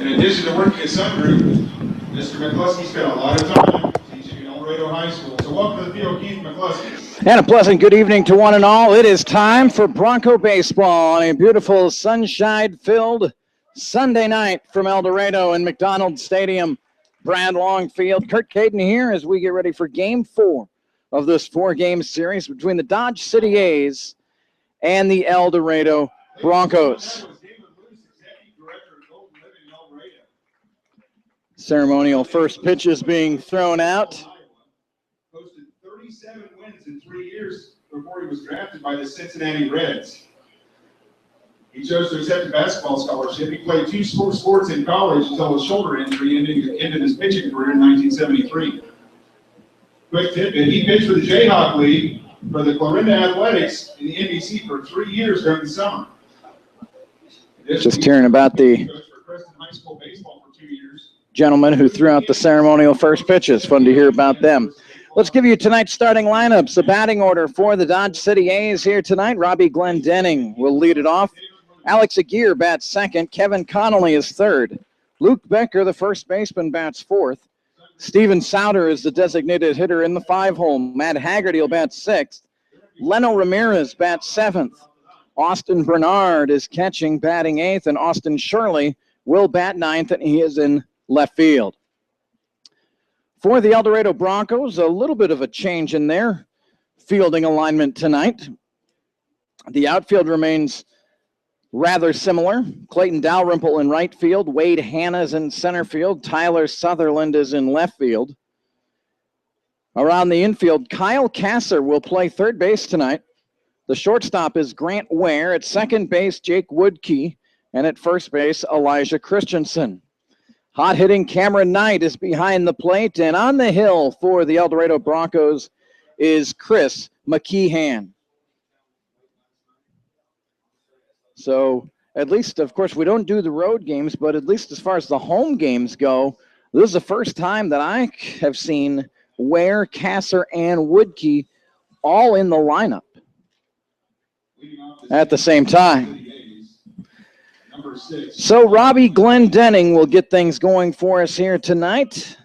In addition to working at Sun Group, Mr. McCluskey spent a lot of time teaching at Dorado High School. So welcome to the field, Keith McCluskey. And a pleasant good evening to one and all. It is time for Bronco baseball on a beautiful sunshine-filled Sunday night from El Dorado in McDonald Stadium. Brad Longfield, Kurt Caden here as we get ready for Game 4 of this 4-game series between the Dodge City A's and the El Dorado Broncos. Ceremonial first pitch is being thrown out. Posted 37 wins in 3 years before he was drafted by the Cincinnati Reds. He chose to accept a basketball scholarship. He played 2 sports in college until a shoulder injury ended his pitching career in 1973. Quick tidbit, he pitched for the Jayhawk League for the Clarinda Athletics in the NBC for 3 years during the summer. Just hearing about the gentleman who threw out the ceremonial first pitches. Fun to hear about them. Let's give you tonight's starting lineups. The batting order for the Dodge City A's here tonight. Robbie Glendenning will lead it off. Alex Aguirre bats second. Kevin Connolly is third. Luke Becker, the first baseman, bats fourth. Steven Souter is the designated hitter in the 5-hole. Matt Haggerty will bat sixth. Leno Ramirez bats seventh. Austin Bernard is catching, batting eighth, and Austin Shirley will bat ninth, and he is in left field. For the El Dorado Broncos, a little bit of a change in their fielding alignment tonight. The outfield remains rather similar. Clayton Dalrymple in right field. Wade Hanna is in center field. Tyler Sutherland is in left field. Around the infield, Kyle Kasser will play third base tonight. The shortstop is Grant Ware. At second base, Jake Woodkey. And at first base, Elijah Christensen. Hot-hitting Cameron Knight is behind the plate. And on the hill for the El Dorado Broncos is Chris McKeehan. So at least, of course, we don't do the road games, but at least as far as the home games go, this is the first time that I have seen Ware, Kasser, and Woodkey all in the lineup at the same time. So Robbie Glendenning will get things going for us here tonight.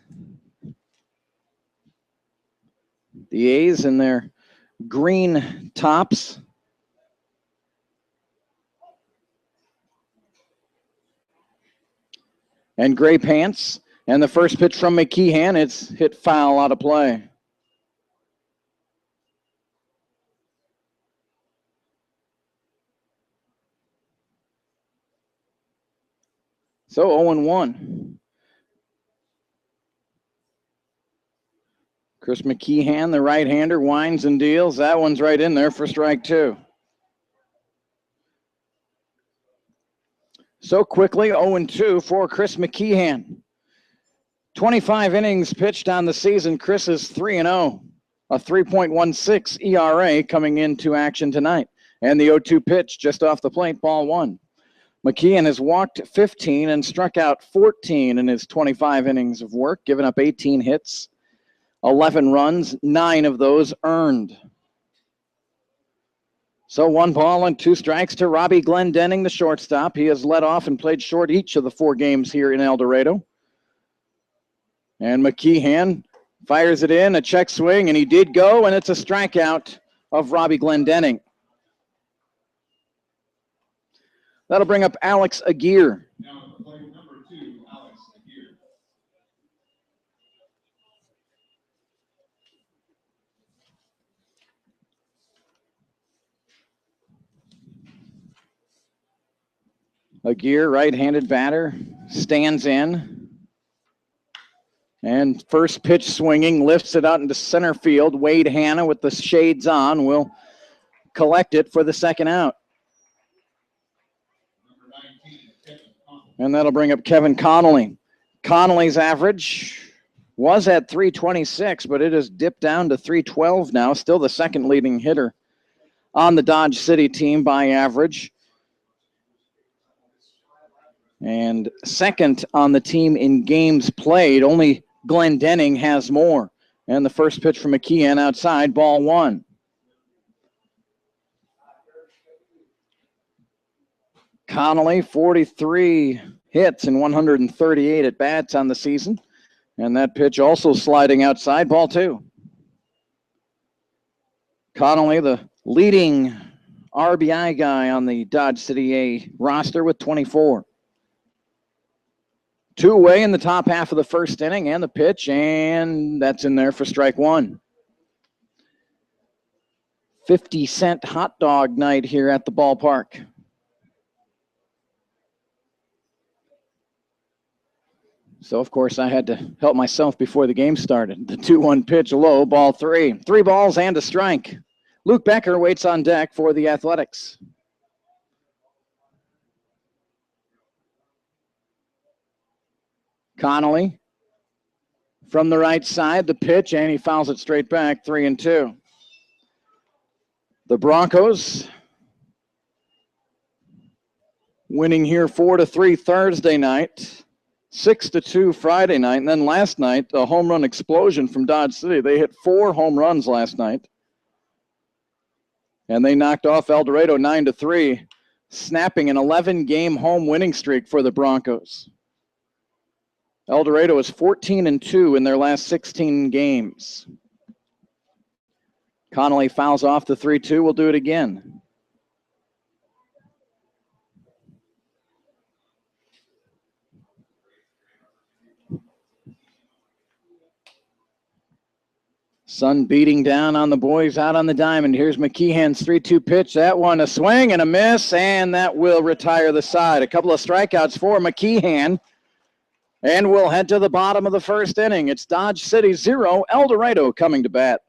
The A's in their green tops. And gray pants. And the first pitch from McKeehan, it's hit foul out of play. So 0-1. Chris McKeehan, the right-hander, winds and deals. That one's right in there for strike 2. So quickly, 0-2 for Chris McKeehan. 25 innings pitched on the season. Chris is 3-0, a 3.16 ERA coming into action tonight. And the 0-2 pitch just off the plate, ball 1. McKeehan has walked 15 and struck out 14 in his 25 innings of work, giving up 18 hits, 11 runs, 9 of those earned. So 1 ball and 2 strikes to Robbie Glendenning, the shortstop. He has led off and played short each of the 4 games here in El Dorado. And McKeehan fires it in, a check swing, and he did go, and it's a strikeout of Robbie Glendenning. That'll bring up Alex Aguirre. Now, player number 2, Alex Aguirre. Aguirre, right-handed batter, stands in. And first pitch swinging, lifts it out into center field. Wade Hanna with the shades on will collect it for the second out. And that'll bring up Kevin Connolly. Connolly's average was at 326, but it has dipped down to 312 now. Still the second leading hitter on the Dodge City team by average. And second on the team in games played. Only Glendenning has more. And the first pitch from McKeehan outside, ball 1. Connolly, 43 hits and 138 at bats on the season. And that pitch also sliding outside, ball 2. Connolly, the leading RBI guy on the Dodge City A roster with 24. 2 away in the top half of the first inning, and the pitch, and that's in there for strike 1. 50-cent hot dog night here at the ballpark. So, of course, I had to help myself before the game started. The 2-1 pitch, low, ball 3. 3 balls and a strike. Luke Becker waits on deck for the Athletics. Connolly from the right side, the pitch, and he fouls it straight back, 3-2. The Broncos winning here 4-3 Thursday night, 6-2 Friday night, and then last night, a home run explosion from Dodge City. They hit 4 home runs last night, and they knocked off El Dorado 9-3, snapping an 11-game home winning streak for the Broncos. El Dorado is 14-2 in their last 16 games. Connolly fouls off the 3-2. We'll do it again. Sun beating down on the boys out on the diamond. Here's McKeehan's 3-2 pitch. That one a swing and a miss, and that will retire the side. A couple of strikeouts for McKeehan. And we'll head to the bottom of the first inning. It's Dodge City 0, El Dorado coming to bat.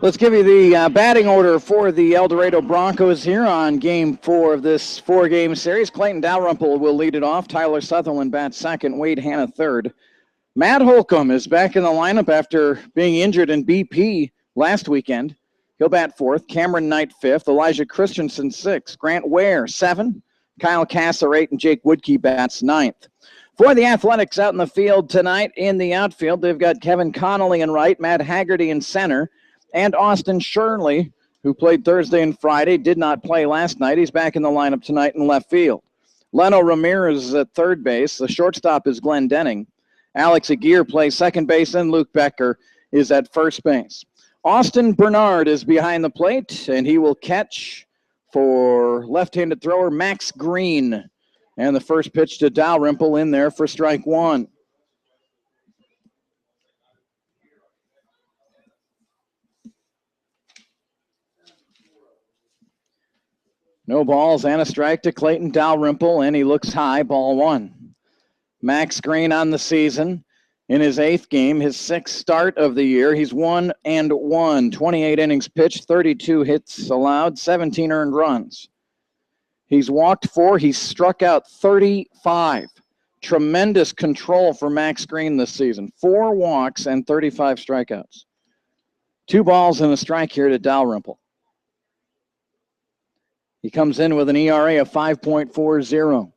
Let's give you the batting order for the El Dorado Broncos here on Game 4 of this 4-game series. Clayton Dalrymple will lead it off. Tyler Sutherland bats second. Wade Hanna third. Matt Holcomb is back in the lineup after being injured in BP last weekend. He'll bat fourth. Cameron Knight fifth. Elijah Christensen sixth. Grant Ware 7. Kyle Kasser 8. And Jake Woodkey bats ninth. For the Athletics out in the field tonight, in the outfield, they've got Kevin Connolly in right, Matt Haggerty in center, and Austin Shirley, who played Thursday and Friday, did not play last night. He's back in the lineup tonight in left field. Leno Ramirez is at third base. The shortstop is Glenn Denning. Alex Aguirre plays second base, and Luke Becker is at first base. Austin Bernard is behind the plate, and he will catch for left-handed thrower Max Green. And the first pitch to Dalrymple in there for strike 1. No balls and a strike to Clayton Dalrymple, and he looks high, ball 1. Max Green on the season in his 8th game, his 6th start of the year. He's 1-1, 28 innings pitched, 32 hits allowed, 17 earned runs. He's walked 4. He's struck out 35. Tremendous control for Max Green this season. 4 walks and 35 strikeouts. 2 balls and a strike here to Dalrymple. He comes in with an ERA of 5.40.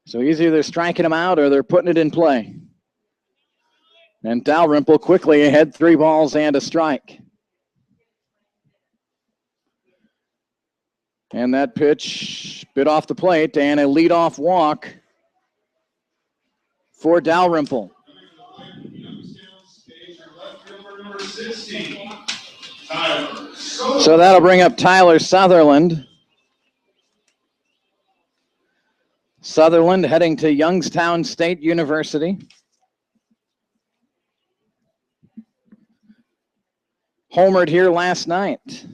So he's either striking him out or they're putting it in play. And Dalrymple quickly ahead, 3 balls and a strike. And that pitch bit off the plate, and a leadoff walk for Dalrymple. So that'll bring up Tyler Sutherland. Sutherland heading to Youngstown State University. Homered here last night.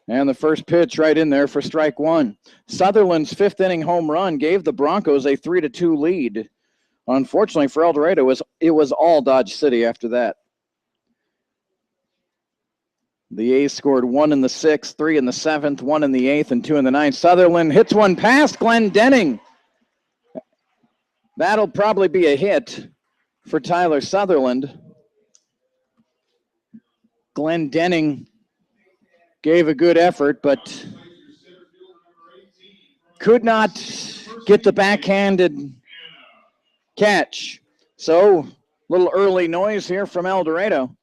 And the first pitch right in there for strike one. Sutherland's fifth inning home run gave the Broncos a 3-2 lead. Unfortunately for El Dorado, it was all Dodge City after that. The A's scored 1 in the 6th, 3 in the 7th, 1 in the 8th, and 2 in the 9th. Sutherland hits one past Glenn Denning. That'll probably be a hit for Tyler Sutherland. Glenn Denning gave a good effort, but could not get the backhanded catch. So, a little early noise here from El Dorado.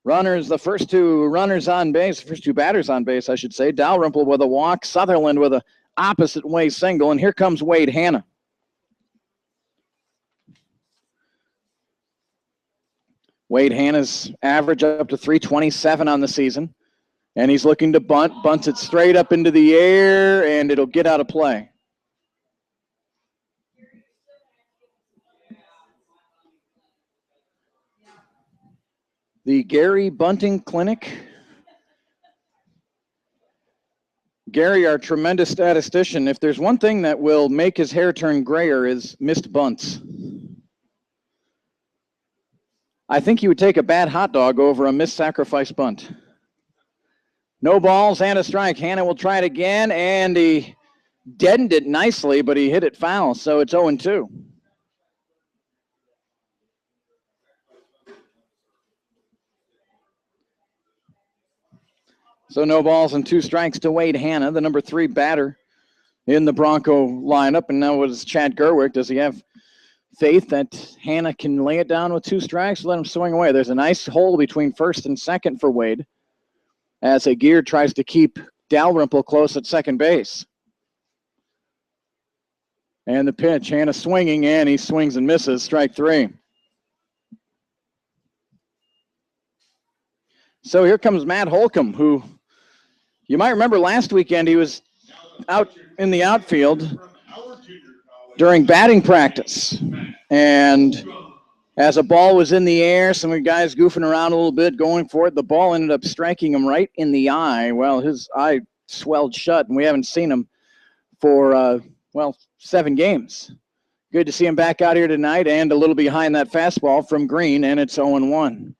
Runners, the first two runners on base, first two batters on base, I should say. Dalrymple with a walk, Sutherland with a opposite way single, and here comes Wade Hanna. Wade Hanna's average up to 327 on the season, and he's looking to bunt, bunts it straight up into the air, and it'll get out of play. The Gary Bunting Clinic. Gary, our tremendous statistician, if there's one thing that will make his hair turn grayer is missed bunts. I think he would take a bad hot dog over a missed sacrifice bunt. No balls and a strike. Hanna will try it again, and he deadened it nicely, but he hit it foul, so it's 0-2. So no balls and 2 strikes to Wade Hanna, the number 3 batter in the Bronco lineup. And now what is Chad Gerwick? Does he have faith that Hanna can lay it down with 2 strikes? Let him swing away. There's a nice hole between first and second for Wade as Aguirre tries to keep Dalrymple close at second base. And the pitch, Hanna swinging, and he swings and misses, strike 3. So here comes Matt Holcomb, who you might remember last weekend he was out in the outfield during batting practice. And as a ball was in the air, some of the guys goofing around a little bit, going for it, the ball ended up striking him right in the eye. Well, his eye swelled shut, and we haven't seen him for, 7 games. Good to see him back out here tonight, and a little behind that fastball from Green, and it's 0-1.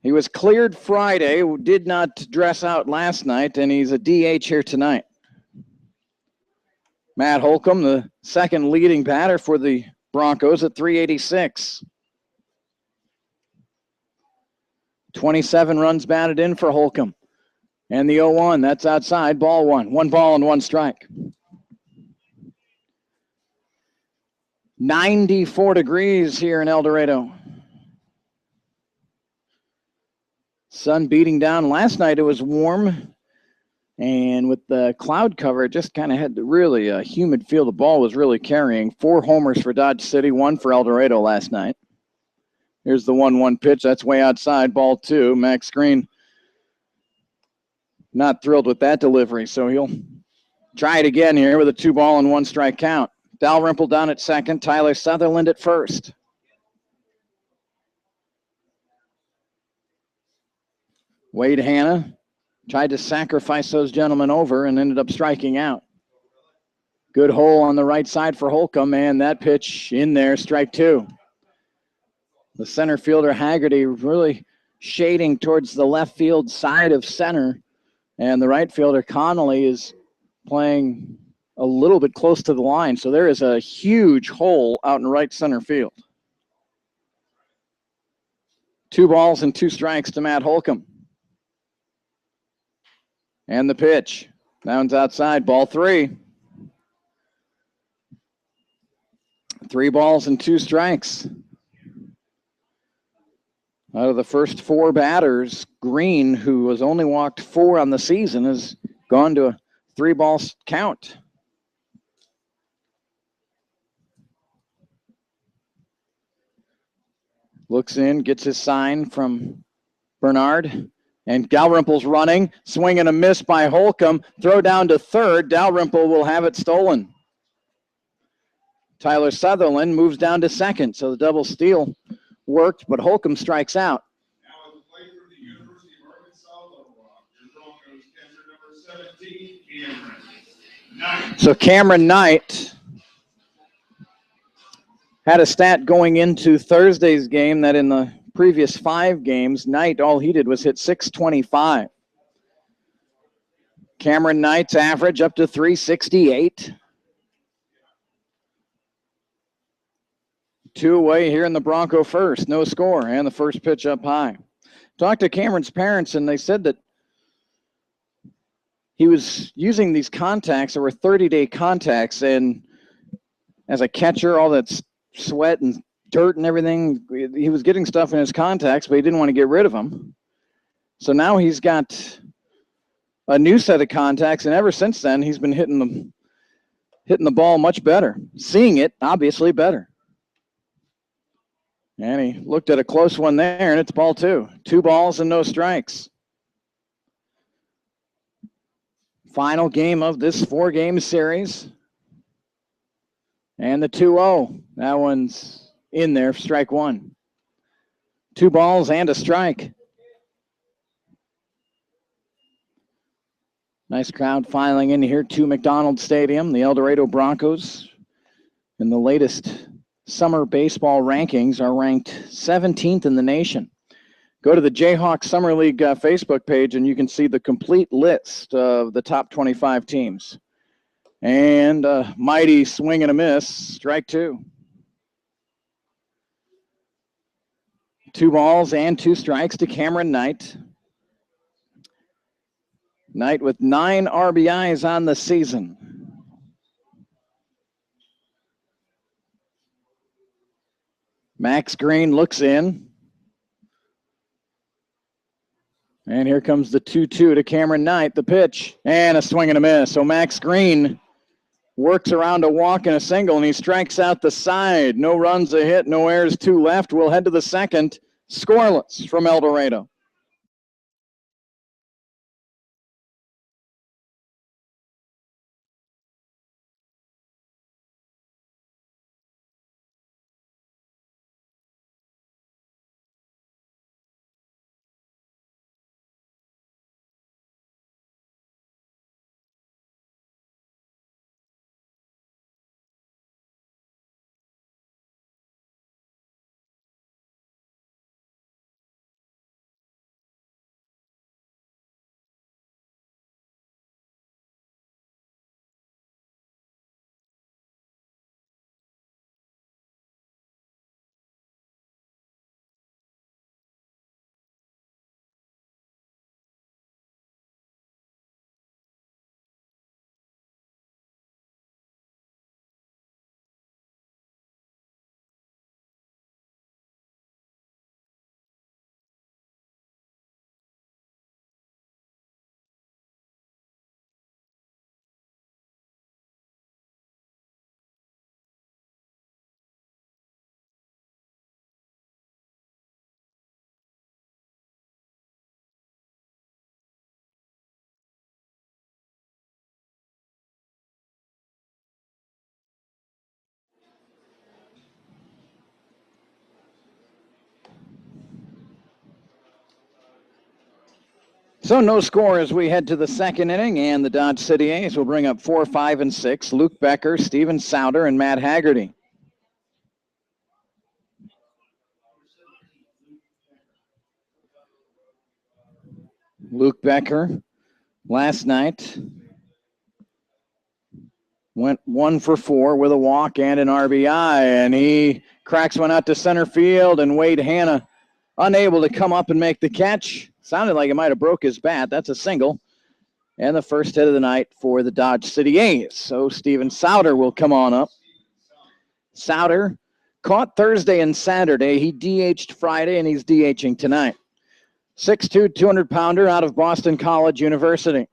He was cleared Friday, did not dress out last night, and he's a DH here tonight. Matt Holcomb, the second leading batter for the Broncos at 386. 27 runs batted in for Holcomb. And the 0-1, that's outside, ball 1. 1 ball and 1 strike. 94 degrees here in El Dorado. Sun beating down. Last night it was warm, and with the cloud cover, it just kind of had really a humid feel. The ball was really carrying. 4 homers for Dodge City, 1 for El Dorado last night. Here's the 1-1 pitch. That's way outside, ball 2. Max Green not thrilled with that delivery, so he'll try it again here with a 2 ball and 1 strike count. Dalrymple down at second, Tyler Sutherland at first. Wade Hanna tried to sacrifice those gentlemen over and ended up striking out. Good hole on the right side for Holcomb, and that pitch in there, strike 2. The center fielder Haggerty really shading towards the left field side of center, and the right fielder Connolly is playing a little bit close to the line, so there is a huge hole out in right center field. 2 balls and 2 strikes to Matt Holcomb. And the pitch. That one's outside, ball 3. 3 balls and 2 strikes. Out of the first 4 batters, Green, who has only walked 4 on the season, has gone to a 3-ball count. Looks in, gets his sign from Bernard. And Dalrymple's running, swing and a miss by Holcomb. Throw down to third. Dalrymple will have it stolen. Tyler Sutherland moves down to second, so the double steal worked, but Holcomb strikes out. Now with the play from the University of Arkansas, Little Rock, your Broncos catcher number 17, Cameron Knight. So Cameron Knight had a stat going into Thursday's game that in the previous 5 games, Knight, all he did was hit .625. Cameron Knight's average up to .368. 2 away here in the Bronco first. No score, and the first pitch up high. Talked to Cameron's parents, and they said that he was using these contacts that were 30-day contacts, and as a catcher, all that sweat and dirt and everything, he was getting stuff in his contacts, but he didn't want to get rid of them. So now he's got a new set of contacts, and ever since then, he's been hitting the ball much better. Seeing it, obviously, better. And he looked at a close one there, and it's ball 2. 2 balls and no strikes. Final game of this 4-game series. And the 2-0. That one's in there, strike 1. 2 balls and a strike. Nice crowd filing in here to McDonald Stadium. The El Dorado Broncos, in the latest summer baseball rankings, are ranked 17th in the nation. Go to the Jayhawk Summer League Facebook page and you can see the complete list of the top 25 teams. And a mighty swing and a miss, strike 2. 2 balls and 2 strikes to Cameron Knight. Knight with 9 RBIs on the season. Max Green looks in. And here comes the 2-2 to Cameron Knight, the pitch, and a swing and a miss. So Max Green works around a walk and a single, and he strikes out the side. No runs, a hit, no errors, 2 left. We'll head to the second, scoreless from El Dorado. So no score as we head to the second inning, and the Dodge City A's will bring up 4, 5, and 6. Luke Becker, Steven Souter, and Matt Haggerty. Luke Becker last night went 1 for 4 with a walk and an RBI, and he cracks one out to center field, and Wade Hanna unable to come up and make the catch. Sounded like it might have broke his bat. That's a single. And the first hit of the night for the Dodge City A's. So Steven Souter will come on up. Souter Caught Thursday and Saturday. He DH'd Friday, and he's DHing tonight. 6'2", 200-pounder out of Boston College University.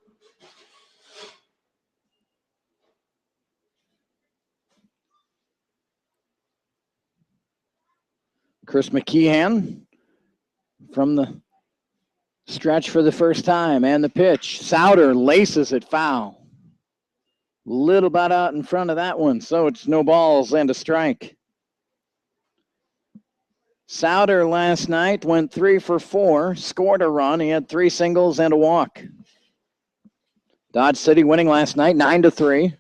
Chris McKeehan from the stretch for the first time, and the pitch. Souter laces it foul. Little bit out in front of that one, so it's no balls and a strike. Souter last night went 3 for 4, scored a run. He had 3 singles and a walk. Dodge City winning last night 9-3.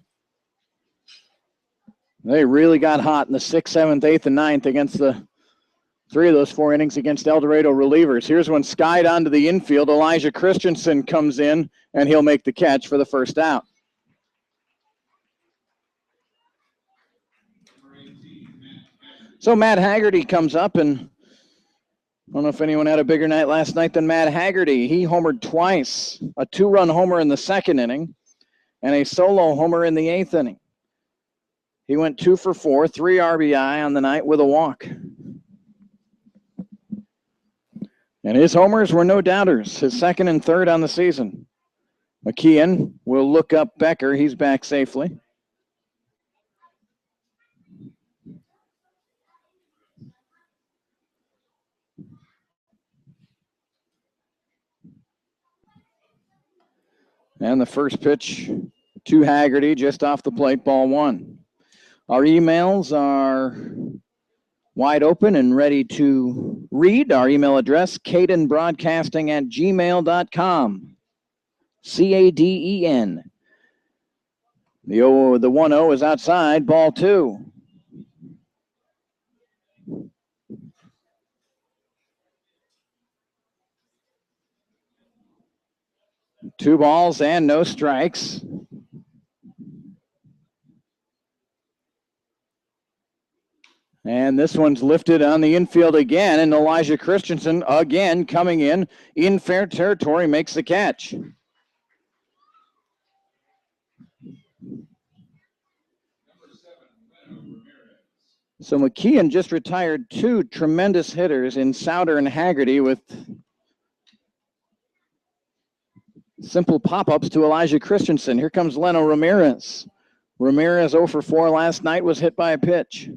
They really got hot in the 6th, 7th, 8th, and 9th against the 3 of those 4 innings against El Dorado relievers. Here's one skied onto the infield. Elijah Christensen comes in, and he'll make the catch for the first out. So Matt Haggerty comes up, and I don't know if anyone had a bigger night last night than Matt Haggerty. He homered twice, a 2-run homer in the 2nd inning and a solo homer in the 8th inning. He went 2 for 4, 3 RBI on the night with a walk. And his homers were no doubters, his 2nd and 3rd on the season. McKeon will look up Becker. He's back safely. And the first pitch to Haggerty, just off the plate, ball 1. Our emails are wide open and ready to read. Our email address, cadenbroadcasting@gmail.com. CADEN. The 1-0 is outside, ball 2. Two balls and no strikes. And this one's lifted on the infield again, and Elijah Christensen again coming in fair territory, makes the catch. So McKeon just retired 2 tremendous hitters in Souter and Haggerty with simple pop-ups to Elijah Christensen. Here comes Leno Ramirez. Ramirez 0 for 4 last night, was hit by a pitch.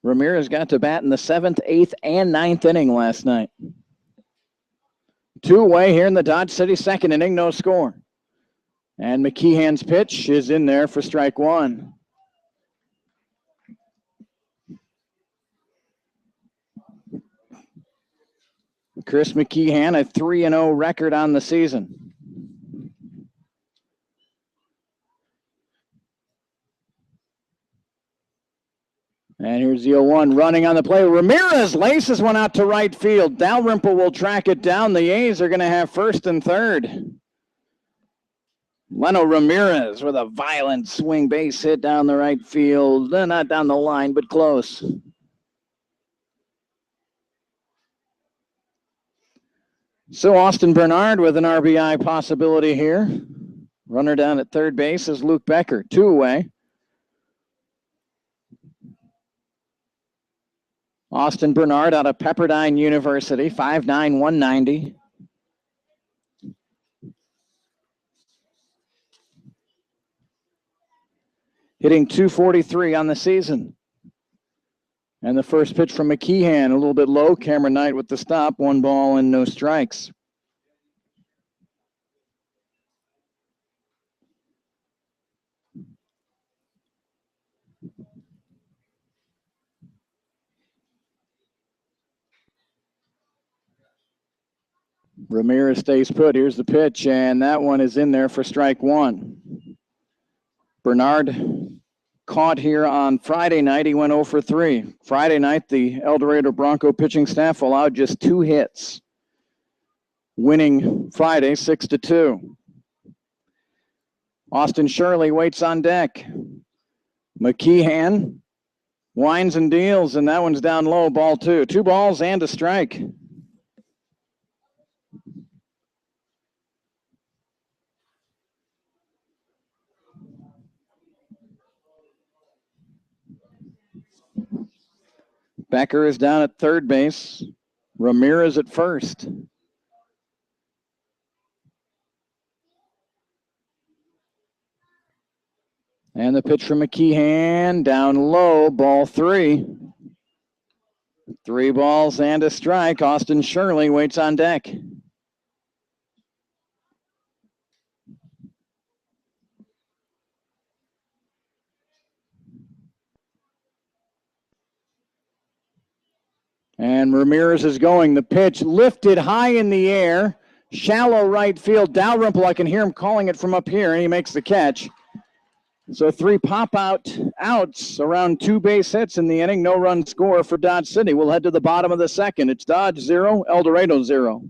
Ramirez got to bat in the 7th, 8th, and 9th inning last night. 2-away here in the Dodge City 2nd inning, no score. And McKeehan's pitch is in there for strike 1. Chris McKeehan, a 3-0 record on the season. And here's the 0-1 running on the play. Ramirez laces one out to right field. Dalrymple will track it down. The A's are going to have 1st and 3rd. Leno Ramirez with a violent swing base hit down the right field. Not down the line, but close. So Austin Bernard with an RBI possibility here. Runner down at 3rd base is Luke Becker. 2 away. Austin Bernard out of Pepperdine University, 5'9", 190. Hitting .243 on the season. And the first pitch from McKeehan, a little bit low. Cameron Knight with the stop. 1 ball and no strikes. Ramirez stays put. Here's the pitch, and that one is in there for strike 1. Bernard caught here on Friday night. He went 0 for 3. Friday night, the El Dorado Bronco pitching staff allowed just 2 hits, winning Friday 6-2. Austin Shirley waits on deck. McKeehan winds and deals, and that one's down low, ball 2. 2 balls and a strike. Becker is down at third base. Ramirez at first. And the pitch from McKeehan, down low, ball 3. 3 balls and a strike. Austin Shirley waits on deck. And Ramirez is going. The pitch lifted high in the air. Shallow right field. Dalrymple, I can hear him calling it from up here, and he makes the catch. So 3 outs, around 2 base hits in the inning. No run score for Dodge City. We'll head to the bottom of the second. It's Dodge 0, El Dorado 0.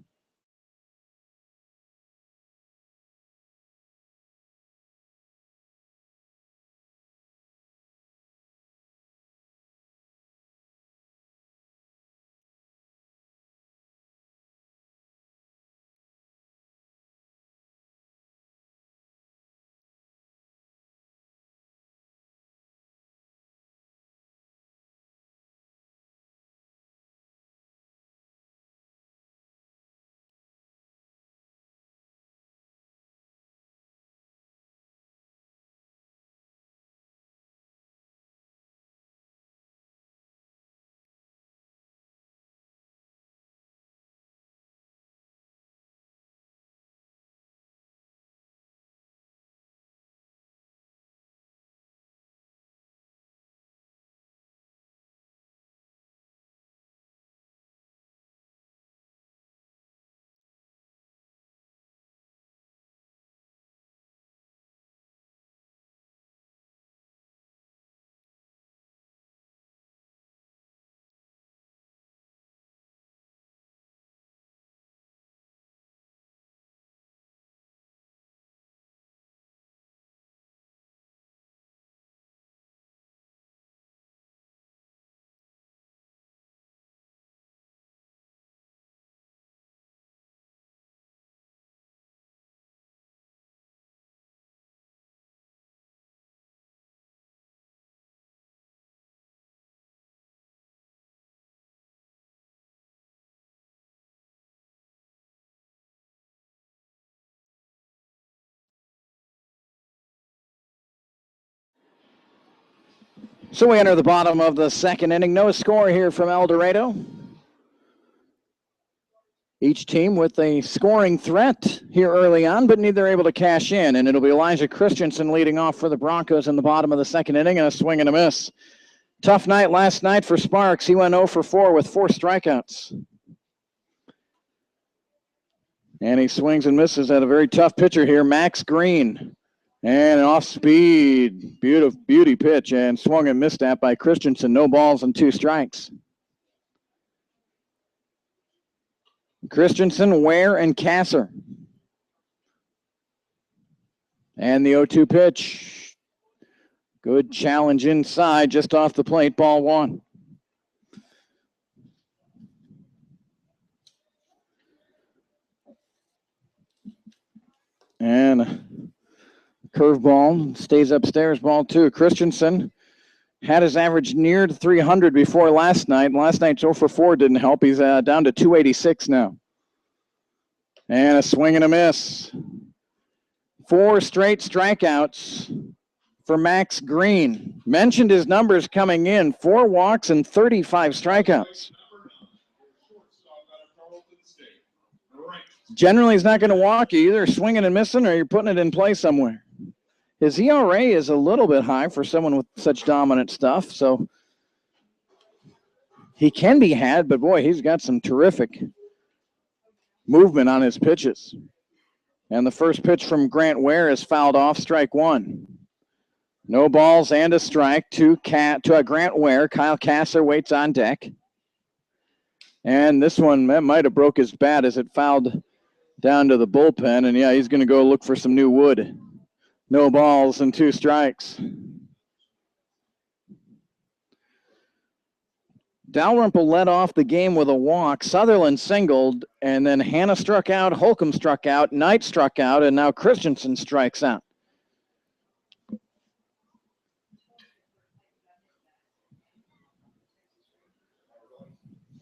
So we enter the bottom of the second inning. No score here from El Dorado. Each team with a scoring threat here early on, but neither able to cash in. And it'll be Elijah Christensen leading off for the Broncos in the bottom of the second inning, and a swing and a miss. Tough night last night for Sparks. He went 0 for 4 with 4 strikeouts. And he swings and misses at a very tough pitcher here, Max Green. And an off-speed, beauty pitch, and swung and missed at by Christensen. No balls and 2 strikes. Christensen, Ware, and Kasser. And the 0-2 pitch. Good challenge inside, just off the plate, ball 1. And curveball stays upstairs, ball 2. Christensen had his average near to 300 before last night. Last night's 0 for 4 didn't help. He's down to 286 now. And a swing and a miss. 4 straight strikeouts for Max Green. Mentioned his numbers coming in. 4 walks and 35 strikeouts. Generally, he's not going to walk you. Either swinging and missing or you're putting it in play somewhere. His ERA is a little bit high for someone with such dominant stuff, so he can be had, but boy, he's got some terrific movement on his pitches. And the first pitch from Grant Ware is fouled off, strike 1. No balls and a strike to Grant Ware. Kyle Kasser waits on deck. And this one might have broke his bat as it fouled down to the bullpen. And yeah, he's going to go look for some new wood. No balls and 2 strikes. Dalrymple led off the game with a walk. Sutherland singled, and then Hanna struck out, Holcomb struck out, Knight struck out, and now Christensen strikes out.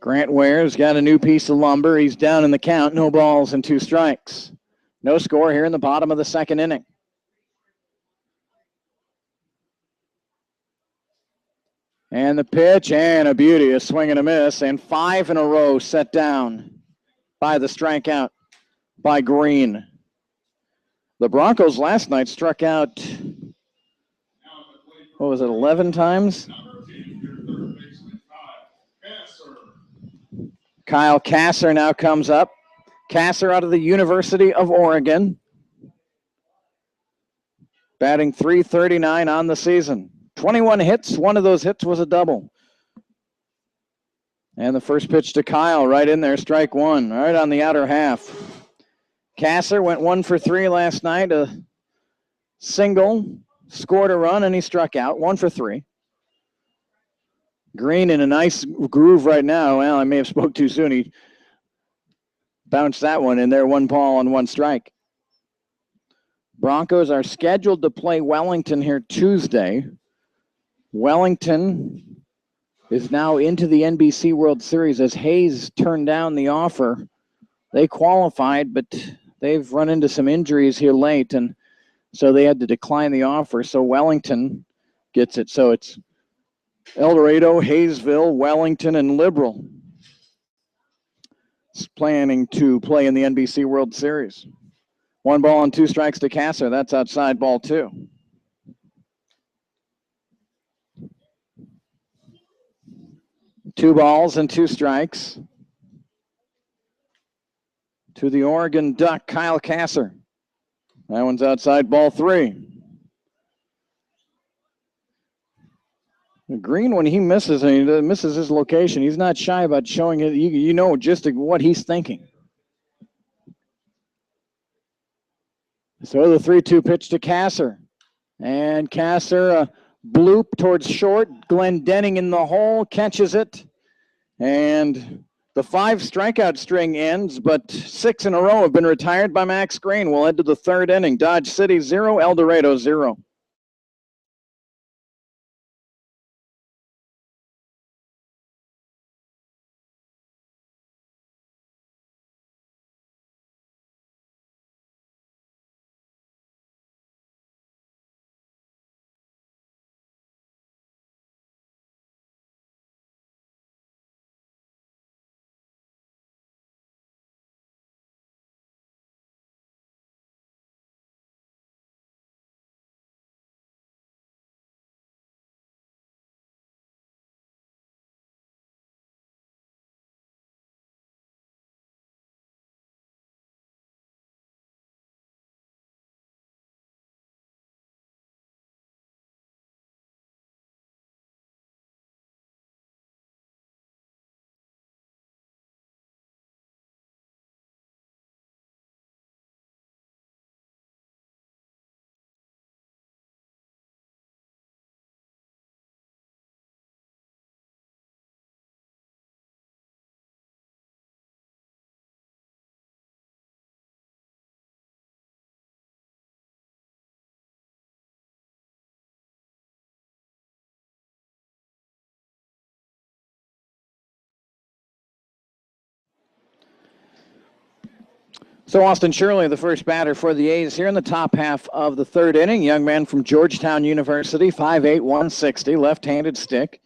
Grant Ware's got a new piece of lumber. He's down in the count. No balls and 2 strikes. No score here in the bottom of the second inning. And the pitch, and a beauty, a swing and a miss, and 5 in a row set down by the strikeout by Green. The Broncos last night struck out, what was it, 11 times? Kyle Kasser now comes up. Kasser out of the University of Oregon. Batting .339 on the season. 21 hits. One of those hits was a double. And the first pitch to Kyle, right in there, strike one, right on the outer half. Kasser went 1 for 3 last night. A single, scored a run, and he struck out. 1 for 3. Green in a nice groove right now. Well, I may have spoke too soon. He bounced that one in there, 1 ball and 1 strike. Broncos are scheduled to play Wellington here Tuesday. Wellington is now into the NBC World Series as Hayes turned down the offer. They qualified, but they've run into some injuries here late, and so they had to decline the offer. So Wellington gets it. So it's El Dorado, Hayesville, Wellington, and Liberal planning to play in the NBC World Series. 1 ball and 2 strikes to Kasser. That's outside, ball 2. Two balls and 2 strikes to the Oregon Duck, Kyle Kasser. That one's outside, ball 3. Green, when he misses, and he misses his location, he's not shy about showing it. You know just what he's thinking. So the 3-2 pitch to Kasser. And Kasser, bloop towards short. Glendenning in the hole, catches it. And the 5 strikeout string ends, but 6 in a row have been retired by Max Green. We'll head to the 3rd inning. Dodge City 0, El Dorado 0. So Austin Shirley, the first batter for the A's here in the top half of the 3rd inning. Young man from Georgetown University, 5'8", 160, left-handed stick.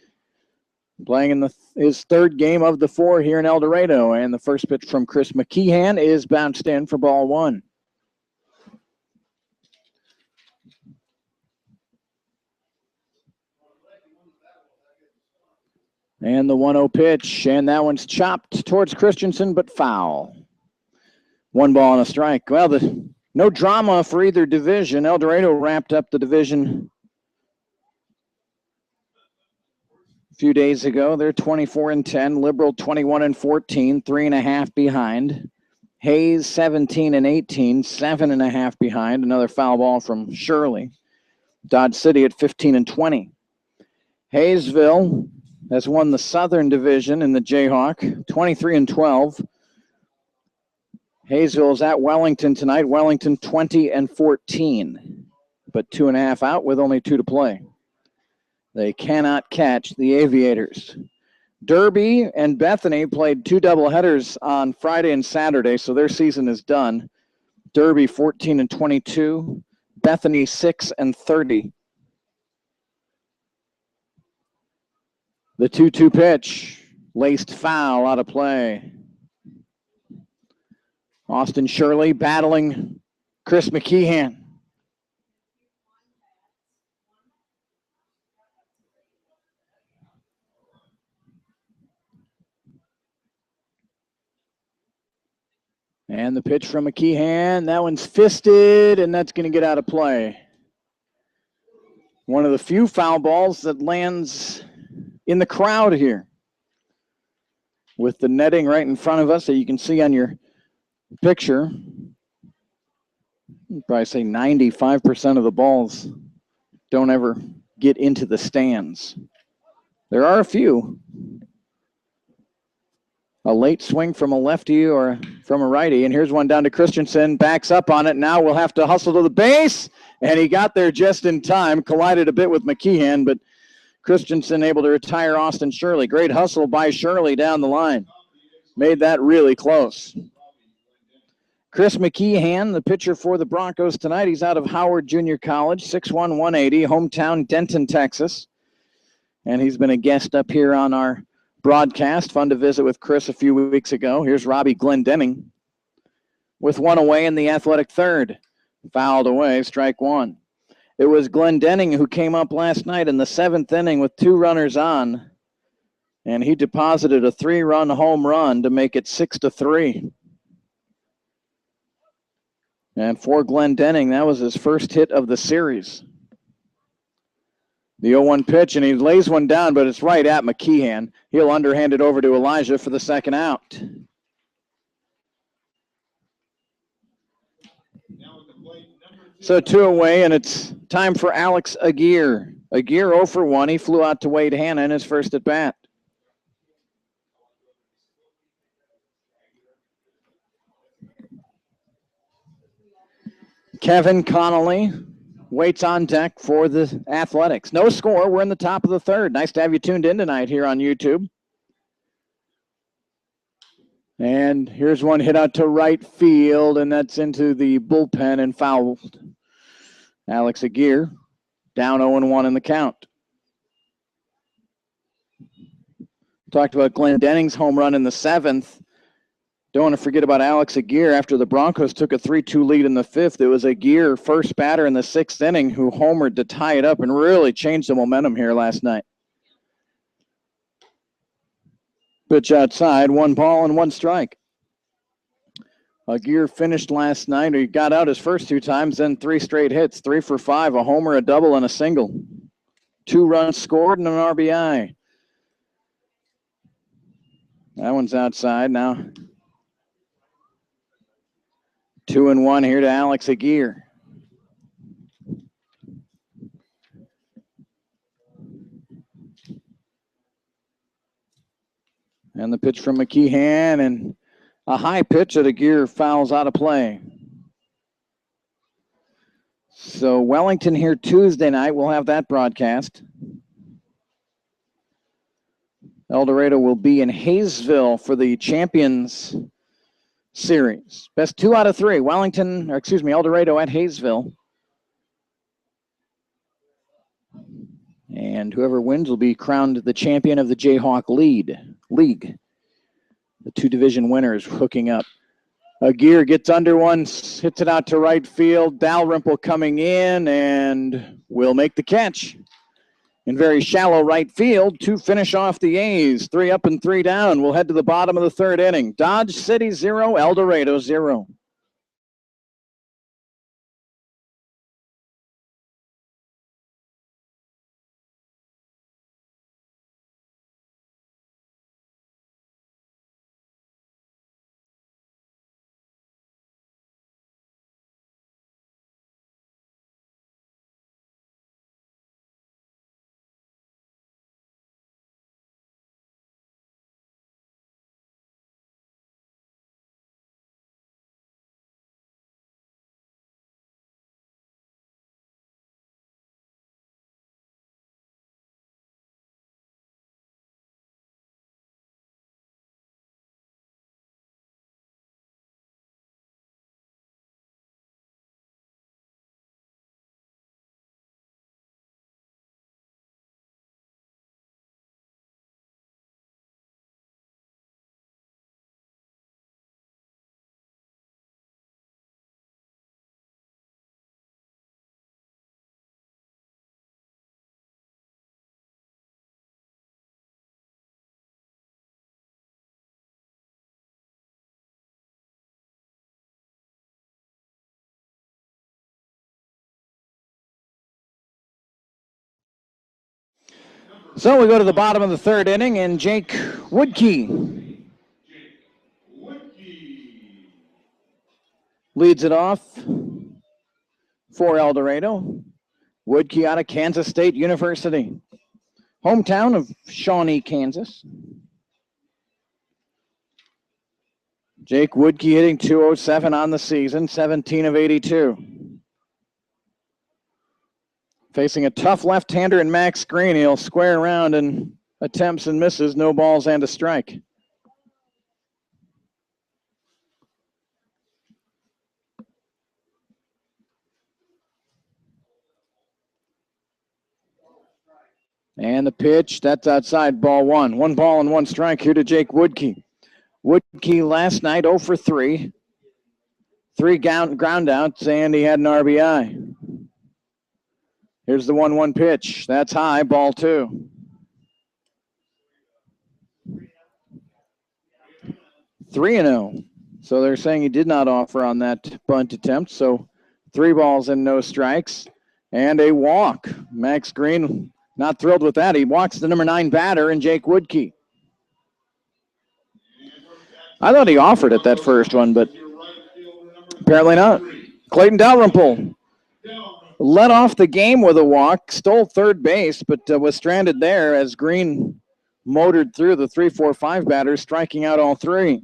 Playing in his 3rd game of the 4 here in El Dorado. And the first pitch from Chris McKeehan is bounced in for ball 1. And the 1-0 pitch, and that one's chopped towards Christensen, but foul. 1 ball and a strike. Well, no drama for either division. El Dorado wrapped up the division a few days ago. They're 24-10. Liberal 21-14, 3.5 behind. Hayes 17-18, 7.5 behind. Another foul ball from Shirley. Dodge City at 15-20. Hayesville has won the Southern Division in the Jayhawk, 23-12. Hayesville is at Wellington tonight. Wellington 20-14, but 2.5 out with only 2 to play. They cannot catch the Aviators. Derby and Bethany played 2 doubleheaders on Friday and Saturday, so their season is done. Derby 14-22, Bethany 6-30. The 2-2 pitch, laced foul, out of play. Austin Shirley battling Chris McKeehan. And the pitch from McKeehan, that one's fisted, and that's going to get out of play. One of the few foul balls that lands in the crowd here, with the netting right in front of us that you can see on your picture. I'd probably say 95% of the balls don't ever get into the stands. There are a few. A late swing from a lefty or from a righty. And here's one down to Christensen. Backs up on it. Now we'll have to hustle to the base. And he got there just in time. Collided a bit with McKeehan, but Christensen able to retire Austin Shirley. Great hustle by Shirley down the line. Made that really close. Chris McKeehan, the pitcher for the Broncos tonight. He's out of Howard Junior College, 6'1", 180, hometown Denton, Texas. And he's been a guest up here on our broadcast. Fun to visit with Chris a few weeks ago. Here's Robbie Glendenning with one away in the Athletic third. Fouled away, strike one. It was Glendenning who came up last night in the 7th inning with 2 runners on, and he deposited a 3-run home run to make it 6-3. And for Glendenning, that was his first hit of the series. The 0-1 pitch, and he lays one down, but it's right at McKeehan. He'll underhand it over to Elijah for the second out. So 2 away, and it's time for Alex Aguirre. Aguirre 0 for 1. He flew out to Wade Hanna in his first at bat. Kevin Connolly waits on deck for the Athletics. No score. We're in the top of the third. Nice to have you tuned in tonight here on YouTube. And here's one hit out to right field, and that's into the bullpen and fouled. Alex Aguirre down 0-1 in the count. Talked about Glendenning's home run in the 7th. Don't want to forget about Alex Aguirre. After the Broncos took a 3-2 lead in the 5th, it was Aguirre, first batter in the 6th inning, who homered to tie it up and really changed the momentum here last night. Pitch outside, 1 ball and 1 strike. Aguirre finished last night. He got out his first 2 times, then 3 straight hits, 3 for 5, a homer, a double, and a single. 2 runs scored and an RBI. That one's outside now. 2-1 here to Alex Aguirre. And the pitch from McKeehan, and a high pitch that Aguirre fouls out of play. So Wellington here Tuesday night. We'll have that broadcast. El Dorado will be in Hayesville for the Champions Series. Best 2 out of 3. El Dorado at Hayesville. And whoever wins will be crowned the champion of the Jayhawk League. The 2 division winners hooking up. Aguirre gets under one, hits it out to right field. Dalrymple coming in and will make the catch. In very shallow right field to finish off the A's. 3 up and 3 down. We'll head to the bottom of the 3rd inning. Dodge City 0, El Dorado 0. So we go to the bottom of the third inning, and Jake Woodkey leads it off for El Dorado. Woodkey out of Kansas State University, hometown of Shawnee, Kansas. Jake Woodkey hitting .207 on the season, 17 of 82. Facing a tough left-hander in Max Green, he'll square around and attempts and misses, no balls and a strike. And the pitch, that's outside, ball one. 1 ball and 1 strike here to Jake Woodkey. Woodkey last night 0 for 3. 3 ground outs, and he had an RBI. Here's the 1-1 pitch. That's high, ball 2. 3-0. So they're saying he did not offer on that bunt attempt. So 3 balls and no strikes. And a walk. Max Green not thrilled with that. He walks the number 9 batter in Jake Woodkey. I thought he offered it that first one, but apparently not. Clayton Dalrymple led off the game with a walk, stole third base, but was stranded there as Green motored through the 3-4-5 batters, striking out all 3.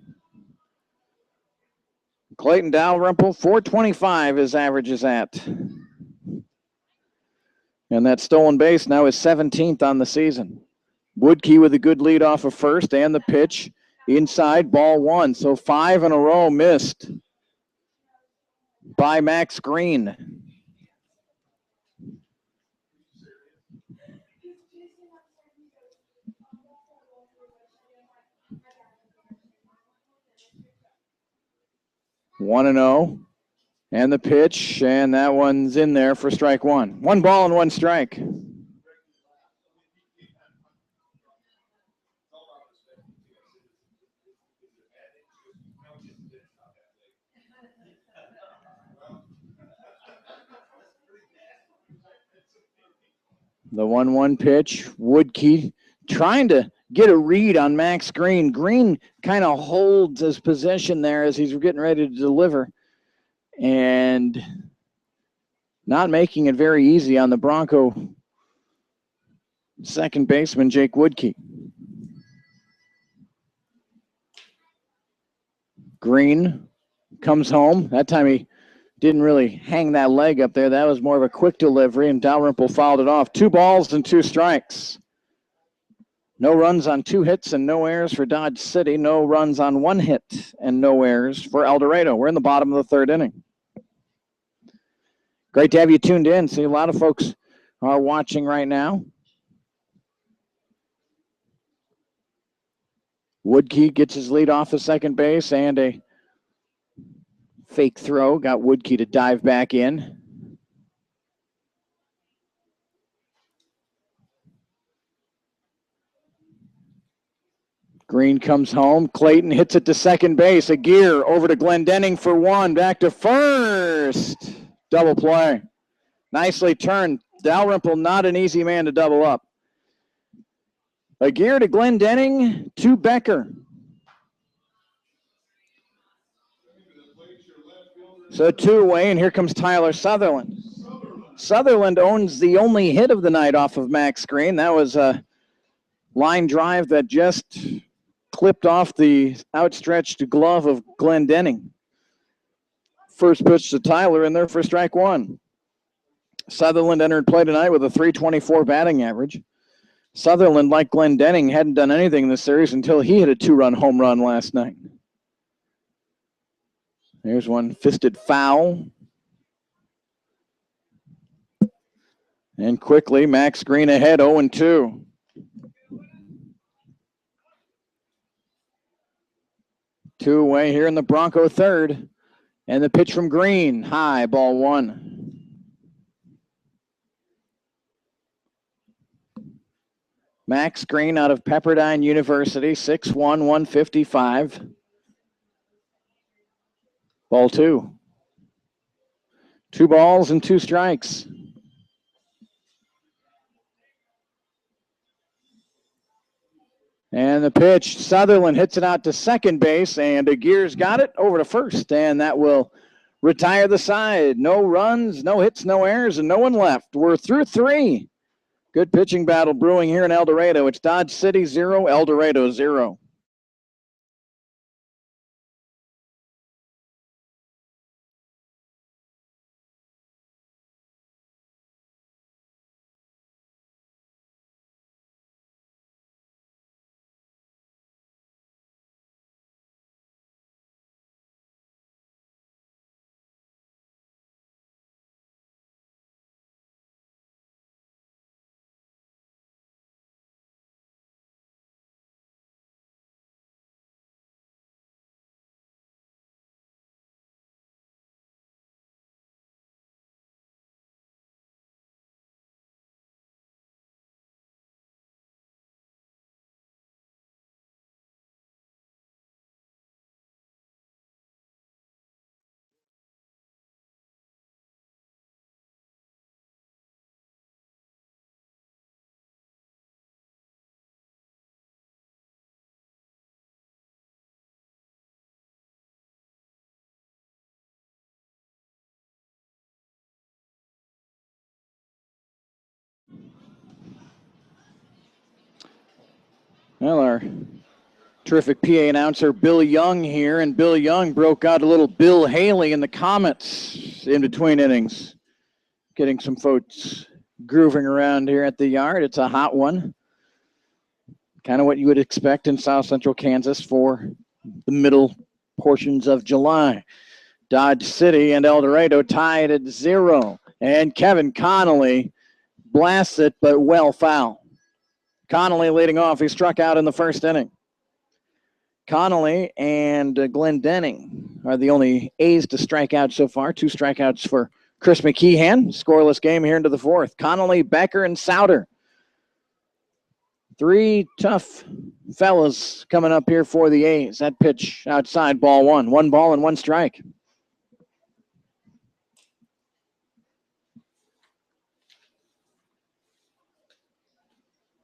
Clayton Dalrymple, 425 his average is at. And that stolen base now is 17th on the season. Woodkey with a good lead off of first, and the pitch inside, ball 1. So 5 in a row missed by Max Green. One and 0, and the pitch, and that one's in there for strike 1. 1 ball and 1 strike. The 1-1 pitch, Woodkey trying to get a read on Max Green. Green kind of holds his position there as he's getting ready to deliver, and not making it very easy on the Bronco second baseman, Jake Woodkey. Green comes home. That time he didn't really hang that leg up there. That was more of a quick delivery, and Dalrymple fouled it off. 2 balls and 2 strikes. No runs on 2 hits and no errors for Dodge City. No runs on 1 hit and no errors for El Dorado. We're in the bottom of the third inning. Great to have you tuned in. See, a lot of folks are watching right now. Woodkey gets his lead off of second base, and a fake throw got Woodkey to dive back in. Green comes home. Clayton hits it to second base. Aguirre over to Glendenning for 1. Back to first. Double play. Nicely turned. Dalrymple not an easy man to double up. Aguirre to Glendenning to Becker. So 2 away, and here comes Tyler Sutherland. Sutherland owns the only hit of the night off of Max Green. That was a line drive that just clipped off the outstretched glove of Glendenning. First pitch to Tyler in there for strike 1. Sutherland entered play tonight with a .324 batting average. Sutherland, like Glendenning, hadn't done anything in the series until he hit a 2-run home run last night. There's one fisted foul. And quickly, Max Green ahead, 0-2. Two away here in the Bronco third. And the pitch from Green, high, ball 1. Max Green out of Pepperdine University, 6'1", 155. Ball 2. 2 balls and 2 strikes. And the pitch, Sutherland hits it out to second base, and Aguirre's got it over to first, and that will retire the side. No runs, no hits, no errors, and no one left. We're through 3. Good pitching battle brewing here in El Dorado. It's Dodge City 0, El Dorado 0. Well, our terrific PA announcer, Bill Young here, and Bill Young broke out a little Bill Haley in the Comets in between innings. Getting some folks grooving around here at the yard. It's a hot one. Kind of what you would expect in South Central Kansas for the middle portions of July. Dodge City and El Dorado tied at 0. And Kevin Connolly blasts it, but well foul. Connolly leading off. He struck out in the first inning. Connolly and Glenn Denning are the only A's to strike out so far. 2 strikeouts for Chris McKeehan. Scoreless game here into the 4th. Connolly, Becker, and Souter. 3 tough fellas coming up here for the A's. That pitch outside, ball 1. 1 ball and 1 strike.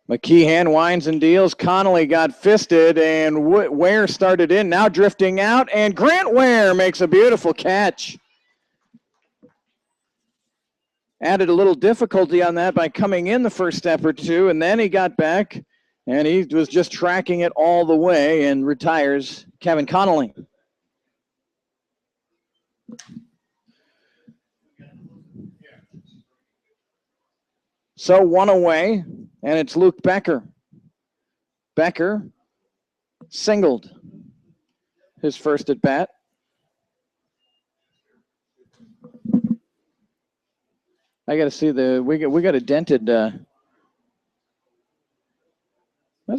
McKeehan winds and deals. Connolly got fisted, and Ware started in, now drifting out, and Grant Ware makes a beautiful catch. Added a little difficulty on that by coming in the first step or 2, and then he got back, and he was just tracking it all the way and retires Kevin Connolly. So 1 away, and it's Luke Becker. Becker singled his first at bat. I got to see we got a dented. That's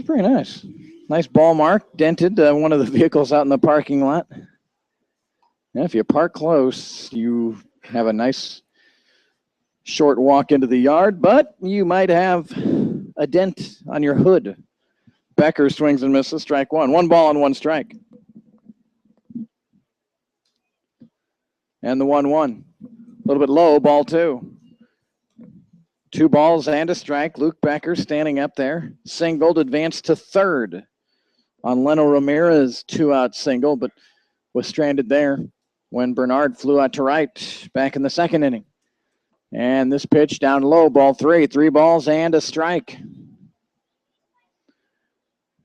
pretty nice. Nice ball mark, dented one of the vehicles out in the parking lot. And if you park close, you have a nice short walk into the yard, but you might have a dent on your hood. Becker swings and misses, strike 1. 1 ball and 1 strike. And the 1-1. A little bit low, ball 2. 2 balls and a strike. Luke Becker standing up there. Singled, advanced to third on Leno Ramirez 2-out single, but was stranded there when Bernard flew out to right back in the 2nd inning. And this pitch down low, ball 3. 3 balls and a strike.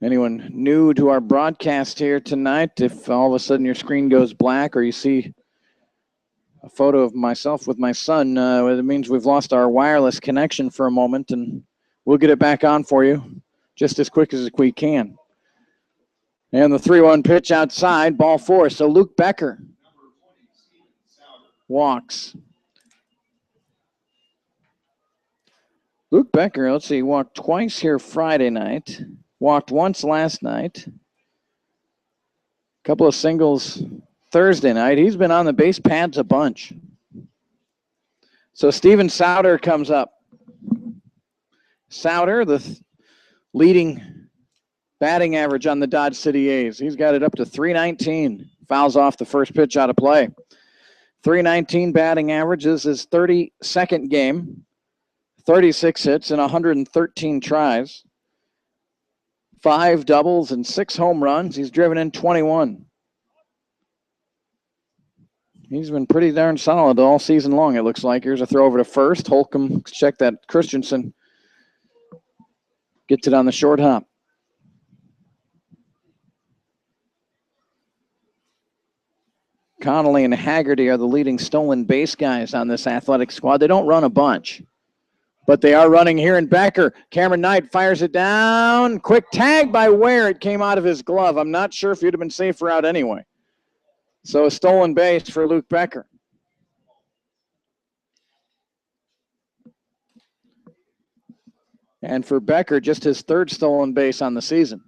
Anyone new to our broadcast here tonight, if all of a sudden your screen goes black or you see a photo of myself with my son, it means we've lost our wireless connection for a moment, and we'll get it back on for you just as quick as we can. And the 3-1 pitch outside, ball 4. So Luke Becker walks. Luke Becker, let's see, walked twice here Friday night. Walked once last night. A couple of singles Thursday night. He's been on the base pads a bunch. So Steven Souter comes up. Souter, the leading batting average on the Dodge City A's. He's got it up to 319. Fouls off the first pitch out of play. 319 batting average. This is his 32nd game. 36 hits and 113 tries. 5 doubles and 6 home runs. He's driven in 21. He's been pretty darn solid all season long, it looks like. Here's a throw over to first. Holcomb, check that. Christensen gets it on the short hop. Connolly and Haggerty are the leading stolen base guys on this athletic squad. They don't run a bunch, but they are running here. And Becker, Cameron Knight fires it down. Quick tag by Ware. It came out of his glove. I'm not sure if he'd have been safer out anyway. So a stolen base for Luke Becker. And for Becker, just his 3rd stolen base on the season.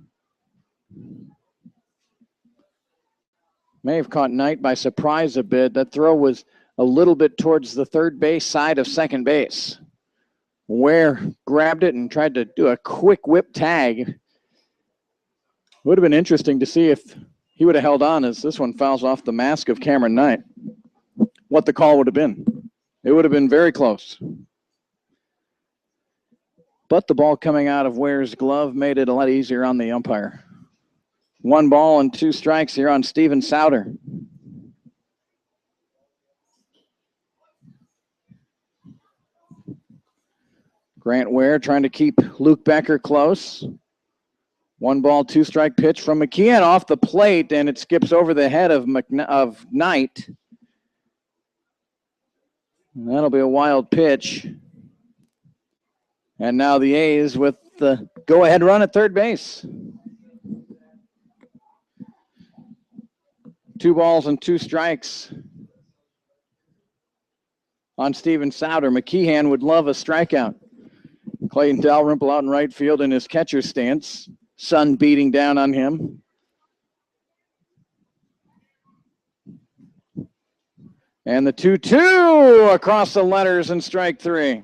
May have caught Knight by surprise a bit. That throw was a little bit towards the third base side of second base. Ware grabbed it and tried to do a quick whip tag. Would have been interesting to see if he would have held on as this one fouls off the mask of Cameron Knight. What the call would have been. It would have been very close. But the ball coming out of Ware's glove made it a lot easier on the umpire. 1 ball and 2 strikes here on Steven Souter. Grant Ware trying to keep Luke Becker close. 1 ball, 2 strike pitch from McKeon off the plate, and it skips over the head of Knight. And that'll be a wild pitch. And now the A's with the go-ahead run at third base. 2 balls and 2 strikes on Steven Souter. McKeon would love a strikeout. Clayton Dalrymple out in right field in his catcher's stance. Sun beating down on him. And the 2-2 across the letters and strike 3.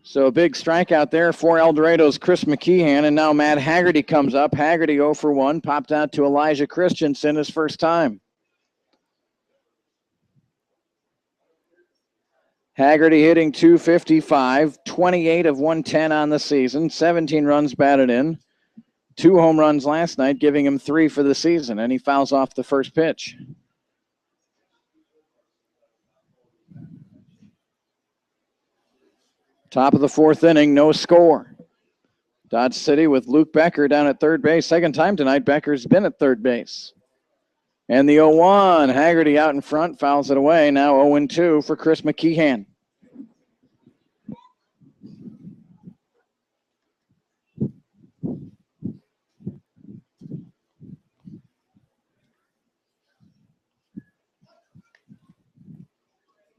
So a big strikeout there for El Dorado's Chris McKeon, and now Matt Haggerty comes up. Haggerty 0 for 1, popped out to Elijah Christensen his first time. Haggerty hitting .255, 28 of 110 on the season, 17 runs batted in, 2 home runs last night, giving him 3 for the season, and he fouls off the first pitch. Top of the 4th inning, no score. Dodge City with Luke Becker down at third base. Second time tonight, Becker's been at third base. And the 0-1, Haggerty out in front, fouls it away. Now 0-2 for Chris McKeon.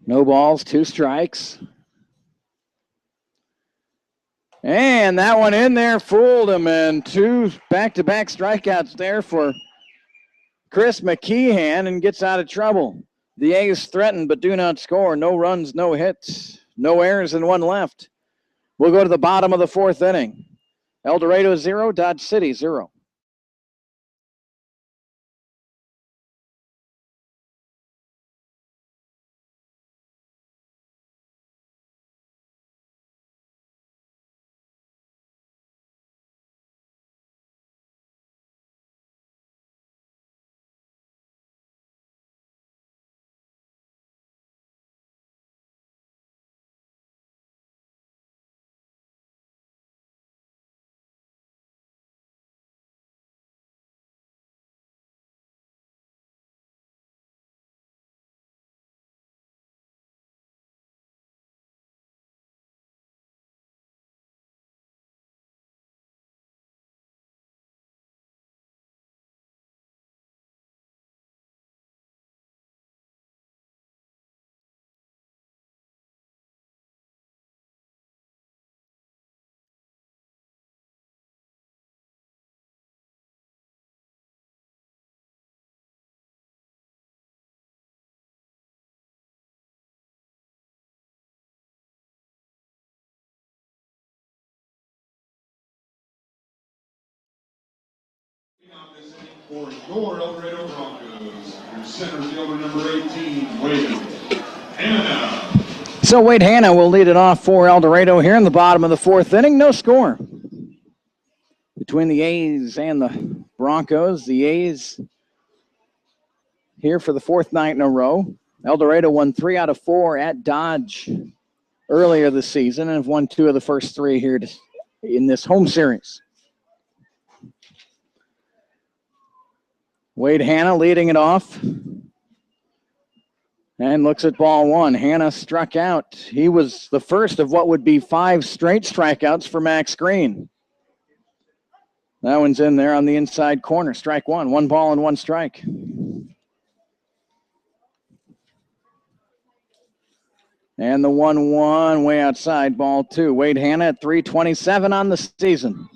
No balls, 2 strikes. And that one in there fooled him, and 2 back-to-back strikeouts there for Chris McKeon, and gets out of trouble. The A's threaten but do not score. No runs, no hits, no errors, and 1 left. We'll go to the bottom of the 4th inning. El Dorado 0, Dodge City 0. For your El Dorado Broncos, your center fielder number 18, William. And now, So Wade Hanna will lead it off for El Dorado here in the bottom of the fourth inning. No score between the A's and the Broncos. The A's here for the fourth night in a row. El Dorado won 3 out of 4 at Dodge earlier this season and have won 2 of the first 3 here in this home series. Wade Hanna leading it off and looks at ball 1. Hanna struck out. He was the first of what would be 5 straight strikeouts for Max Green. That one's in there on the inside corner. Strike 1. 1 ball and 1 strike. And the 1-1 way outside, ball 2. Wade Hanna at .327 on the season.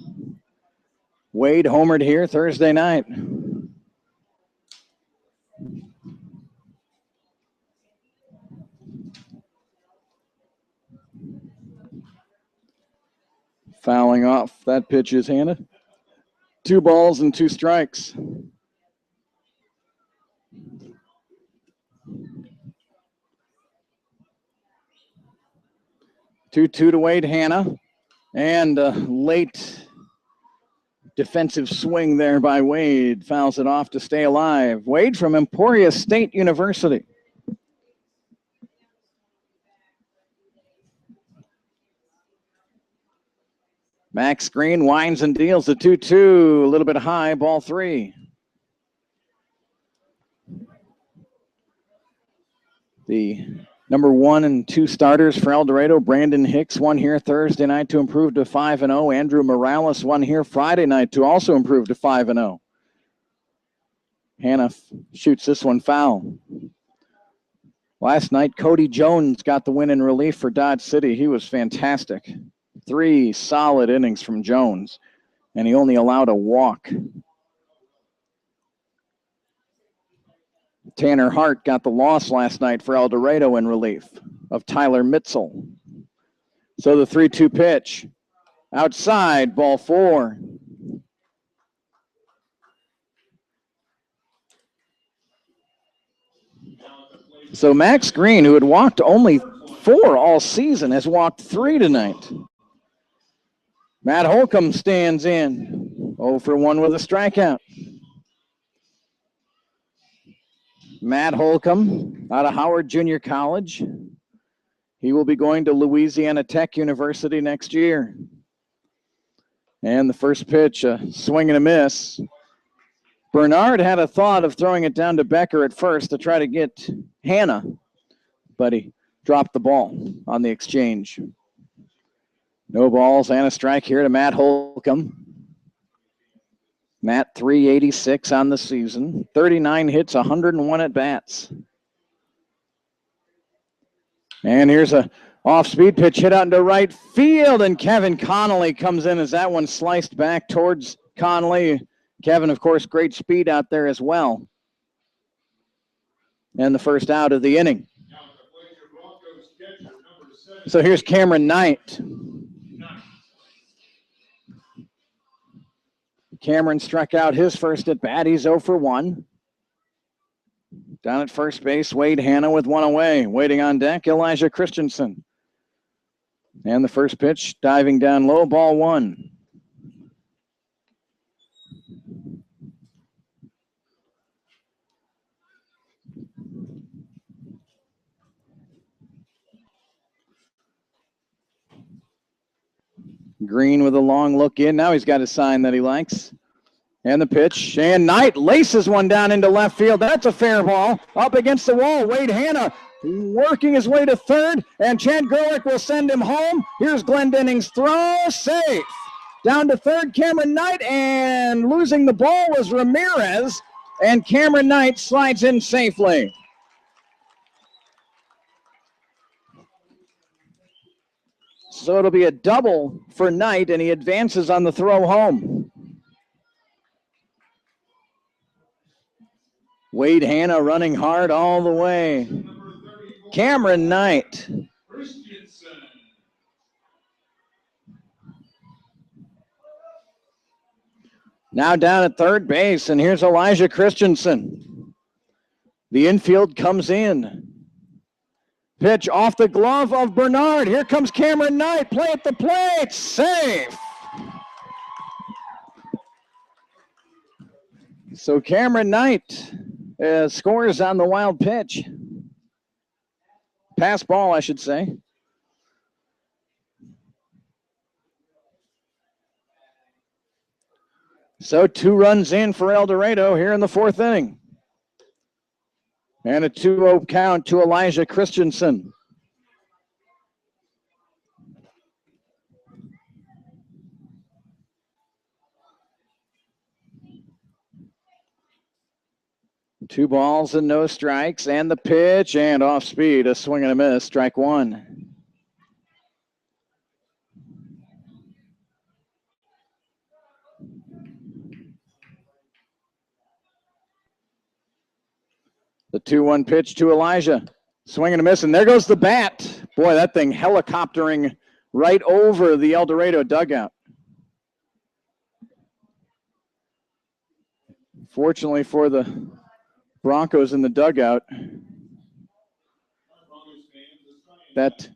Wade homered here Thursday night. Fouling off. That pitch is Hanna. 2 balls and 2 strikes. Two to Wade Hanna. And a late defensive swing there by Wade. Fouls it off to stay alive. Wade from Emporia State University. Max Green winds and deals the 2-2, a little bit high, ball 3. The number 1 and 2 starters for El Dorado, Brandon Hicks won here Thursday night to improve to 5-0. Andrew Morales won here Friday night to also improve to 5-0. Hanna shoots this one foul. Last night, Cody Jones got the win in relief for Dodge City. He was fantastic. 3 solid innings from Jones, and he only allowed a walk. Tanner Hart got the loss last night for El Dorado in relief of Tyler Mitzel. So the 3-2 pitch. Outside, ball 4. So Max Green, who had walked only 4 all season, has walked 3 tonight. Matt Holcomb stands in. 0 for 1 with a strikeout. Matt Holcomb out of Howard Junior College. He will be going to Louisiana Tech University next year. And the first pitch, a swing and a miss. Bernard had a thought of throwing it down to Becker at first to try to get Hanna, but he dropped the ball on the exchange. No balls and a strike here to Matt Holcomb. Matt, .386 on the season, 39 hits, 101 at-bats. And here's a off-speed pitch hit out into right field, and Kevin Connolly comes in as that one sliced back towards Connolly. Kevin, of course, great speed out there as well. And the first out of the inning. So here's Cameron Knight. Cameron struck out his first at bat. He's 0 for 1. Down at first base, Wade Hanna with 1 away. Waiting on deck, Elijah Christensen. And the first pitch, diving down low, ball 1. Green with a long look in. Now he's got a sign that he likes. And the pitch. And Knight laces one down into left field. That's a fair ball. Up against the wall. Wade Hanna working his way to third. And Chad Gerlich will send him home. Here's Glendenning's throw. Safe. Down to third, Cameron Knight. And losing the ball was Ramirez. And Cameron Knight slides in safely. So it'll be a double for Knight, and he advances on the throw home. Wade Hanna running hard all the way. Cameron Knight. Now down at third base, and here's Elijah Christensen. The infield comes in. Pitch off the glove of Bernard. Here comes Cameron Knight. Play at the plate. Safe. So Cameron Knight scores on the wild pitch. Pass ball, I should say. So 2 runs in for El Dorado here in the 4th inning. And a 2-0 count to Elijah Christensen. Two balls and no strikes, and the pitch, and off speed, a swing and a miss, strike 1. The 2-1 pitch to Elijah. Swing and a miss, and there goes the bat. Boy, that thing helicoptering right over the El Dorado dugout. Fortunately for the Broncos in the dugout, that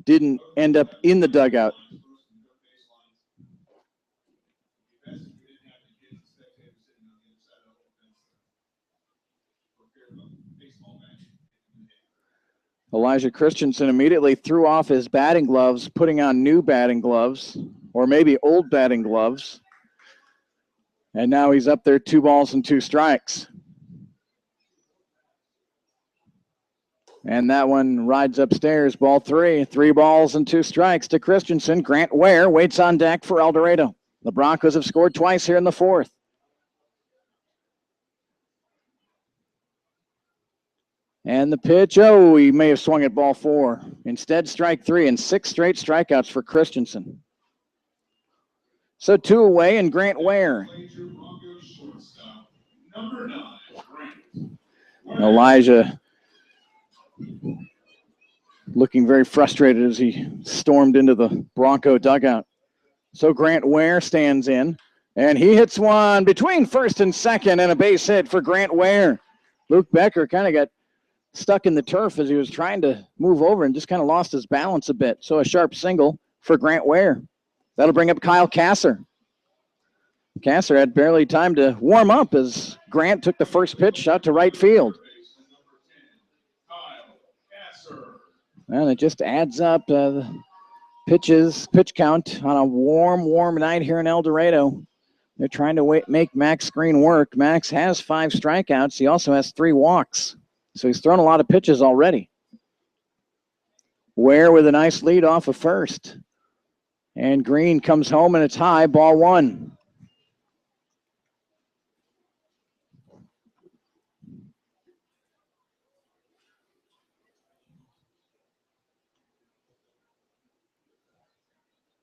didn't end up in the dugout. Elijah Christensen immediately threw off his batting gloves, putting on new batting gloves, or maybe old batting gloves. And now he's up there 2 balls and 2 strikes. And that one rides upstairs, ball 3. 3 balls and 2 strikes to Christensen. Grant Ware waits on deck for El Dorado. The Broncos have scored twice here in the 4th. And the pitch, oh, he may have swung at ball 4. Instead, strike 3, and 6 straight strikeouts for Christensen. So 2 away, and Grant Ware. Elijah looking very frustrated as he stormed into the Bronco dugout. So Grant Ware stands in, and he hits one between first and second, and a base hit for Grant Ware. Luke Becker kind of got stuck in the turf as he was trying to move over and just kind of lost his balance a bit. So a sharp single for Grant Ware. That'll bring up Kyle Kasser. Kasser had barely time to warm up as Grant took the first pitch out to right field. And it just adds up pitch count on a warm night here in El Dorado. They're trying to make Max Green work. Max has 5 strikeouts. He also has 3 walks. So he's thrown a lot of pitches already. Ware with a nice lead off of first. And Green comes home, and it's high, ball 1.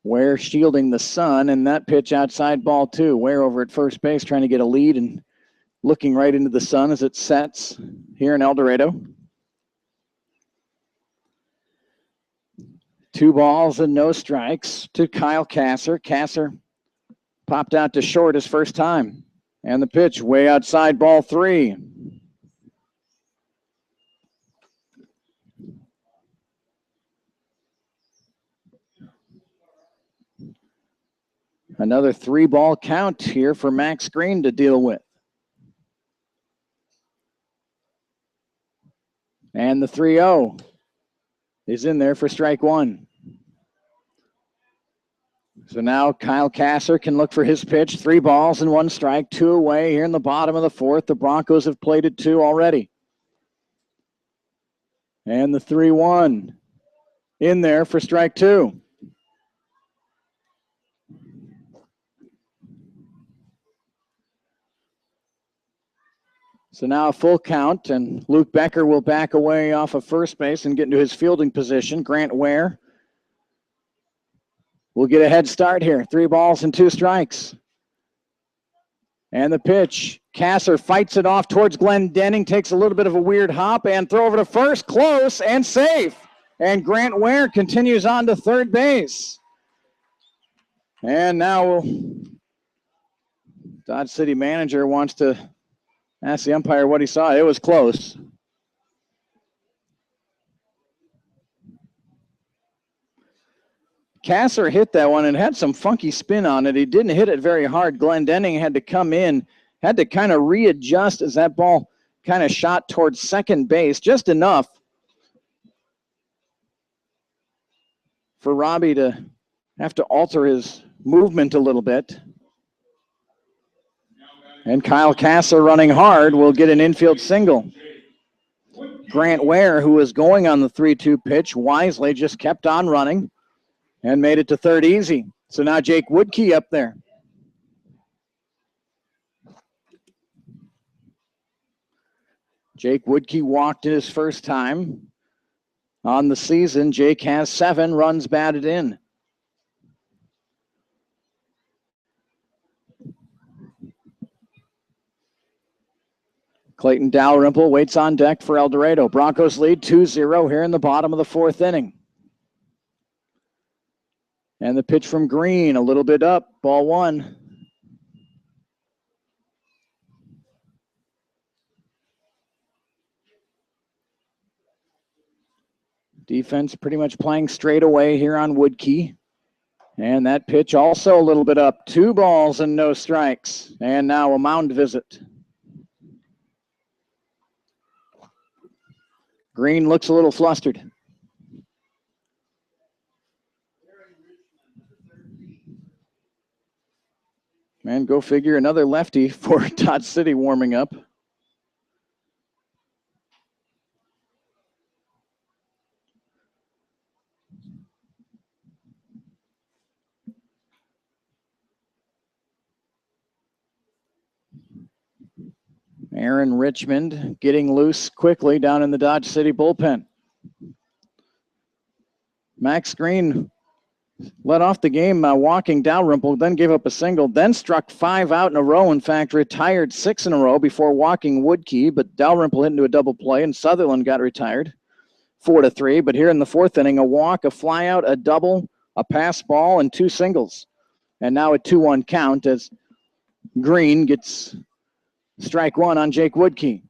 Ware shielding the sun, and that pitch outside, ball 2. Ware over at first base trying to get a lead and looking right into the sun as it sets here in El Dorado. 2 balls and no strikes to Kyle Kasser. Kasser popped out to short his first time. And the pitch way outside, ball 3. Another 3-ball count here for Max Green to deal with. And the 3-0 is in there for strike 1. So now Kyle Kasser can look for his pitch. 3 balls and 1 strike, 2 away here in the bottom of the 4th. The Broncos have plated 2 already. And the 3-1 in there for strike 2. So now a full count, and Luke Becker will back away off of first base and get into his fielding position. Grant Ware will get a head start here. 3 balls and 2 strikes. And the pitch. Kasser fights it off towards Glenn Denning, takes a little bit of a weird hop, and throw over to first, close and safe. And Grant Ware continues on to third base. And now Dodge City manager wants to ask the umpire what he saw. It was close. Kasser hit that one and had some funky spin on it. He didn't hit it very hard. Glendenning had to come in, had to kind of readjust as that ball kind of shot towards second base, just enough for Robbie to have to alter his movement a little bit. And Kyle Kasser, running hard, will get an infield single. Grant Ware, who was going on the 3-2 pitch, wisely just kept on running and made it to third easy. So now Jake Woodkey up there. Jake Woodkey walked his first time on the season. Jake has 7 runs batted in. Clayton Dalrymple waits on deck for El Dorado. Broncos lead 2-0 here in the bottom of the 4th inning. And the pitch from Green, a little bit up, ball 1. Defense pretty much playing straight away here on Woodkey. And that pitch also a little bit up. 2 balls and no strikes. And now a mound visit. Green looks a little flustered. Man, go figure, another lefty for Dodge City warming up. Aaron Richmond getting loose quickly down in the Dodge City bullpen. Max Green led off the game walking Dalrymple, then gave up a single, then struck 5 out in a row. In fact, retired 6 in a row before walking Woodkey, but Dalrymple hit into a double play, and Sutherland got retired 4-3. But here in the 4th inning, a walk, a flyout, a double, a pass ball, and 2 singles. And now a 2-1 count as Green gets strike 1 on Jake Woodkey.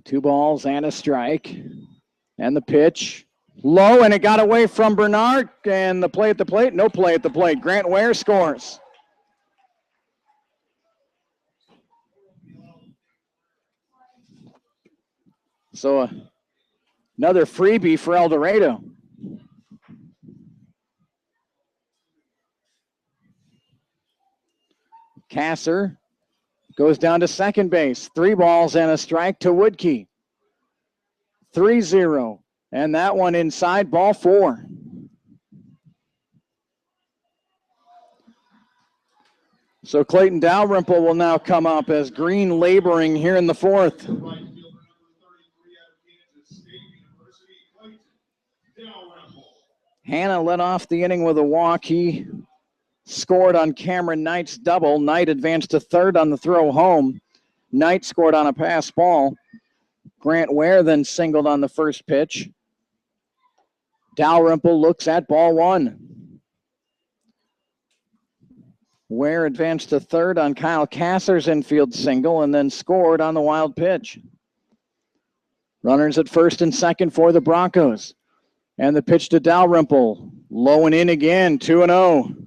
Two balls and a strike. And the pitch. Low, and it got away from Bernard. And the play at the plate. No play at the plate. Grant Ware scores. So another freebie for El Dorado. Kasser goes down to second base. 3 balls and a strike to Woodkey. 3-0. And that one inside, ball 4. So Clayton Dalrymple will now come up as Green laboring here in the 4th. Hanna led off the inning with a walk. He scored on Cameron Knight's double. Knight advanced to third on the throw home. Knight scored on a pass ball. Grant Ware then singled on the first pitch. Dalrymple looks at ball 1. Ware advanced to third on Kyle Kasser's infield single and then scored on the wild pitch. Runners at first and second for the Broncos. And the pitch to Dalrymple. Low and in again, 2-0.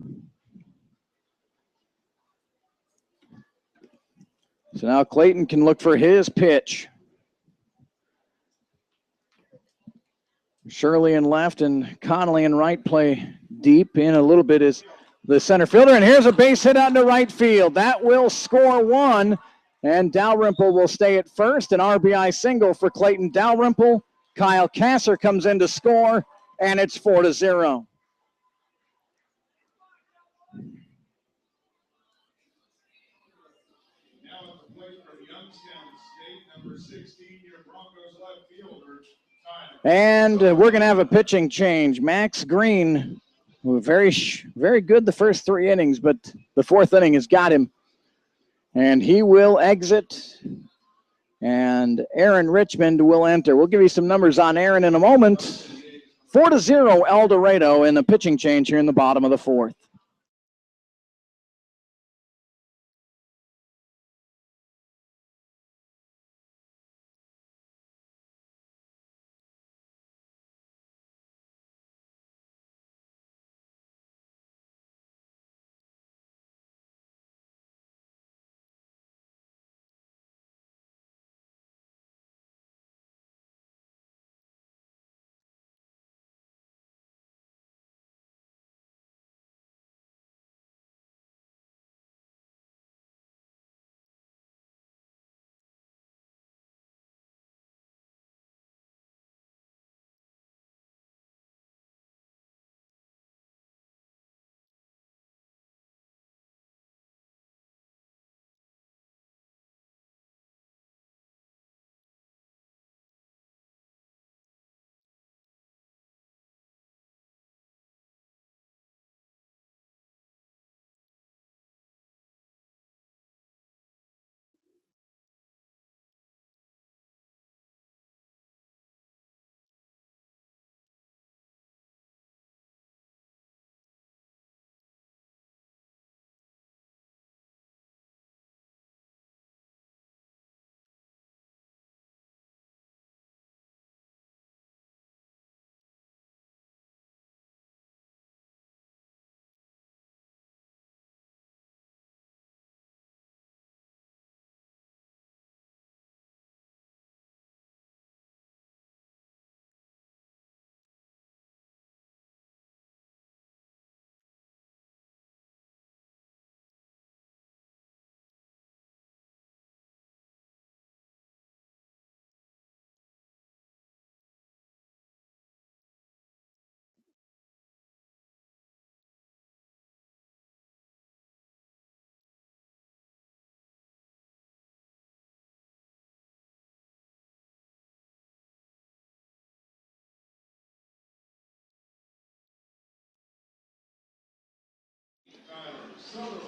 So now Clayton can look for his pitch. Shirley in left and Connolly in right play deep. In a little bit is the center fielder. And here's a base hit out into right field. That will score 1. And Dalrymple will stay at first. An RBI single for Clayton Dalrymple. Kyle Kasser comes in to score. And it's 4-0. And we're going to have a pitching change. Max Green, very good the first 3 innings, but the 4th inning has got him. And he will exit. And Aaron Richmond will enter. We'll give you some numbers on Aaron in a moment. 4-0 El Dorado in the pitching change here in the bottom of the 4th.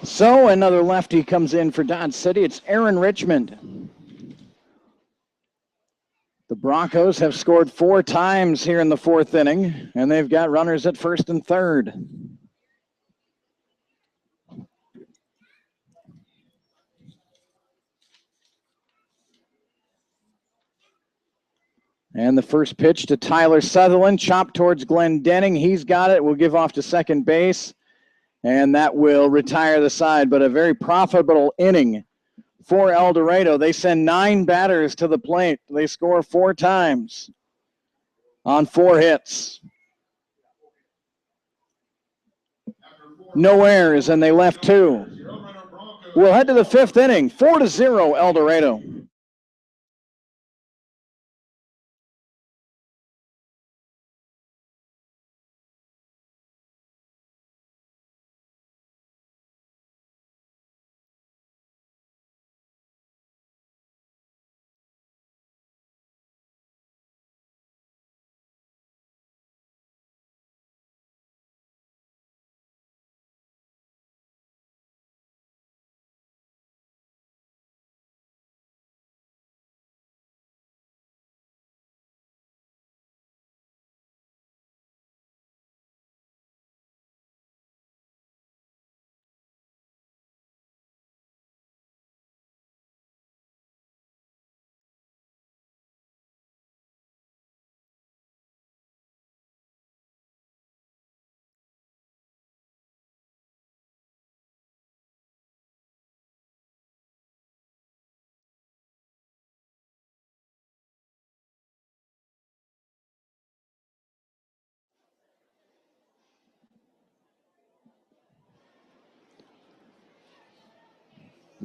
So another lefty comes in for Dodge City. It's Aaron Richmond. The Broncos have scored 4 times here in the 4th inning, and they've got runners at first and third. And the first pitch to Tyler Sutherland, chopped towards Glenn Denning. He's got it. We'll give off to second base, and that will retire the side. But a very profitable inning for El Dorado. They send 9 batters to the plate. They score 4 times on 4 hits. No errors, and they left 2. We'll head to the 5th inning. 4-0 El Dorado.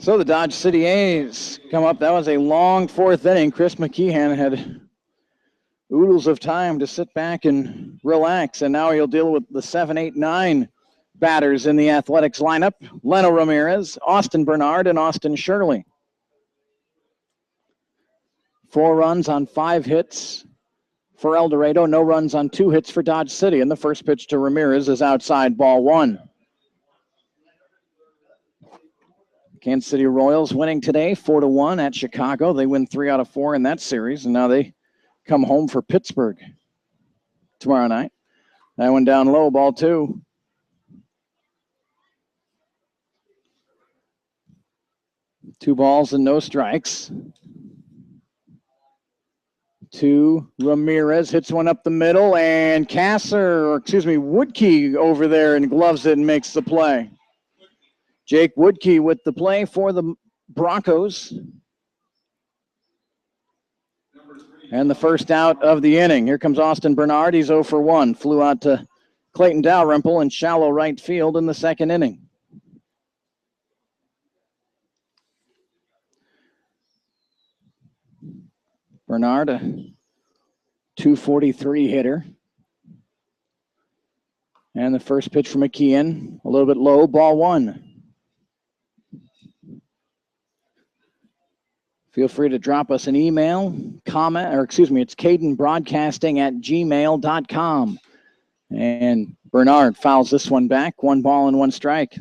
So the Dodge City A's come up. That was a long 4th inning. Chris McKeehan had oodles of time to sit back and relax, and now he'll deal with the 7, 8, 9 batters in the Athletics lineup. Leno Ramirez, Austin Bernard, and Austin Shirley. 4 runs on 5 hits for El Dorado. No runs on 2 hits for Dodge City. And the first pitch to Ramirez is outside, ball 1. Kansas City Royals winning today 4-1 at Chicago. They win 3 out of 4 in that series, and now they come home for Pittsburgh tomorrow night. That one down low, ball 2. Two balls and no strikes. To Ramirez, hits one up the middle, and Woodkey over there and gloves it and makes the play. Jake Woodkey with the play for the Broncos. And the first out of the inning. Here comes Austin Bernard. He's 0 for 1. Flew out to Clayton Dalrymple in shallow right field in the 2nd inning. Bernard, a 243 hitter. And the first pitch from McKeon, a little bit low, ball 1. Feel free to drop us an email, comment, it's cadenbroadcasting@gmail.com. And Bernard fouls this one back, 1 ball and 1 strike.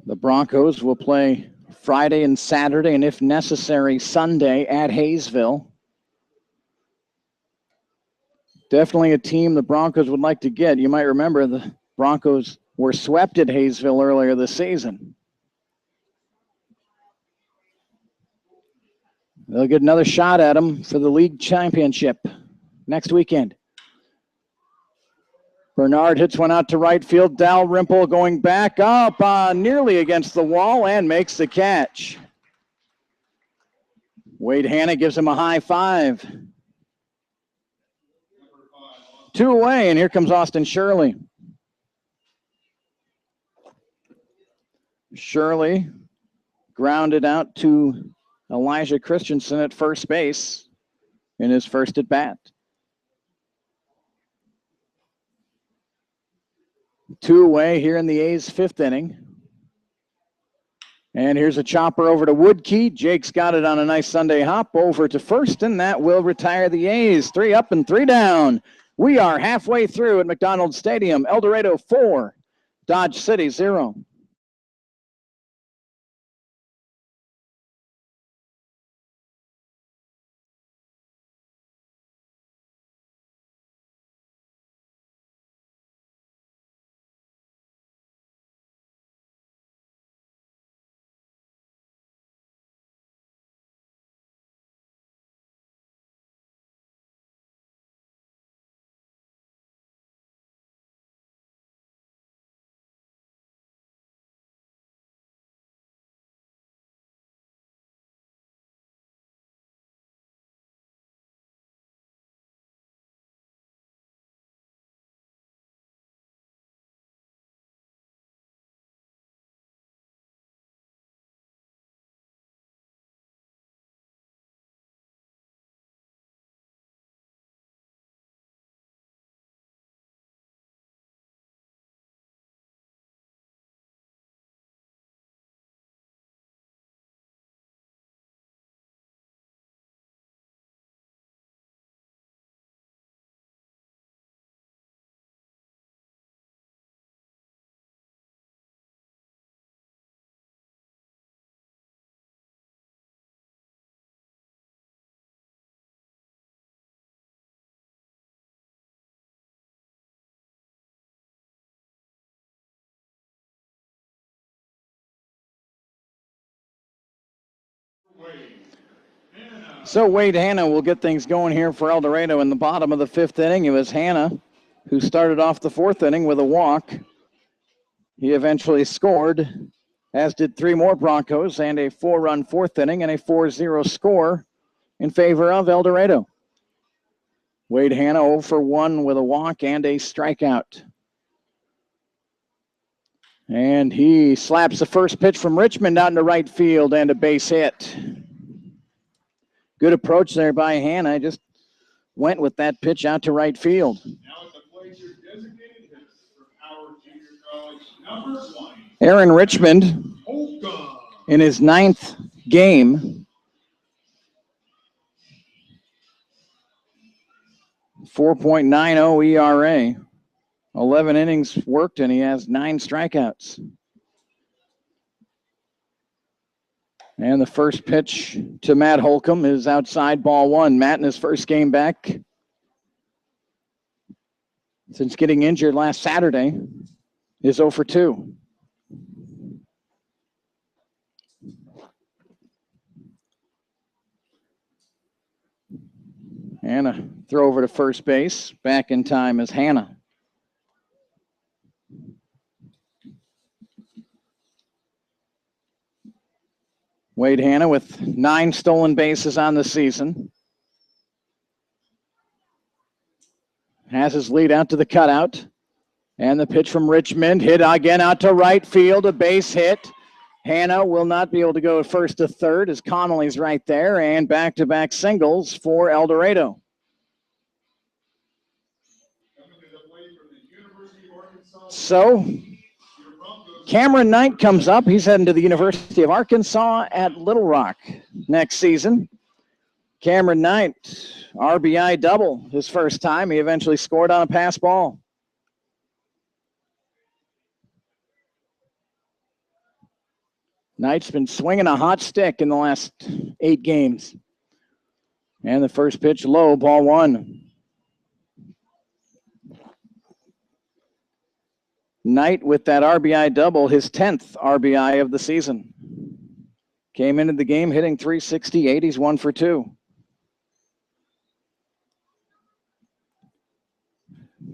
The Broncos will play Friday and Saturday, and if necessary, Sunday at Hayesville. Definitely a team the Broncos would like to get. You might remember the Broncos were swept at Hayesville earlier this season. They'll get another shot at them for the league championship next weekend. Bernard hits one out to right field. Dalrymple going back up nearly against the wall and makes the catch. Wade Hanna gives him a high five. 2 away, and here comes Austin Shirley. Shirley grounded out to Elijah Christensen at first base in his first at bat. 2 away here in the A's 5th inning. And here's a chopper over to Woodkey. Jake's got it on a nice Sunday hop over to first, and that will retire the A's. 3 up and 3 down. We are halfway through at McDonald Stadium. El Dorado 4, Dodge City 0. So Wade Hanna will get things going here for El Dorado in the bottom of the 5th inning. It was Hanna who started off the 4th inning with a walk. He eventually scored, as did 3 more Broncos, and a 4-run 4th inning and a 4-0 score in favor of El Dorado. Wade Hanna 0 for 1 with a walk and a strikeout. And he slaps the first pitch from Richmond out into right field and a base hit. Good approach there by Hanna. Just went with that pitch out to right field. Now at the plate, your designated hitter from Howard Junior College, number 20. Aaron Richmond in his 9th game. 4.90 ERA. 11 innings worked, and he has 9 strikeouts. And the first pitch to Matt Holcomb is outside, ball 1. Matt in his first game back since getting injured last Saturday is 0 for 2. And a throw over to first base. Back in time is Hanna. Wade Hanna with 9 stolen bases on the season. Has his lead out to the cutout. And the pitch from Richmond hit again out to right field, a base hit. Hanna will not be able to go first to third as Connolly's right there, and back-to-back singles for El Dorado. So Cameron Knight comes up. He's heading to the University of Arkansas at Little Rock next season. Cameron Knight, RBI double his first time. He eventually scored on a pass ball. Knight's been swinging a hot stick in the last 8 games. And the first pitch low, ball 1. Knight with that RBI double, his 10th RBI of the season. Came into the game hitting .368. He's 1 for 2.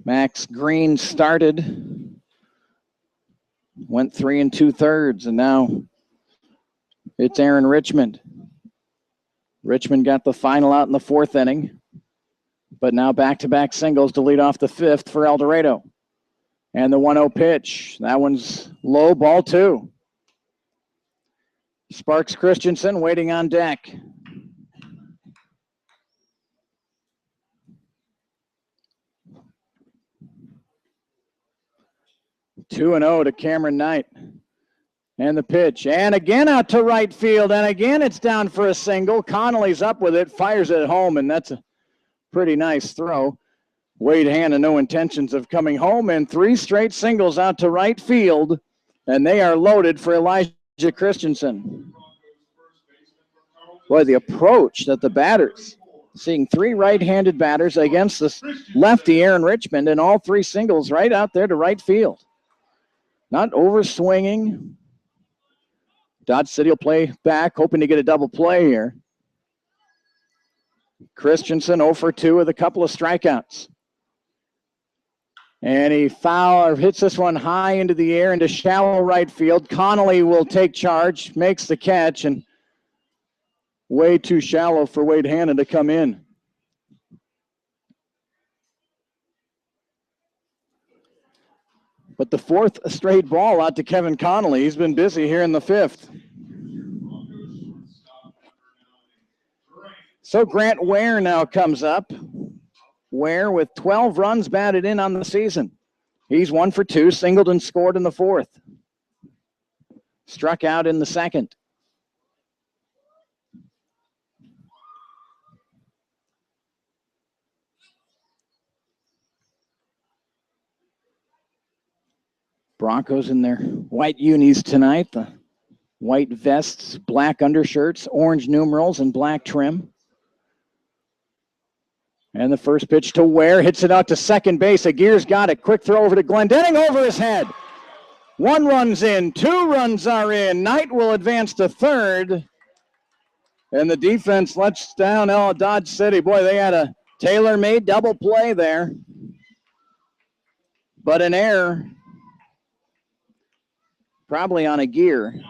Max Green started, went 3 2/3, and now it's Aaron Richmond. Richmond got the final out in the 4th inning, but now back-to-back singles to lead off the 5th for El Dorado. And the 1-0 pitch. That one's low, ball 2. Sparks Christensen waiting on deck. Two 2-0 to Cameron Knight. And the pitch. And again out to right field. And again it's down for a single. Connolly's up with it, fires it home, and that's a pretty nice throw. Wade Hanna, no intentions of coming home, and 3 straight singles out to right field, and they are loaded for Elijah Christensen. Boy, the approach that the batters, seeing 3 right-handed batters against the lefty Aaron Richmond, and all 3 singles right out there to right field. Not over-swinging. Dodge City will play back, hoping to get a double play here. Christensen 0 for 2 with a couple of strikeouts. And he hits this one high into the air into shallow right field. Connolly will take charge, makes the catch, and way too shallow for Wade Hanna to come in. But the 4th straight ball out to Kevin Connolly. He's been busy here in the 5th. So Grant Ware now comes up. Ware with 12 runs batted in on the season. He's 1 for 2, singled and scored in the 4th. Struck out in the 2nd. Broncos in their white unis tonight. The white vests, black undershirts, orange numerals, and black trim. And the first pitch to Ware, hits it out to second base. Aguirre's got it. Quick throw over to Glendenning, over his head. 1 run's in, 2 runs are in. Knight will advance to 3rd. And the defense lets down Dodge City. Boy, they had a tailor-made double play there. But an error, probably on Aguirre.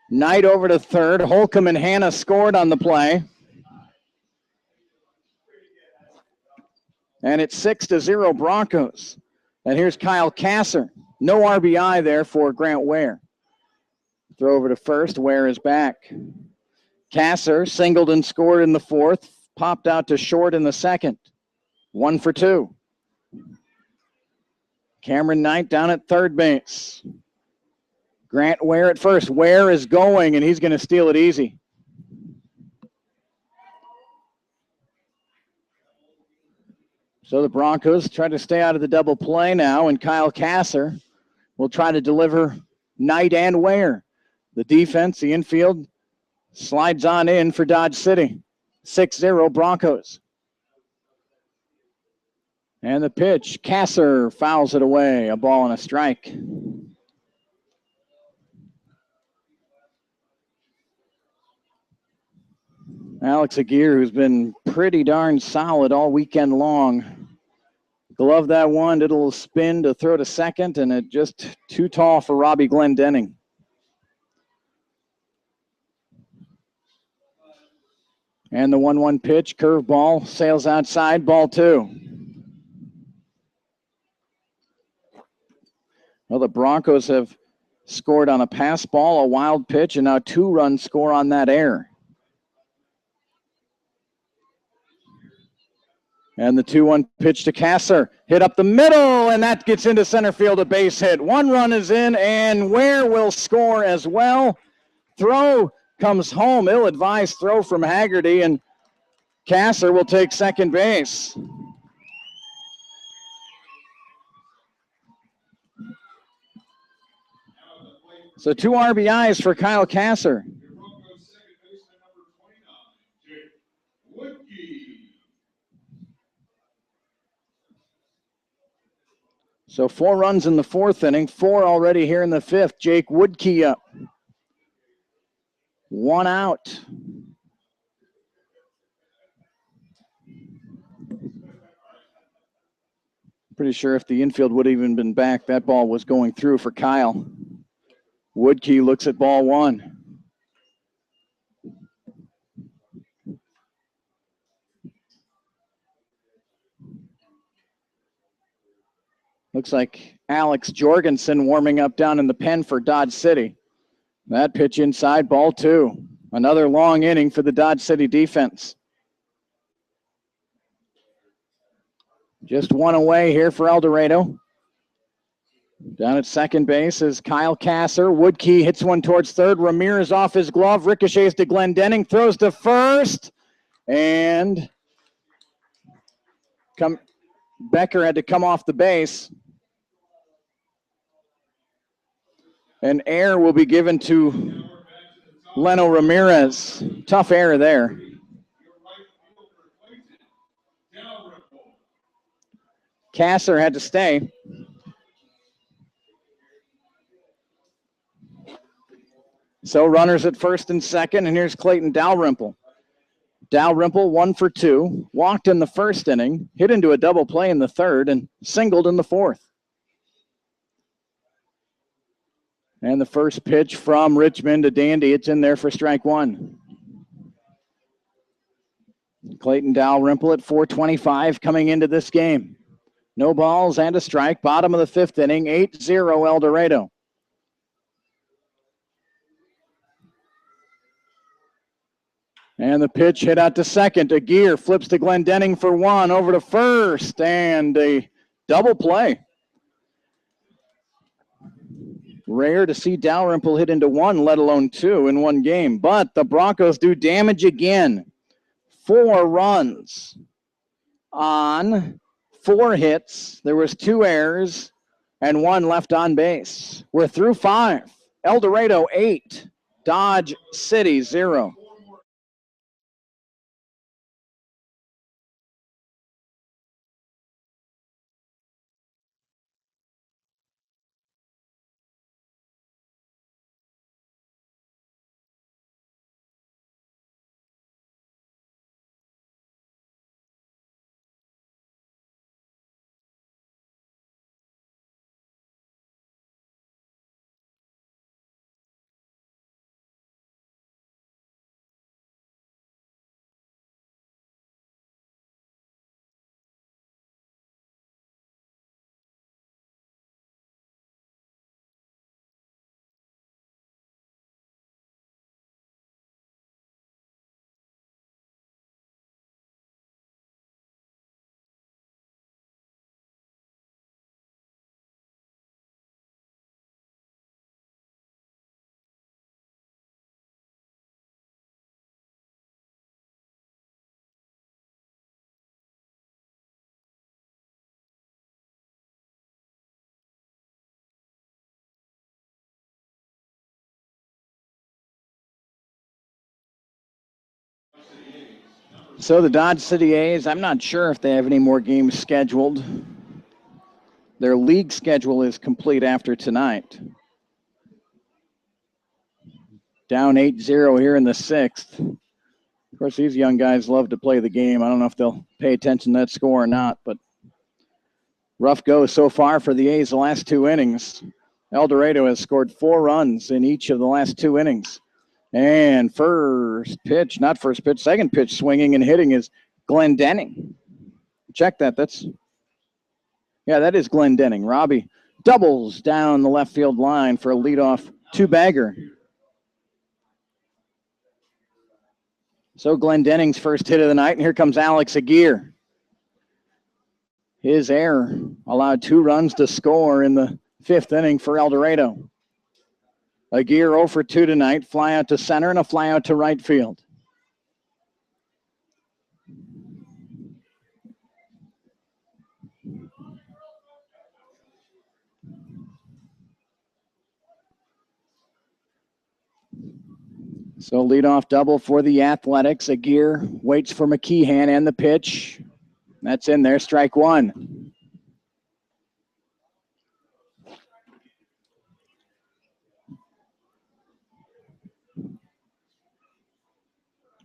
Knight over to 3rd. Holcomb and Hanna scored on the play. And it's 6-0 Broncos. And here's Kyle Kasser. No RBI there for Grant Ware. Throw over to 1st. Ware is back. Kasser singled and scored in the 4th. Popped out to short in the 2nd. 1 for 2. Cameron Knight down at 3rd base. Grant Ware at 1st. Ware is going, and he's going to steal it easy. So the Broncos try to stay out of the double play now, and Kyle Kasser will try to deliver Knight and Ware. The defense, the infield, slides on in for Dodge City. 6-0 Broncos. And the pitch, Kasser fouls it away. A ball and a strike. Alex Aguirre, who's been pretty darn solid all weekend long. Glove that one, did a little spin to throw to 2nd, and it just too tall for Robbie Glendenning. And the 1-1 pitch, curveball, sails outside, ball 2. Well, the Broncos have scored on a pass ball, a wild pitch, and now 2-run score on that error. And the 2-1 pitch to Kasser, hit up the middle, and that gets into center field, a base hit. 1 run is in, and Ware will score as well. Throw comes home, ill-advised throw from Haggerty, and Kasser will take second base. So 2 RBIs for Kyle Kasser. So 4 runs in the 4th inning, 4 already here in the 5th. Jake Woodkey up. 1 out. Pretty sure if the infield would have even been back, that ball was going through for Kyle. Woodkey looks at ball 1. Looks like Alex Jorgensen warming up down in the pen for Dodge City. That pitch inside, ball 2. Another long inning for the Dodge City defense. Just one away here for El Dorado. Down at second base is Kyle Kasser. Woodkey hits one towards third. Ramirez off his glove. Ricochets to Glendenning. Throws to first. And Becker had to come off the base. An error will be given to Leno Ramirez. Tough error there. Kasser had to stay. So runners at first and second, and here's Clayton Dalrymple. Dalrymple 1 for 2, walked in the first inning, hit into a double play in the third, and singled in the fourth. And the first pitch from Richmond to Dandy, it's in there for strike one. Clayton Dalrymple at 4:25 coming into this game. No balls and a strike, bottom of the fifth inning, 8-0 El Dorado. And the pitch hit out to second. Aguirre flips to Glendenning for one, over to first, and a double play. Rare to see Dalrymple hit into one, let alone two in one game. But the Broncos do damage again. 4 runs on 4 hits. There was 2 errors and 1 left on base. We're through 5. El Dorado 8, Dodge City 0. So the Dodge City A's, I'm not sure if they have any more games scheduled. Their league schedule is complete after tonight. Down 8-0 here in the 6th. Of course, these young guys love to play the game. I don't know if they'll pay attention to that score or not, but rough go so far for the A's the last 2 innings. El Dorado has scored 4 runs in each of the last 2 innings. And second pitch swinging and hitting is Glendenning. Check that. That is Glendenning. Robbie doubles down the left field line for a leadoff 2-bagger. So Glendenning's first hit of the night, and here comes Alex Aguirre. His error allowed 2 runs to score in the 5th inning for El Dorado. Aguirre 0 for 2 tonight, fly out to center and a fly out to right field. So leadoff double for the Athletics. Aguirre waits for McKeehan and the pitch. That's in there, strike 1.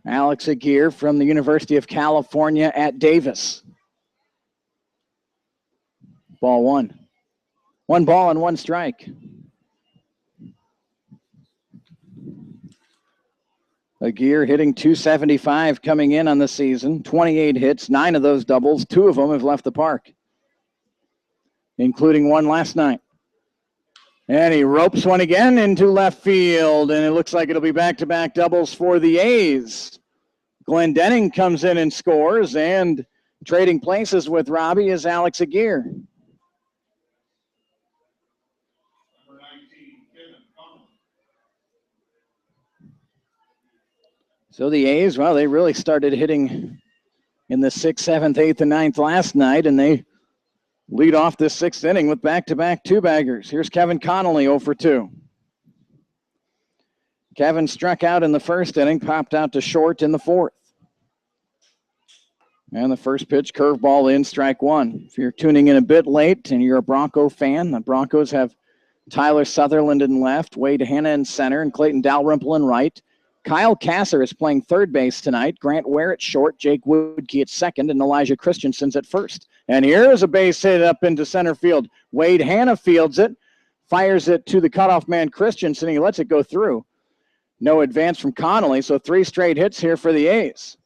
Alex Aguirre from the University of California at Davis. Ball 1. 1 ball and 1 strike. Aguirre hitting .275 coming in on the season. 28 hits, 9 of those doubles. 2 of them have left the park, including 1 last night. And he ropes one again into left field, and it looks like it'll be back-to-back doubles for the A's. Glendenning comes in and scores, and Trading places with Robbie is Alex Aguirre. Number 19, Kevin Connell. So the A's, well, they really started hitting in the 6th, 7th, 8th, and 9th last night, and they lead off this 6th inning with back-to-back two-baggers. Here's Kevin Connolly, 0 for 2. Kevin struck out in the 1st inning, popped out to short in the 4th. And the first pitch, curveball in, strike 1. If you're tuning in a bit late and you're a Bronco fan, the Broncos have Tyler Sutherland in left, Wade Hanna in center, and Clayton Dalrymple in right. Kyle Kasser is playing third base tonight. Grant Ware at short, Jake Woodkey at second, and Elijah Christensen's at first. And here's a base hit up into center field. Wade Hanna fields it, fires it to the cutoff man Christensen, and he lets it go through. No advance from Connolly, so 3 straight hits here for the A's.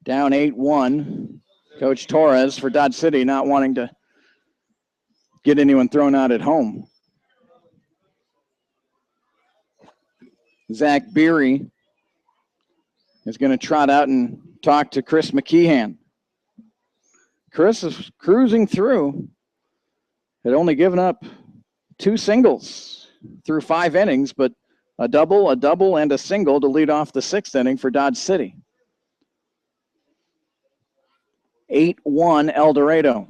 Down 8-1. Coach Torres for Dodge City not wanting to get anyone thrown out at home. Zach Beery is going to trot out and talk to Chris McKeehan. Chris is cruising through. Had only given up 2 singles through 5 innings, but a double, and a single to lead off the 6th inning for Dodge City. 8-1 El Dorado.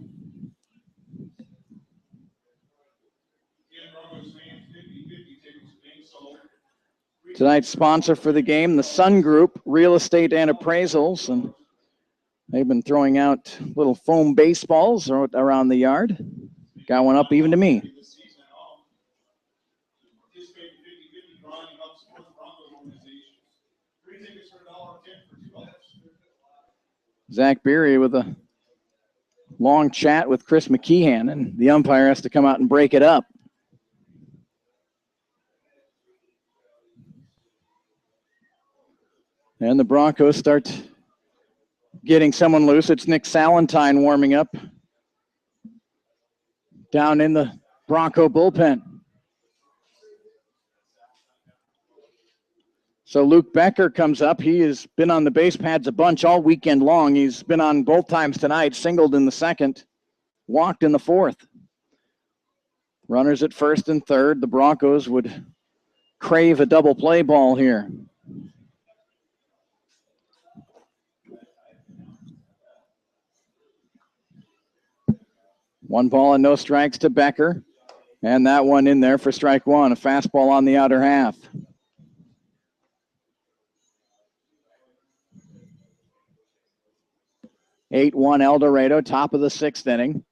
Tonight's sponsor for the game, the Sun Group, Real Estate and Appraisals, and they've been throwing out little foam baseballs around the yard. Got one up even to me. Zach Beery with a long chat with Chris McKeehan, and the umpire has to come out and break it up. And the Broncos start getting someone loose. It's Nick Salentine warming up down in the Bronco bullpen. So Luke Becker comes up. He has been on the base pads a bunch all weekend long. He's been on both times tonight, singled in the 2nd, walked in the 4th. Runners at 1st and 3rd. The Broncos would crave a double play ball here. One ball and no strikes to Becker. And that one in there for strike 1, a fastball on the outer half. Eight 8-1 El Dorado, top of the 6th inning.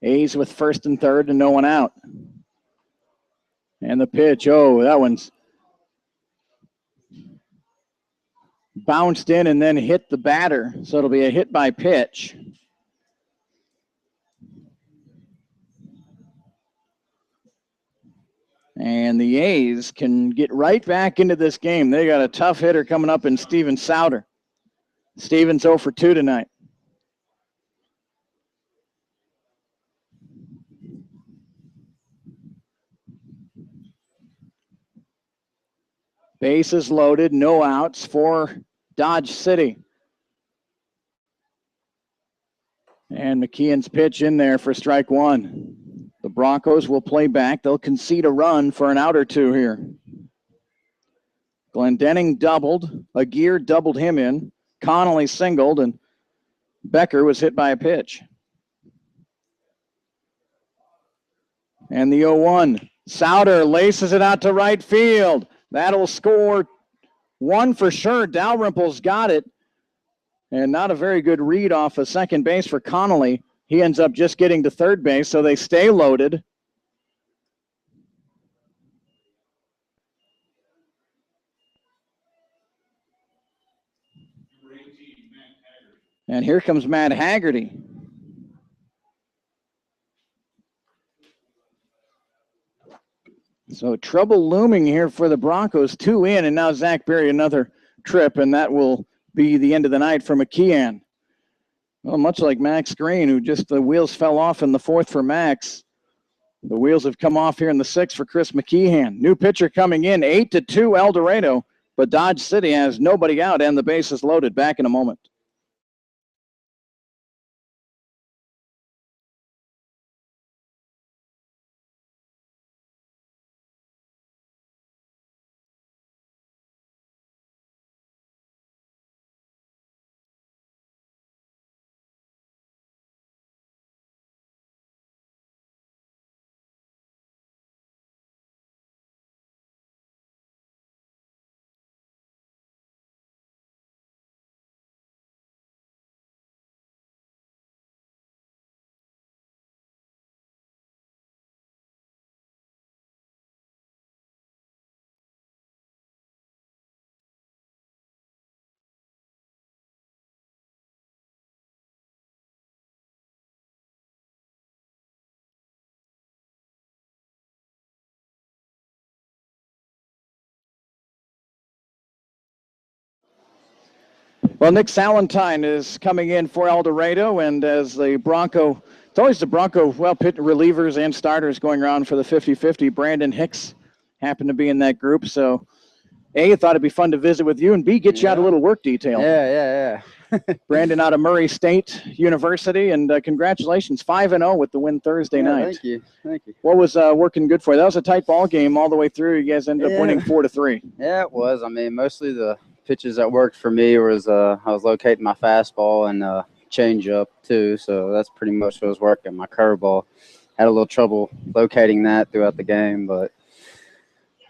A's with 1st and 3rd and no one out. And the pitch, oh, that one's bounced in and then hit the batter. So it'll be a hit by pitch. And the A's can get right back into this game. They got a tough hitter coming up in Steven Souter. Steven's 0 for 2 tonight. Bases loaded, no outs for Dodge City. And McKeon's pitch in there for strike 1. The Broncos will play back. They'll concede a run for an out or two here. Glendenning doubled. Aguirre doubled him in. Connolly singled, and Becker was hit by a pitch. And the 0-1. Souter laces it out to right field. That'll score 1 for sure. Dalrymple's got it. And not a very good read off of second base for Connolly. He ends up just getting to third base, so they stay loaded. And here comes Matt Haggerty. So trouble looming here for the Broncos. 2 in, and now Zach Beery another trip, and that will be the end of the night for McKeon. Well, much like Max Green, who just the wheels fell off in the 4th for Max. The wheels have come off here in the 6th for Chris McKeon. New pitcher coming in, 8-2 El Dorado. but Dodge City has nobody out and the base is loaded. Back in a moment. Well, Nick Salentine is coming in for El Dorado, and as the Bronco, it's always the Bronco, well, pit relievers and starters going around for the 50-50. Brandon Hicks happened to be in that group, so A, I thought it'd be fun to visit with you, and B, get you out a little work detail. Yeah. Brandon out of Murray State University, and congratulations, 5-0 with the win Thursday night. Thank you. What was working good for you? That was a tight ball game all the way through. You guys ended up winning 4-3. Yeah, it was. I mean, mostly the pitches that worked for me was I was locating my fastball and changeup too, so that's pretty much what was working. My curveball had a little trouble locating that throughout the game, but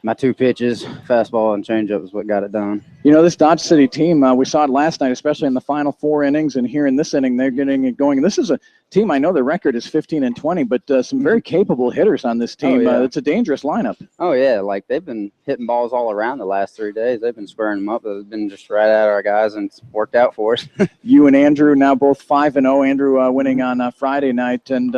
my two pitches, fastball and changeup, is what got it done. You know, this Dodge City team, we saw it last night, especially in the final 4 innings, and here in this inning, they're getting it going. This is a team, I know their record is 15-20, but some very capable hitters on this team. Oh, yeah. It's a dangerous lineup. Oh, yeah, like they've been hitting balls all around the last 3 days. They've been squaring them up. They've been just right at our guys, and it's worked out for us. You and Andrew now both 5-0. Andrew winning on Friday night, and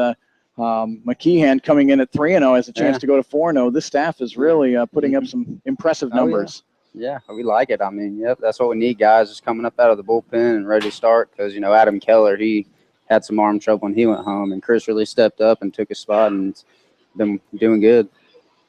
McKeehan coming in at 3-0 has a chance to go to 4-0. This staff is really putting up some impressive numbers. Yeah, we like it. I mean, that's what we need, guys, just coming up out of the bullpen and ready to start, because, you know, Adam Keller, he had some arm trouble when he went home, and Chris really stepped up and took his spot and been doing good.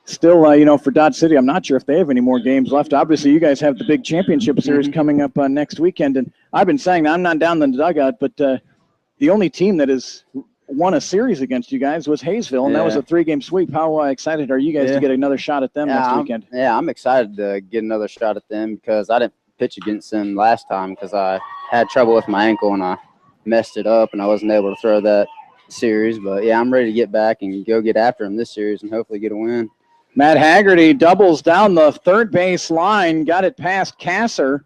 Still, you know, for Dodge City, I'm not sure if they have any more games left. Obviously, you guys have the big championship series coming up next weekend, and I've been saying I'm not down in the dugout, but the only team that has won a series against you guys was Hayesville, and that was a 3-game sweep. How excited are you guys to get another shot at them next weekend? I'm excited to get another shot at them, because I didn't pitch against them last time because I had trouble with my ankle and I messed it up and I wasn't able to throw that series. But, yeah, I'm ready to get back and go get after them this series and hopefully get a win. Matt Haggerty doubles down the third base line, got it past Kasser.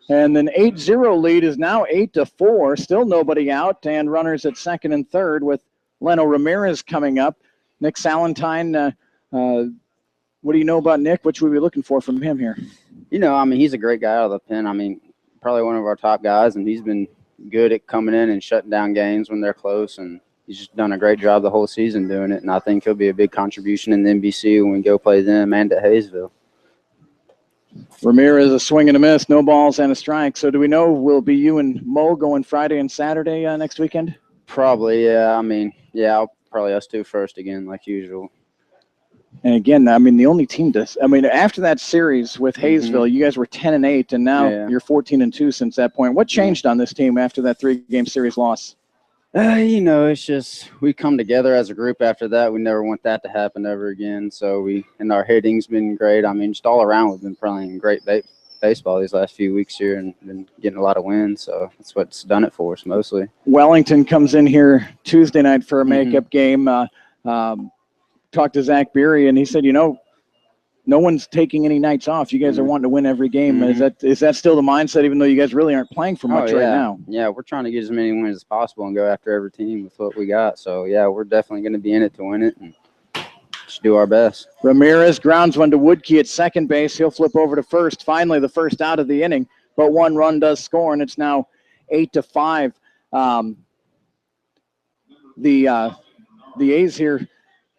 And then 8-0 lead is now 8-4. Still nobody out, and runners at second and third with Leno Ramirez coming up. Nick Salentine, what do you know about Nick? What should we be looking for from him here? You know, I mean, he's a great guy out of the pen. I mean, probably one of our top guys, and he's been good at coming in and shutting down games when they're close, and he's just done a great job the whole season doing it. And I think he'll be a big contribution in the NBC when we go play them and at Hayesville. Ramirez a swing and a miss, no balls and a strike. So do we know will be you and Mo going Friday and Saturday next weekend? Probably, yeah. I mean, yeah, I'll probably us two first again like usual. And again, I mean, the only team after that series with Hayesville, you guys were 10-8, and now you're 14-2 since that point. What changed on this team after that 3-game series loss? You know, it's just we come together as a group after that. We never want that to happen ever again. So and our hitting's been great. I mean, just all around we've been playing great baseball these last few weeks here and been getting a lot of wins. So that's what's done it for us mostly. Wellington comes in here Tuesday night for a makeup game. Talked to Zach Beery, and he said, you know, no one's taking any nights off. You guys are wanting to win every game. Is that still the mindset, even though you guys really aren't playing for much right now? Yeah, we're trying to get as many wins as possible and go after every team with what we got. So, yeah, we're definitely going to be in it to win it and just do our best. Ramirez grounds one to Woodkey at second base. He'll flip over to first. Finally, the first out of the inning, but one run does score, and it's now 8-5. The A's here,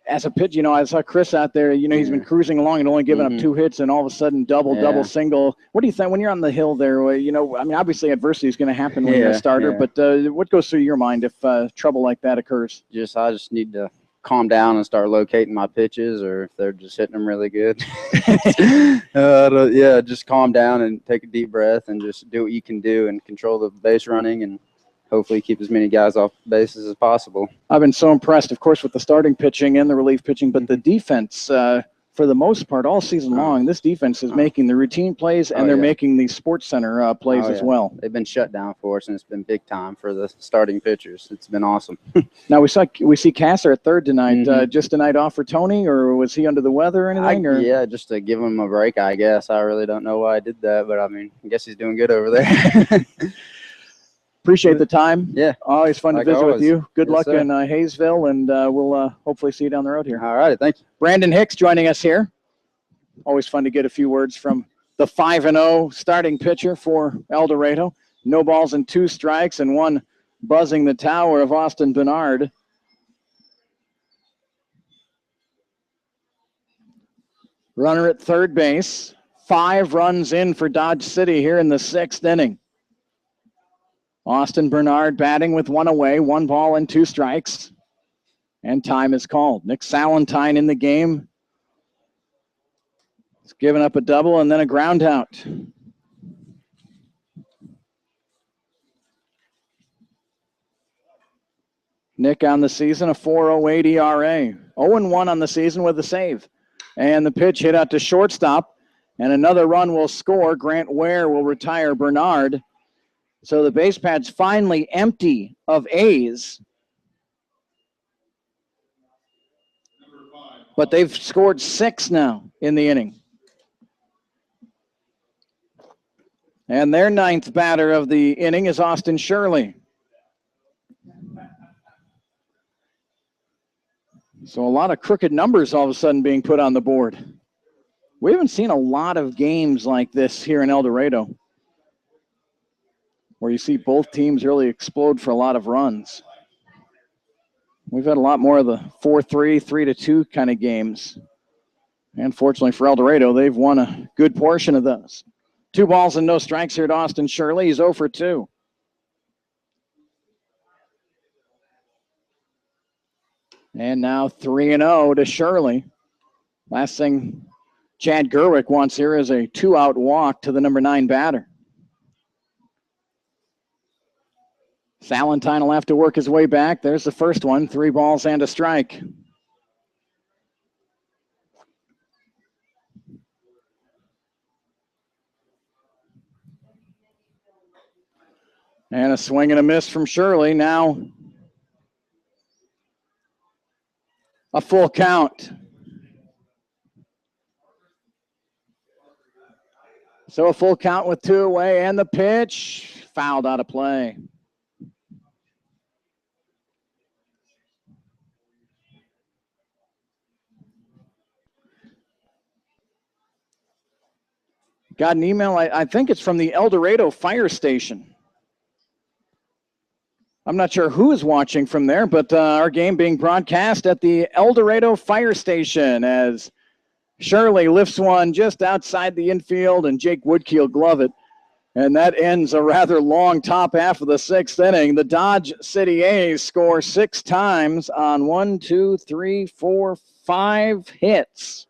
as a pitch, you know, I saw Chris out there, you know, he's been cruising along and only giving up 2 hits, and all of a sudden double, single. What do you think when you're on the hill there? You know, I mean, obviously adversity is going to happen when you're a starter, but what goes through your mind if trouble like that occurs? I just need to calm down and start locating my pitches, or if they're just hitting them really good. Yeah, just calm down and take a deep breath and just do what you can do and control the base running and hopefully keep as many guys off bases as possible. I've been so impressed, of course, with the starting pitching and the relief pitching, but the defense, for the most part, all season long, this defense is making the routine plays, and they're making the Sports Center plays as well. They've been shut down for us, and it's been big time for the starting pitchers. It's been awesome. Now, we see Kasser at third tonight. Just a night off for Tony, or was he under the weather or anything? Yeah, just to give him a break, I guess. I really don't know why I did that, but, I mean, I guess he's doing good over there. Appreciate the time. Yeah. Always fun to visit with you. Good luck sir. in Hayesville, and we'll hopefully see you down the road here. All right. Thank you. Brandon Hicks joining us here. Always fun to get a few words from the 5-0 starting pitcher for El Dorado. No balls and 2 strikes, and one buzzing the tower of Austin Bernard. Runner at third base. 5 runs in for Dodge City here in the 6th inning. Austin Bernard batting with 1 away, 1 ball and 2 strikes. And time is called. Nick Salentine in the game. He's given up a double and then a ground out. Nick on the season, a 4.08 ERA. 0-1 on the season with a save. And the pitch hit out to shortstop. And another run will score. Grant Ware will retire Bernard. So the base pad's finally empty of A's. But they've scored 6 now in the inning. And their 9th batter of the inning is Austin Shirley. So a lot of crooked numbers all of a sudden being put on the board. We haven't seen a lot of games like this here in El Dorado, where you see both teams really explode for a lot of runs. We've had a lot more of the 4-3, 3-2 kind of games. And fortunately for El Dorado, they've won a good portion of those. 2 balls and no strikes here to Austin Shirley. He's 0 for 2. And now 3-0 to Shirley. Last thing Chad Gerwick wants here is a 2-out walk to the number 9 batter. Salentine will have to work his way back. There's the first one, 3 balls and a strike. And a swing and a miss from Shirley. Now a full count. So a full count with 2 away, and the pitch fouled out of play. Got an email, I think it's from the El Dorado fire station. I'm not sure who is watching from there, but our game being broadcast at the El Dorado fire station as Shirley lifts one just outside the infield and Jake Woodkeel glove it. And that ends a rather long top half of the 6th inning. The Dodge City A's score 6 times on 5 hits.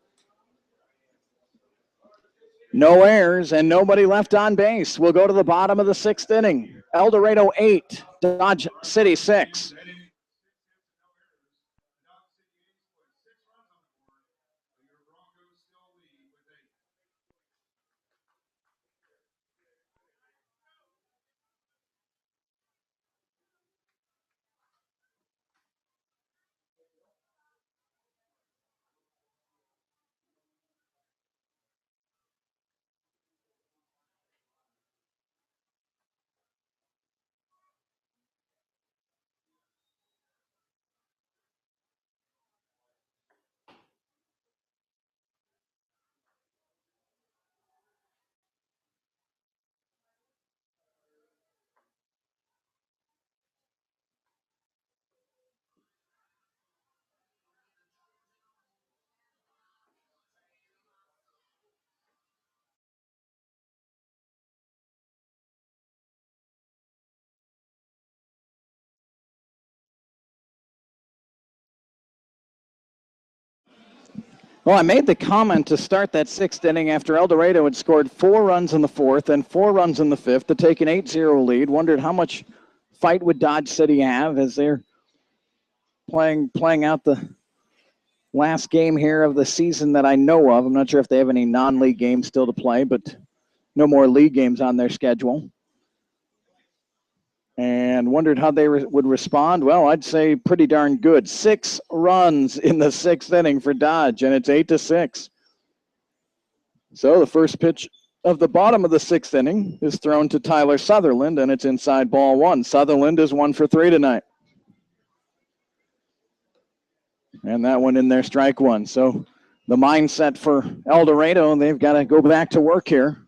No errors and nobody left on base. We'll go to the bottom of the 6th inning. El Dorado 8, Dodge City 6. Well, I made the comment to start that sixth inning after El Dorado had scored 4 runs in the fourth and 4 runs in the fifth to take an 8-0 lead. Wondered how much fight would Dodge City have as they're playing out the last game here of the season that I know of. I'm not sure if they have any non-league games still to play, but no more league games on their schedule. And wondered how they would respond. Well, I'd say pretty darn good. 6 runs in the sixth inning for Dodge, and it's 8-6. So the first pitch of the bottom of the sixth inning is thrown to Tyler Sutherland, and it's inside ball 1. Sutherland is 1 for 3 tonight. And that one in there, strike 1. So the mindset for El Dorado, they've got to go back to work here.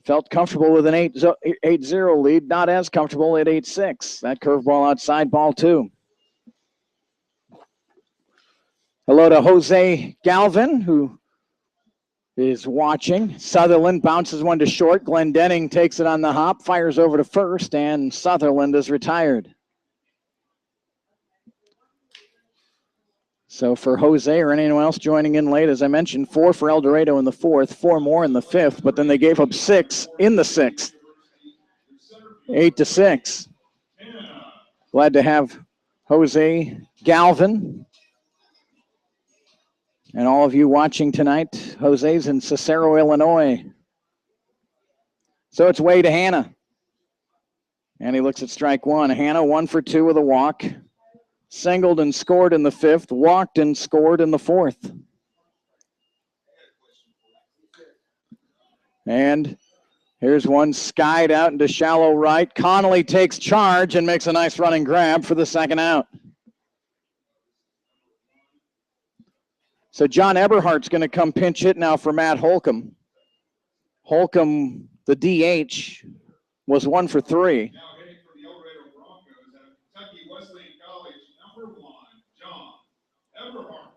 Felt comfortable with an 8-0 lead, not as comfortable at 8-6. That curveball outside, ball 2. Hello to Jose Galvin, who is watching. Sutherland bounces one to short. Glendenning takes it on the hop, fires over to first, and Sutherland is retired. So for Jose or anyone else joining in late, as I mentioned, 4 for El Dorado in the fourth, 4 more in the fifth, but then they gave up 6 in the sixth. 8-6. Glad to have Jose Galvin and all of you watching tonight. Jose's in Cicero, Illinois. So it's Wade Hanna. And he looks at strike 1. Hanna 1 for 2 with a walk. Singled and scored in the fifth, walked and scored in the fourth. And here's one skied out into shallow right. Connolly takes charge and makes a nice running grab for the second out. So John Eberhardt's going to come pinch hit now for Matt Holcomb. Holcomb, the DH, was 1 for 3. Now hitting for the Dorado Broncos out of Kentucky Wesleyan College, number 1, John Eberhardt.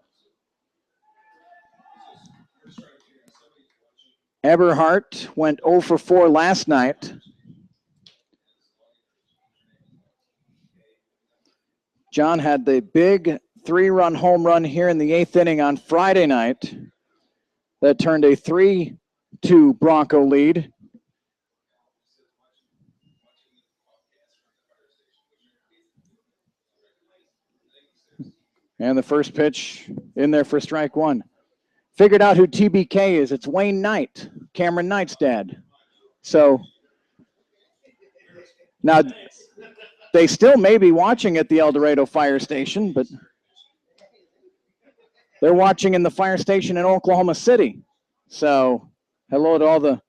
Eberhardt went 0 for 4 last night. John had the big 3-run home run here in the 8th inning on Friday night that turned a 3-2 Bronco lead. And the first pitch in there for strike 1. Figured out who TBK is. It's Wayne Knight, Cameron Knight's dad. So now they still may be watching at the El Dorado fire station, but they're watching in the fire station in Oklahoma City. So hello to all the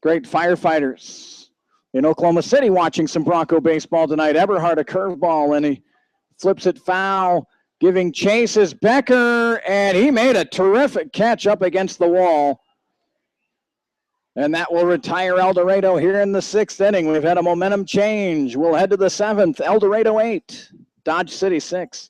great firefighters in Oklahoma City watching some Bronco baseball tonight. Eberhardt a curveball, and he flips it foul. Giving chase is Becker, and he made a terrific catch up against the wall. And that will retire El Dorado here in the 6th inning. We've had a momentum change. We'll head to the 7th. El Dorado 8, Dodge City 6.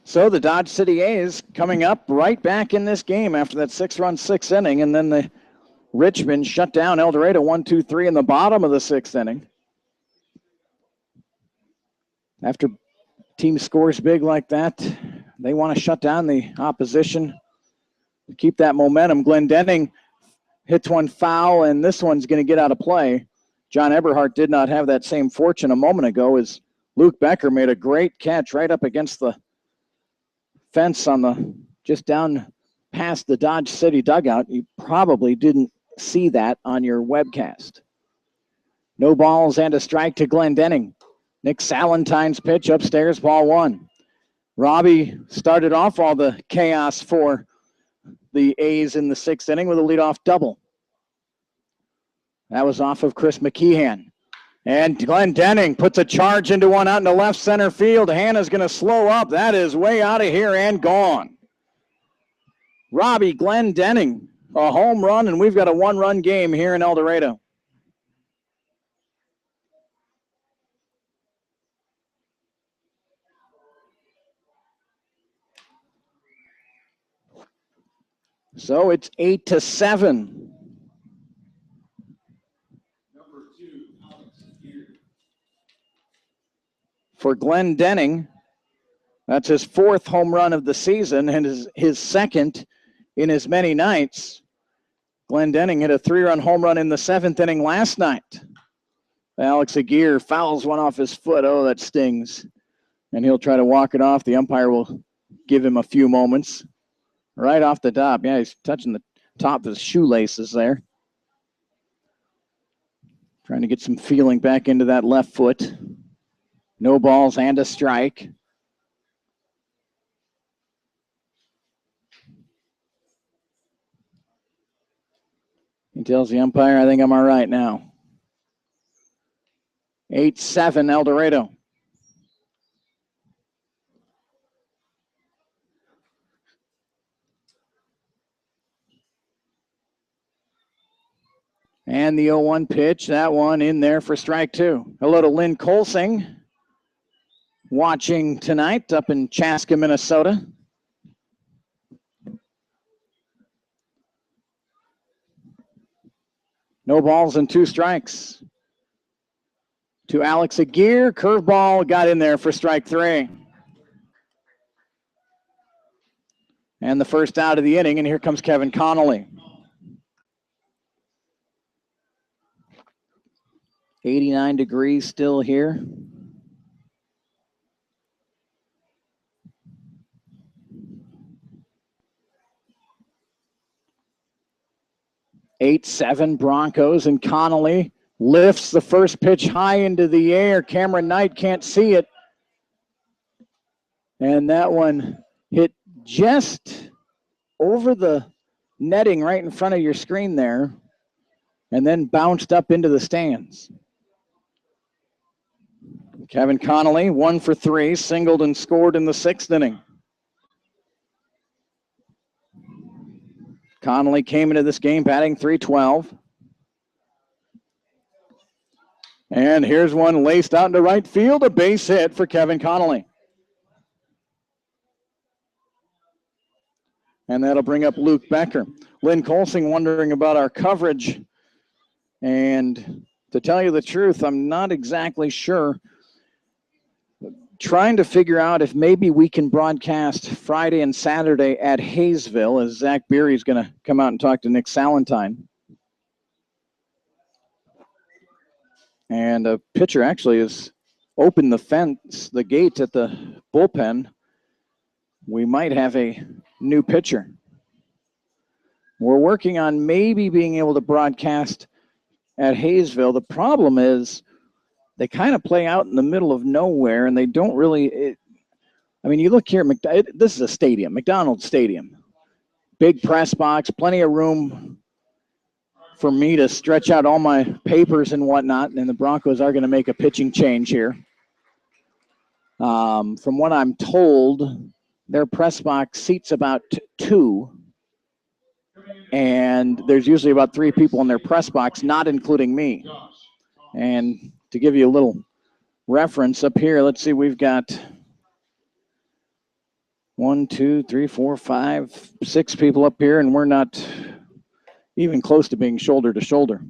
So the Dodge City A's coming up right back in this game after that 6-run sixth inning, and then the Richmond shut down El Dorado 1-2-3 in the bottom of the sixth inning. After team scores big like that, they want to shut down the opposition to keep that momentum. Glendenning hits one foul, and this one's going to get out of play. John Eberhardt did not have that same fortune a moment ago as Luke Becker made a great catch right up against the fence on the just down past the Dodge City dugout. You probably didn't see that on your webcast. No balls and a strike to Glendenning. Nick Salentine's pitch upstairs, ball one. Robbie started off all the chaos for the A's in the sixth inning with a leadoff double. That was off of Chris McKeehan. And Glendenning puts a charge into one out into left center field. Hannah's going to slow up. That is way out of here and gone. Robbie Glendenning, a home run, and we've got a one-run game here in El Dorado. So it's 8-7. For Glendenning, that's his fourth home run of the season and his second in as many nights. Glendenning hit a 3-run home run in the seventh inning last night. Alex Aguirre fouls one off his foot. Oh, that stings. And he'll try to walk it off. The umpire will give him a few moments. Right off the top. Yeah, he's touching the top of his shoelaces there. Trying to get some feeling back into that left foot. No balls and a strike. He tells the umpire, I think I'm all right now. 8-7 El Dorado. And the 0-1 pitch, that one in there for strike two. Hello to Lynn Colsing, watching tonight up in Chaska, Minnesota. No balls and 2 strikes. To Alex Aguirre, curveball got in there for strike 3. And the first out of the inning, and here comes Kevin Connolly. 89 degrees still here. Eight, 7 Broncos, and Connolly lifts the first pitch high into the air. Cameron Knight can't see it. And that one hit just over the netting right in front of your screen there, and then bounced up into the stands. Kevin Connolly, 1 for 3, singled and scored in the 6th inning. Connolly came into this game batting .312. And here's one laced out into right field, a base hit for Kevin Connolly. And that'll bring up Luke Becker. Lynn Colsing wondering about our coverage. And to tell you the truth, I'm not exactly sure. Trying to figure out if maybe we can broadcast Friday and Saturday at Hayesville, as Zach Beery's going to come out and talk to Nick Salentine. And a pitcher actually has opened the fence, the gate at the bullpen. We might have a new pitcher. We're working on maybe being able to broadcast at Hayesville. The problem is they kind of play out in the middle of nowhere, and they don't really. You look here. This is a stadium, McDonald's Stadium. Big press box, plenty of room for me to stretch out all my papers and whatnot. And the Broncos are going to make a pitching change here. From what I'm told, their press box seats about 2. And there's usually about 3 people in their press box, not including me. And to give you a little reference up here, let's see, we've got 1, 2, 3, 4, 5, 6 people up here, and we're not even close to being shoulder to shoulder.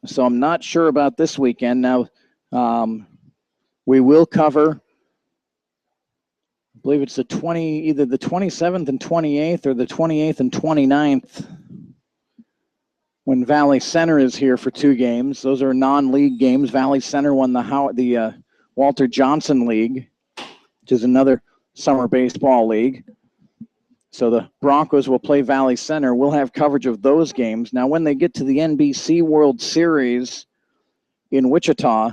So I'm not sure about this weekend. Now, we will cover, I believe it's either the 27th and 28th or the 28th and 29th, when Valley Center is here for 2 games. Those are non-league games. Valley Center won the Walter Johnson League, which is another summer baseball league. So the Broncos will play Valley Center. We'll have coverage of those games. Now, when they get to the NBC World Series in Wichita,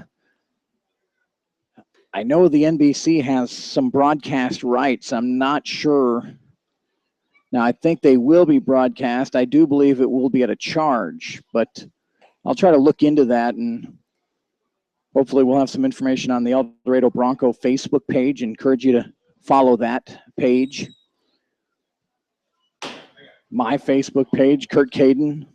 I know the NBC has some broadcast rights. I'm not sure. Now, I think they will be broadcast. I do believe it will be at a charge, but I'll try to look into that, and hopefully we'll have some information on the El Dorado Bronco Facebook page. Encourage you to follow that page. My Facebook page, Kurt Caden.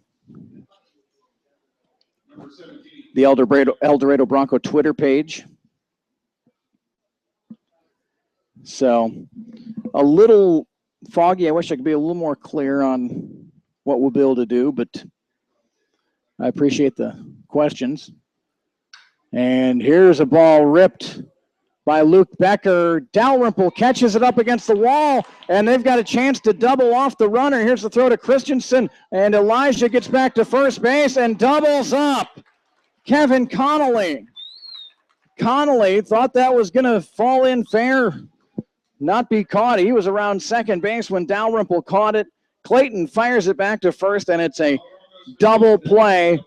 The El Dorado Bronco Twitter page. So a little foggy. I wish I could be a little more clear on what we'll be able to do, but I appreciate the questions. And here's a ball ripped by Luke Becker. Dalrymple catches it up against the wall, and they've got a chance to double off the runner. Here's the throw to Christensen, and Elijah gets back to first base and doubles up. Kevin Connolly. Connolly thought that was going to fall in fair, not be caught. He was around second base when Dalrymple caught it. Clayton fires it back to first, and it's a double play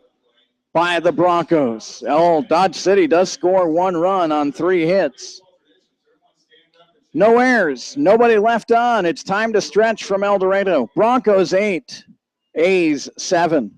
by the Broncos. Dodge City does score 1 run on 3 hits. No errors, nobody left on. It's time to stretch from El Dorado. Broncos 8, A's 7.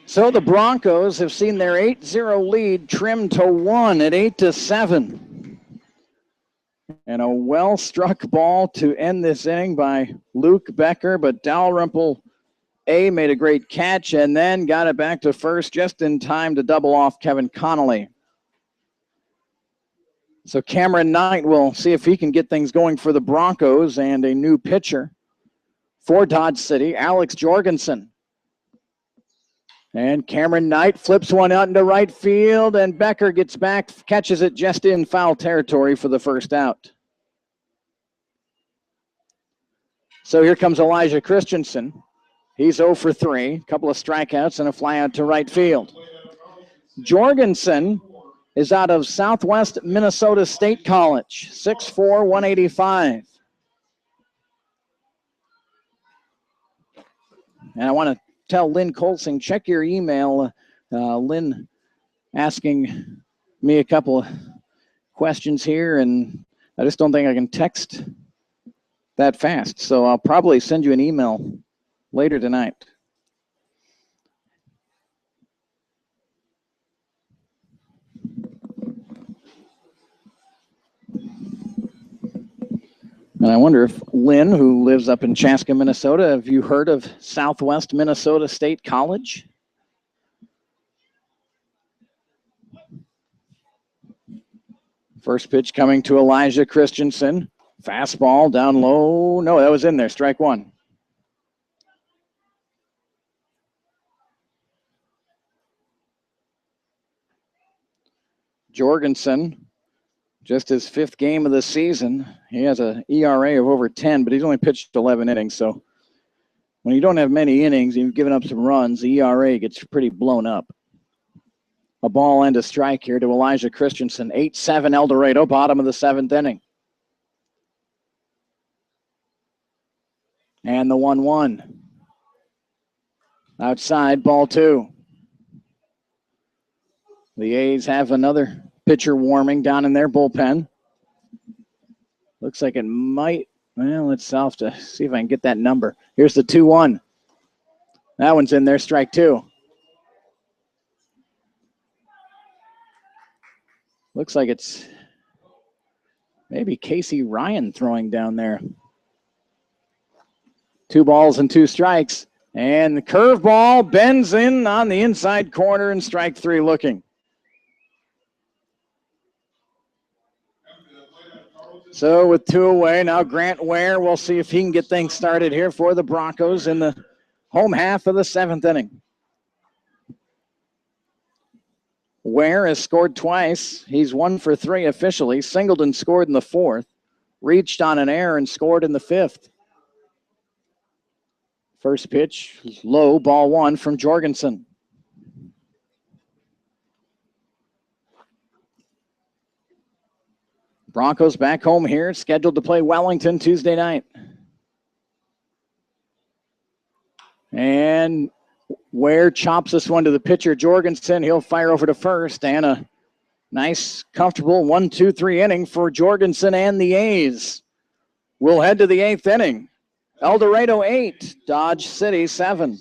So the Broncos have seen their 8-0 lead trimmed to 1 at 8-7. And a well-struck ball to end this inning by Luke Becker, but Dalrymple made a great catch and then got it back to first just in time to double off Kevin Connolly. So Cameron Knight will see if he can get things going for the Broncos, and a new pitcher for Dodge City, Alex Jorgensen. And Cameron Knight flips one out into right field, and Becker gets back, catches it just in foul territory for the first out. So here comes Elijah Christensen. He's 0 for 3, a couple of strikeouts and a fly out to right field. Jorgensen is out of Southwest Minnesota State College, 6'4", 185. And I want to tell Lynn Colsing, check your email. Lynn asking me a couple of questions here, and I just don't think I can text that fast. So I'll probably send you an email later tonight. And I wonder if Lynn, who lives up in Chaska, Minnesota, have you heard of Southwest Minnesota State College? First pitch coming to Elijah Christensen. Fastball down low. No, that was in there. Strike one. Jorgensen, just his 5th game of the season. He has an ERA of over 10, but he's only pitched 11 innings. So when you don't have many innings and you've given up some runs, the ERA gets pretty blown up. A ball and a strike here to Elijah Christensen. 8-7 El Dorado, bottom of the 7th inning. And the 1-1. Outside, ball 2. The A's have another pitcher warming down in their bullpen. Looks like it might, well, let's have to see if I can get that number. Here's the 2-1. That one's in there, strike 2. Looks like it's maybe Casey Ryan throwing down there. 2 balls and 2 strikes. And the curveball bends in on the inside corner and strike 3 looking. So with 2 away, now Grant Ware, we'll see if he can get things started here for the Broncos in the home half of the 7th inning. Ware has scored twice. He's 1 for 3 officially. Singled and scored in the 4th. Reached on an error and scored in the 5th. First pitch, low, ball 1 from Jorgensen. Broncos back home here, scheduled to play Wellington Tuesday night. And Ware chops this one to the pitcher, Jorgensen. He'll fire over to first, and a nice, comfortable 1-2-3 inning for Jorgensen and the A's. We'll head to the 8th inning. El Dorado 8, Dodge City 7.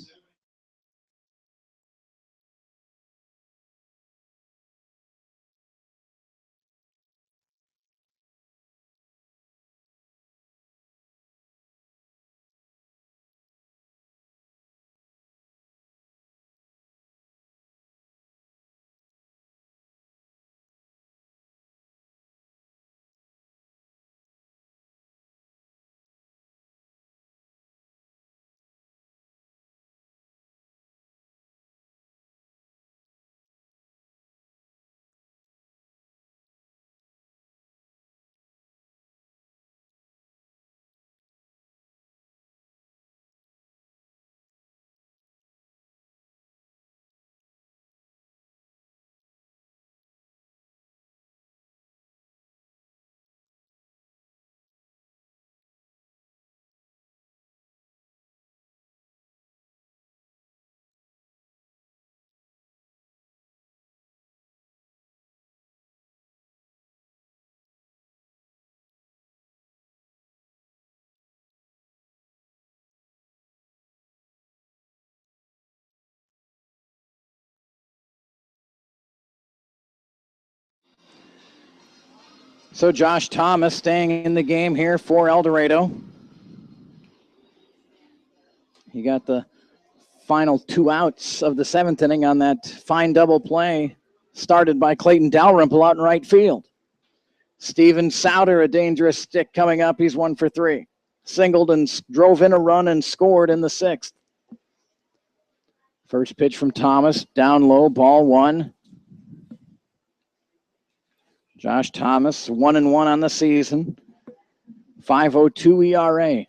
So Josh Thomas staying in the game here for El Dorado. He got the final 2 outs of the 7th inning on that fine double play started by Clayton Dalrymple out in right field. Steven Souter, a dangerous stick coming up. He's 1 for 3. Singled and drove in a run and scored in the 6th. First pitch from Thomas, down low, ball 1. Josh Thomas, 1-1 on the season. 5.02 ERA.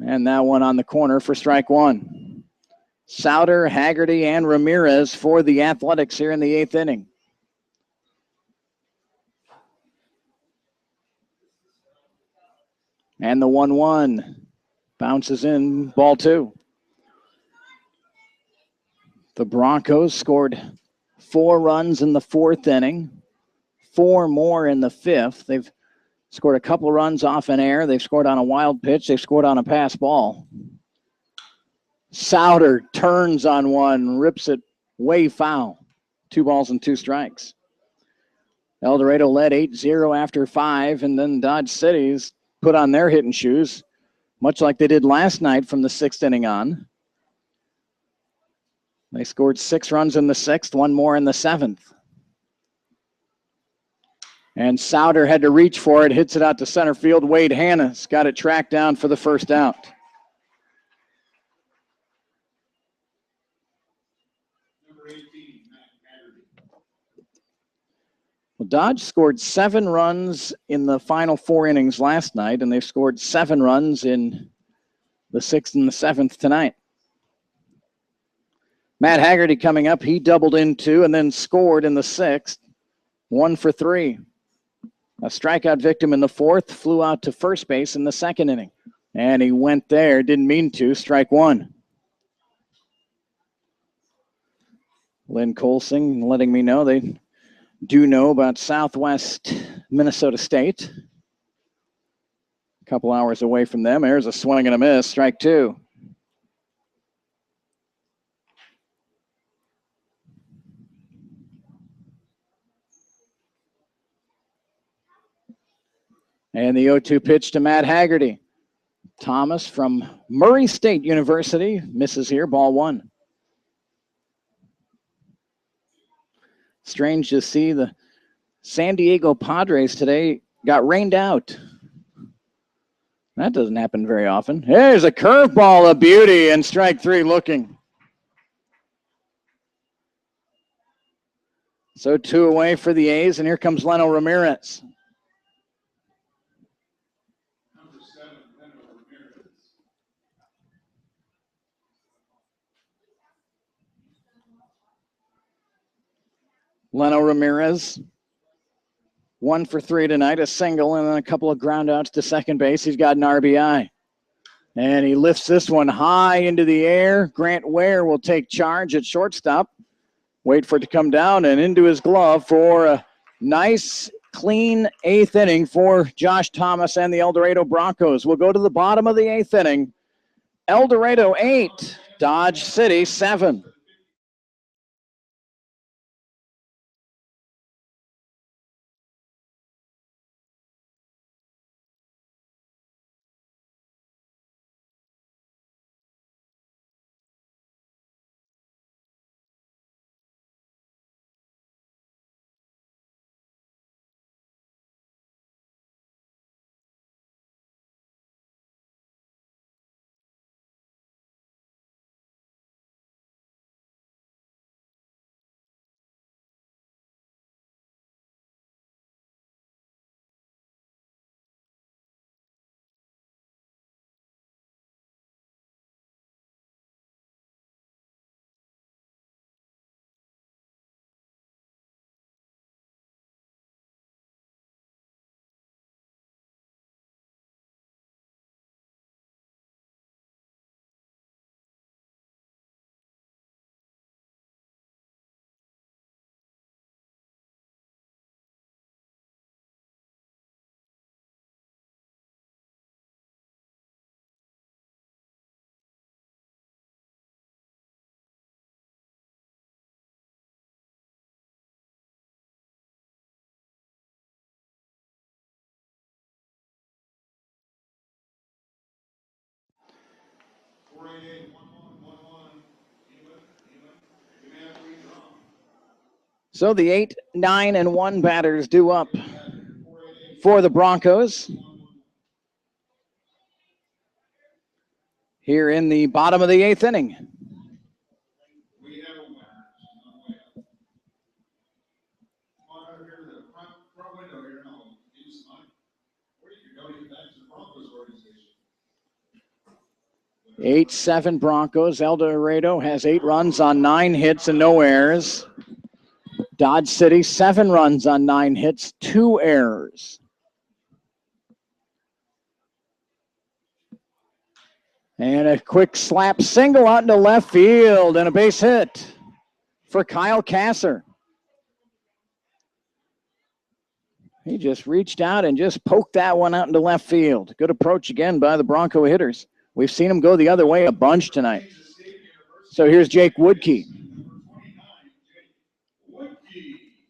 And that one on the corner for strike 1. Souter, Haggerty, and Ramirez for the Athletics here in the 8th inning. And the 1-1 bounces in, ball 2. The Broncos scored 4 runs in the 4th inning, 4 more in the 5th. They've scored a couple runs off an error. They've scored on a wild pitch. They've scored on a pass ball. Souter turns on one, rips it way foul. 2 balls and 2 strikes. El Dorado led 8-0 after 5, and then Dodge City's put on their hitting shoes, much like they did last night from the 6th inning on. They scored 6 runs in the 6th, 1 more in the 7th. And Souter had to reach for it, hits it out to center field. Wade Hanna's got it tracked down for the first out. Well, Dodge scored 7 runs in the final 4 innings last night, and they've scored 7 runs in the 6th and the 7th tonight. Matt Haggerty coming up. He doubled in 2 and then scored in the 6th. 1 for 3. A strikeout victim in the 4th, flew out to first base in the 2nd inning. And he went there, didn't mean to, strike 1. Lynn Colsing letting me know they do know about Southwest Minnesota State. A couple hours away from them. There's a swing and a miss, strike 2. And the 0-2 pitch to Matt Haggerty. Thomas from Murray State University misses here, ball 1. Strange to see the San Diego Padres today got rained out. That doesn't happen very often. There's a curveball, a beauty, and strike 3 looking. So 2 away for the A's, and here comes Leno Ramirez. Leno Ramirez, 1 for 3 tonight, a single and then a couple of ground outs to second base. He's got an RBI. And he lifts this one high into the air. Grant Ware will take charge at shortstop. Wait for it to come down and into his glove for a nice, clean 8th inning for Josh Thomas and the El Dorado Broncos. We'll go to the bottom of the 8th inning. El Dorado 8, Dodge City 7. So the 8, 9, and 1 batters due up for the Broncos here in the bottom of the 8th inning. Eight, 7 Broncos. El Dorado has 8 runs on 9 hits and no errors. Dodge City, 7 runs on 9 hits, 2 errors. And a quick slap single out into left field and a base hit for Kyle Kasser. He just reached out and just poked that one out into left field. Good approach again by the Bronco hitters. We've seen them go the other way a bunch tonight. So here's Jake Woodkey.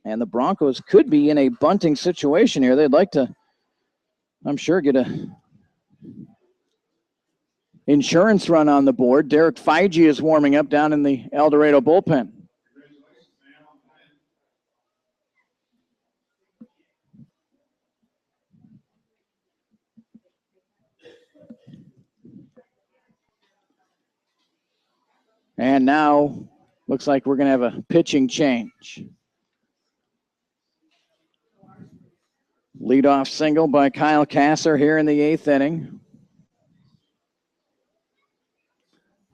And the Broncos could be in a bunting situation here. They'd like to, I'm sure, get a insurance run on the board. Derek Feige is warming up down in the El Dorado bullpen. And now looks like we're going to have a pitching change. Leadoff single by Kyle Kasser here in the 8th inning.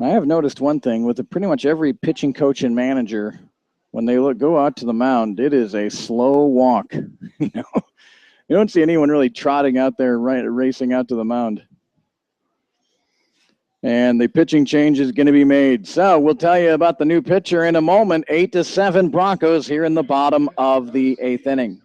I have noticed one thing with pretty much every pitching coach and manager, when they go out to the mound, it is a slow walk. You don't see anyone really trotting out there, racing out to the mound. And the pitching change is going to be made. So we'll tell you about the new pitcher in a moment. 8-7 Broncos here in the bottom of the 8th inning.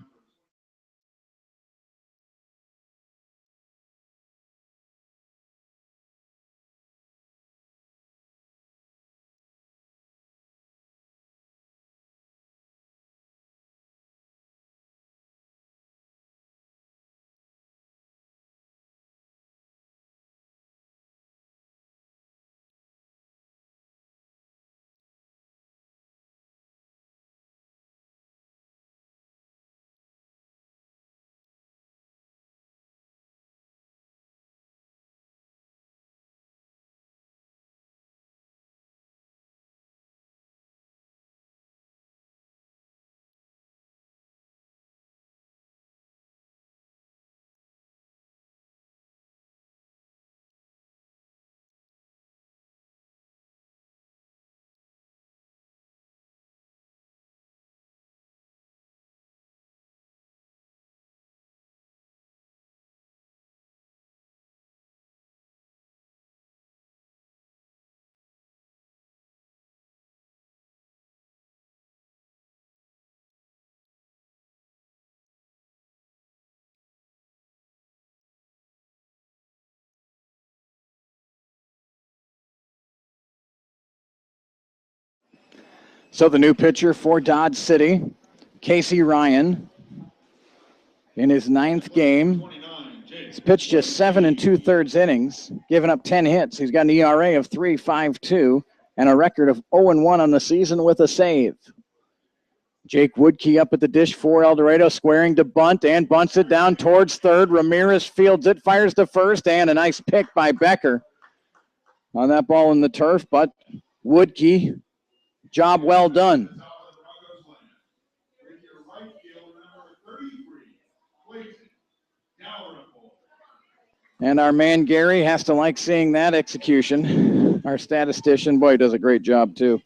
So the new pitcher for Dodge City, Casey Ryan, in his 9th game. He's pitched just 7 2/3 innings, given up 10 hits. He's got an ERA of 3.52 and a record of 0-1 on the season with a save. Jake Woodkey up at the dish for El Dorado, squaring to bunt and bunts it down towards third. Ramirez fields it, fires to first, and a nice pick by Becker on that ball in the turf, but Woodkey, job well done. And our man Gary has to like seeing that execution. Our statistician, boy, does a great job too.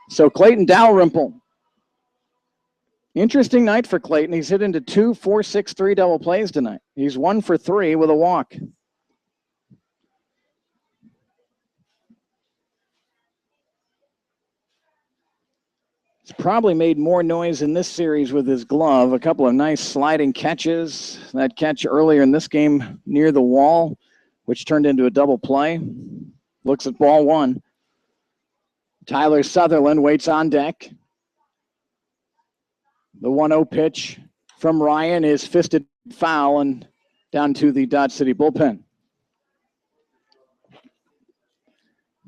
So Clayton Dalrymple. Interesting night for Clayton. He's hit into 2 4-6-3 double plays tonight. He's 1 for 3 with a walk. He's probably made more noise in this series with his glove. A couple of nice sliding catches. That catch earlier in this game near the wall, which turned into a double play. Looks at ball 1. Tyler Sutherland waits on deck. The 1-0 pitch from Ryan is fisted foul and down to the Dodge City bullpen.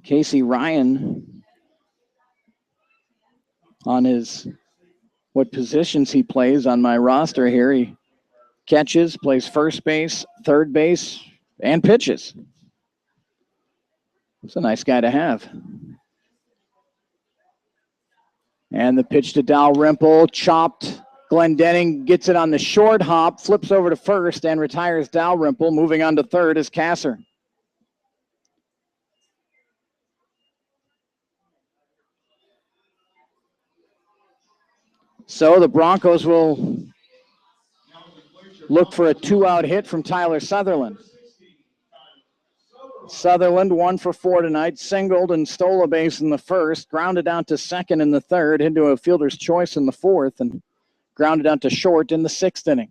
Casey Ryan on what positions he plays on my roster here. He catches, plays first base, third base, and pitches. It's a nice guy to have. And the pitch to Dalrymple, chopped. Glendenning gets it on the short hop, flips over to first, and retires Dalrymple. Moving on to third is Kasser. So the Broncos will look for a 2-out hit from Tyler Sutherland. Sutherland 1 for 4 tonight, singled and stole a base in the first, grounded out to second in the third, into a fielder's choice in the fourth, and grounded out to short in the 6th inning.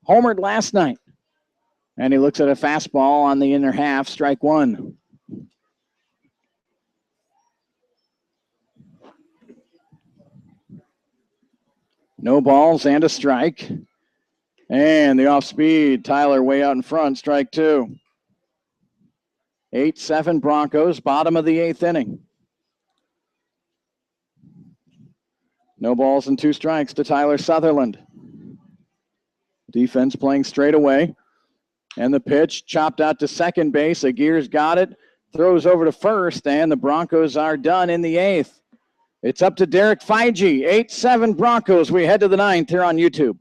Homered last night, and he looks at a fastball on the inner half, strike 1. No balls and a strike. And the off speed, Tyler way out in front, strike two. 8-7 Broncos, bottom of the 8th inning. No balls and 2 strikes to Tyler Sutherland. Defense playing straight away. And the pitch chopped out to second base. Aguirre's got it, throws over to first, and the Broncos are done in the 8th. It's up to Derek Feige. 8-7 Broncos. We head to the 9th here on YouTube.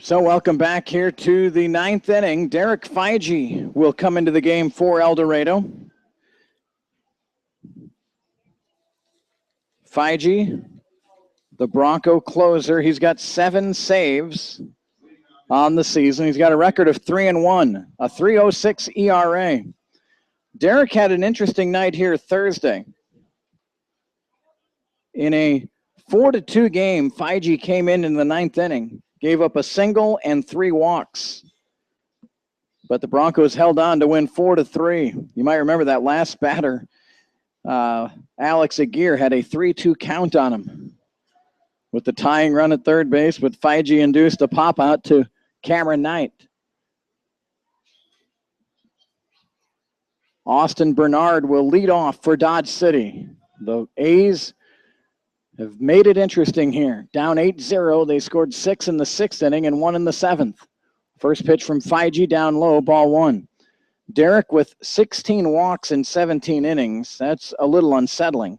So welcome back here to the 9th inning. Derek Feige will come into the game for El Dorado. Feige, the Bronco closer, he's got 7 saves on the season. He's got a record of 3-1, a 3.06 ERA. Derek had an interesting night here Thursday. In a 4-2 game, Feige came in the 9th inning, gave up a single and 3 walks. But the Broncos held on to win 4-3. You might remember that last batter, Alex Aguirre, had a 3-2 count on him with the tying run at third base, but Feige induced a pop out to Cameron Knight. Austin Bernard will lead off for Dodge City. The A's have made it interesting here. Down 8-0, they scored 6 in the 6th inning and 1 in the 7th. First pitch from Feige, down low, ball 1. Derek with 16 walks in 17 innings. That's a little unsettling.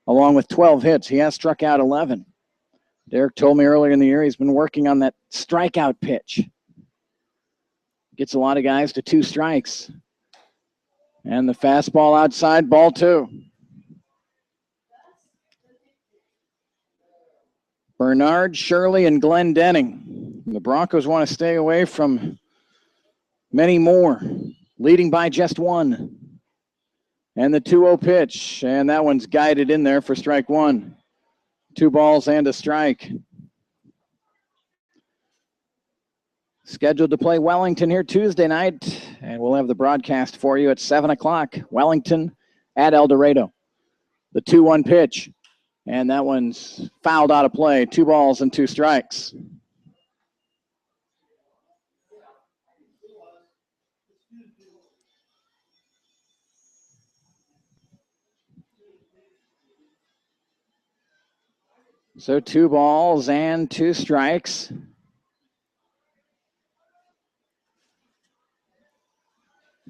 Along with 12 hits, he has struck out 11. Derek told me earlier in the year he's been working on that strikeout pitch. Gets a lot of guys to 2 strikes. And the fastball outside, ball 2. Bernard, Shirley, and Glenn Denning. The Broncos want to stay away from many more, leading by just 1. And the 2-0 pitch, and that one's guided in there for strike 1. 2 balls and a strike. Scheduled to play Wellington here Tuesday night, and we'll have the broadcast for you at 7 o'clock. Wellington at El Dorado. The 2-1 pitch. And that one's fouled out of play. 2 balls and 2 strikes. So 2 balls and 2 strikes.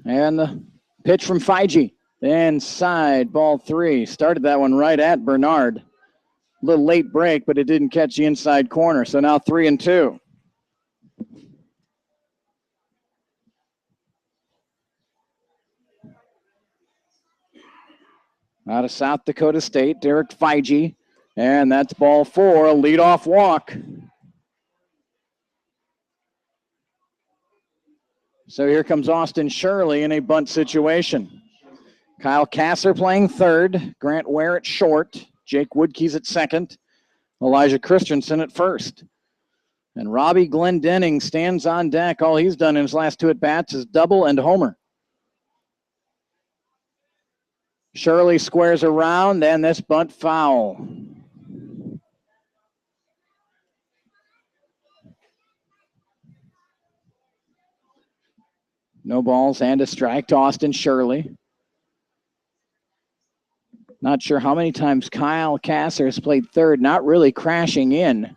And the pitch from Feige. Inside, ball 3. Started that one right at Bernard. A little late break, but it didn't catch the inside corner. So now 3-2. Out of South Dakota State, Derek Feige. And that's ball 4, a leadoff walk. So here comes Austin Shirley in a bunt situation. Kyle Kasser playing third. Grant Ware at short. Jake Woodkeys at second. Elijah Christensen at first. And Robbie Glendenning stands on deck. All he's done in his last 2 at-bats is double and homer. Shirley squares around, and this bunt foul. No balls and a strike to Austin Shirley. Not sure how many times Kyle Kasser has played third, not really crashing in.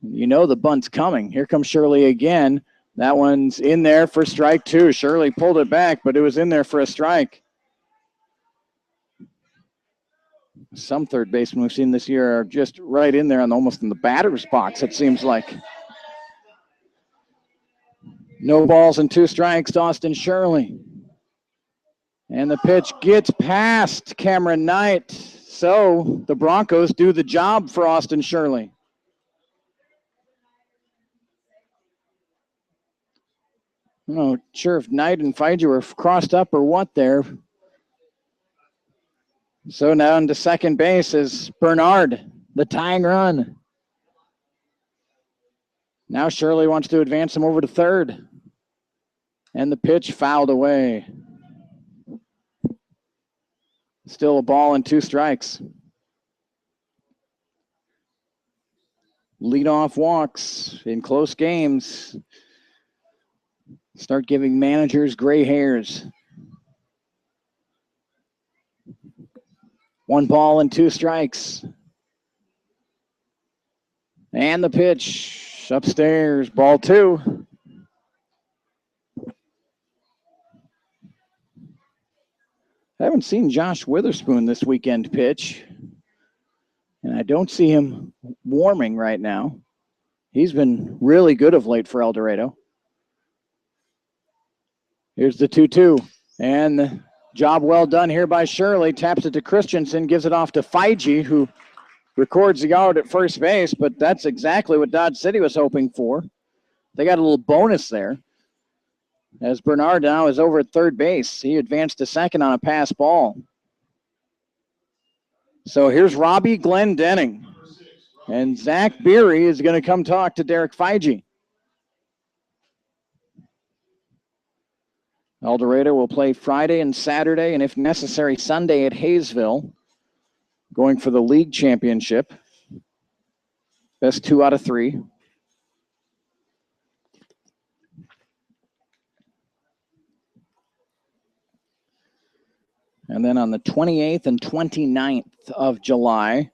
You know the bunt's coming. Here comes Shirley again. That one's in there for strike 2. Shirley pulled it back, but it was in there for a strike. Some third basemen we've seen this year are just right in there, almost in the batter's box, it seems like. No balls and 2 strikes to Austin Shirley. And the pitch gets past Cameron Knight. So the Broncos do the job for Austin Shirley. I'm not sure if Knight and Feige were crossed up or what there. So now into second base is Bernard, the tying run. Now Shirley wants to advance him over to third. And the pitch fouled away. Still a ball and 2 strikes. Leadoff walks in close games start giving managers gray hairs. 1 ball and 2 strikes. And the pitch upstairs, ball 2. I haven't seen Josh Witherspoon this weekend pitch, and I don't see him warming right now. He's been really good of late for El Dorado. Here's the 2-2, and the job well done here by Shirley. Taps it to Christensen, gives it off to Feige, who records the out at first base, but that's exactly what Dodge City was hoping for. They got a little bonus there. As Bernard now is over at third base. He advanced to second on a pass ball. So here's Robbie Glendenning. And Zach Beery is going to come talk to Derek Feige. El Dorado will play Friday and Saturday, and if necessary, Sunday at Hayesville, going for the league championship. Best 2 out of 3. And then on the 28th and 29th of July,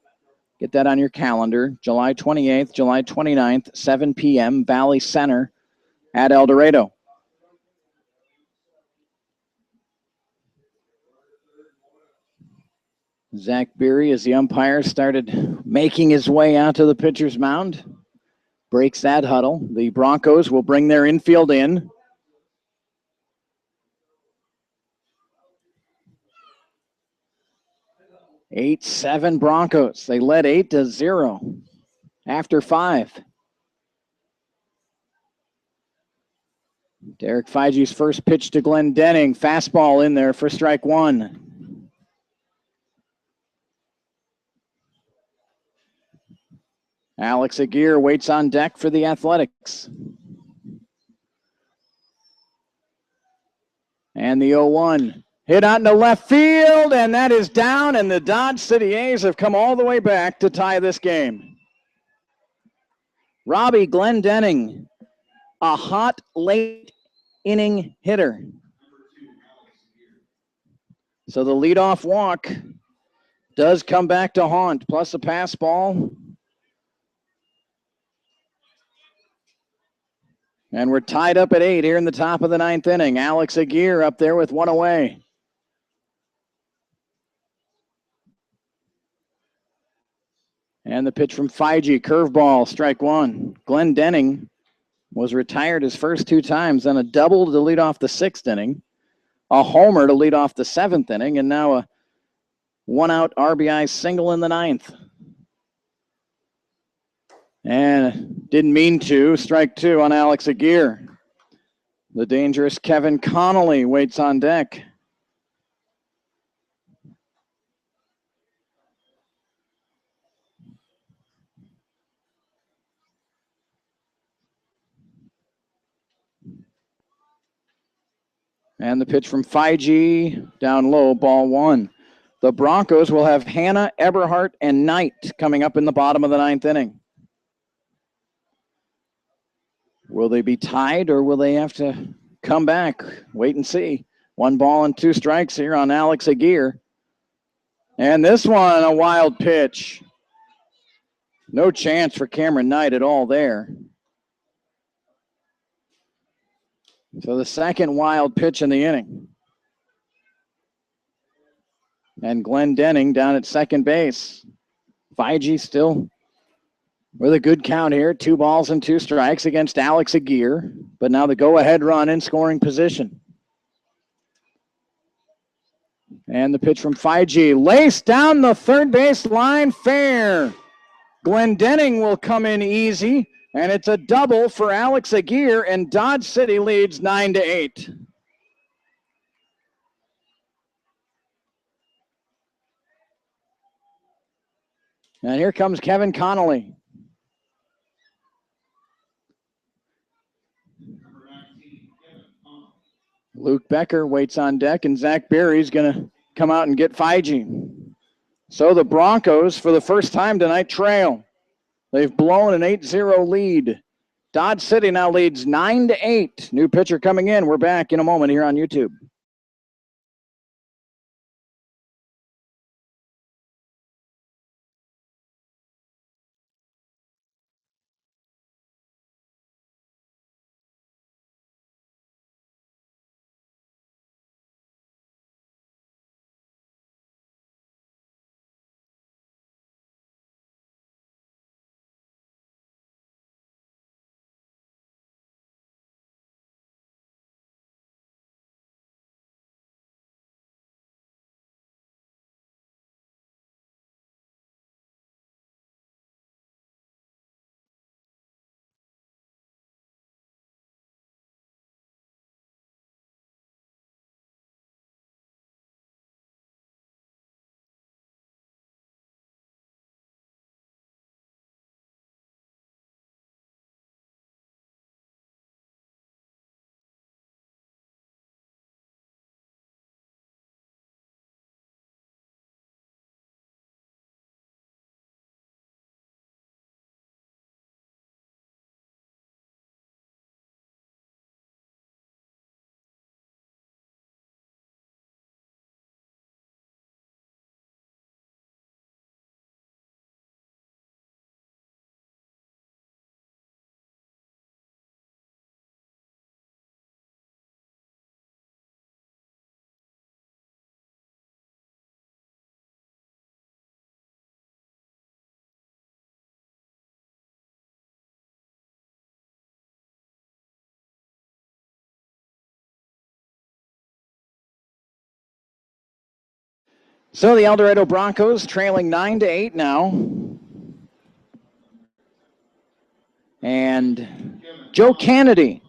get that on your calendar, July 28th, July 29th, 7 p.m., Valley Center at El Dorado. Zach Beery, as the umpire, started making his way out to the pitcher's mound. Breaks that huddle. The Broncos will bring their infield in. Eight, 7 Broncos. They led 8-0 after 5. Derek Feige's first pitch to Glendenning. Fastball in there for strike 1. Alex Aguirre waits on deck for the Athletics. And the 0-1. Hit out into left field, and that is down, and the Dodge City A's have come all the way back to tie this game. Robbie Glendenning, a hot late inning hitter. So the leadoff walk does come back to haunt, plus a pass ball. And we're tied up at 8 here in the top of the 9th inning. Alex Aguirre up there with 1 away. And the pitch from Feige, curveball, strike 1. Glendenning was retired his first 2 times, then a double to lead off the 6th inning, a homer to lead off the 7th inning, and now a 1-out RBI single in the 9th. And didn't mean to, strike 2 on Alex Aguirre. The dangerous Kevin Connolly waits on deck. And the pitch from Fiji down low, ball one. The Broncos will have Hannah, Eberhardt, and Knight coming up in the bottom of the ninth inning. Will they be tied or will they have to come back? Wait and see. 1 ball and 2 strikes here on Alex Aguirre. And this one, a wild pitch. No chance for Cameron Knight at all there. So the second wild pitch in the inning. And Glenn Denning down at second base. Fiji still with a good count here. 2 balls and 2 strikes against Alex Aguirre. But now the go-ahead run in scoring position. And the pitch from Fiji. Laced down the third base line, fair. Glenn Denning will come in easy. And it's a double for Alex Aguirre, and Dodge City leads 9-8. And here comes Kevin Connolly. Luke Becker waits on deck, and Zach Berry's going to come out and get Fiji. So the Broncos, for the first time tonight, trail. They've blown an 8-0 lead. Dodge City now leads 9-8. New pitcher coming in. We're back in a moment here on YouTube. So the El Dorado Broncos trailing 9-8 now. And Joe Kennedy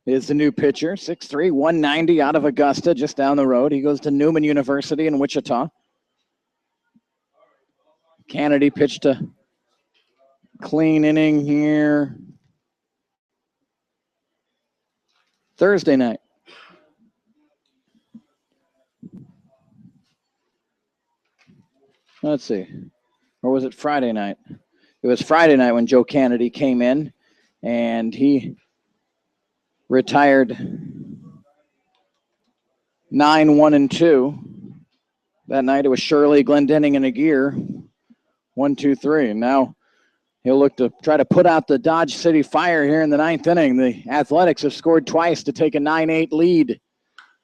is the new pitcher, 6'3", 190 out of Augusta, just down the road. He goes to Newman University in Wichita. Kennedy pitched a clean inning here Thursday night. Let's see. Or was it Friday night? It was Friday night when Joe Kennedy came in, and he retired 9-1-2. That night it was Shirley, Glendenning, and Aguirre, 1, 2, 3. And now he'll look to try to put out the Dodge City Fire here in the ninth inning. The Athletics have scored twice to take a 9-8 lead.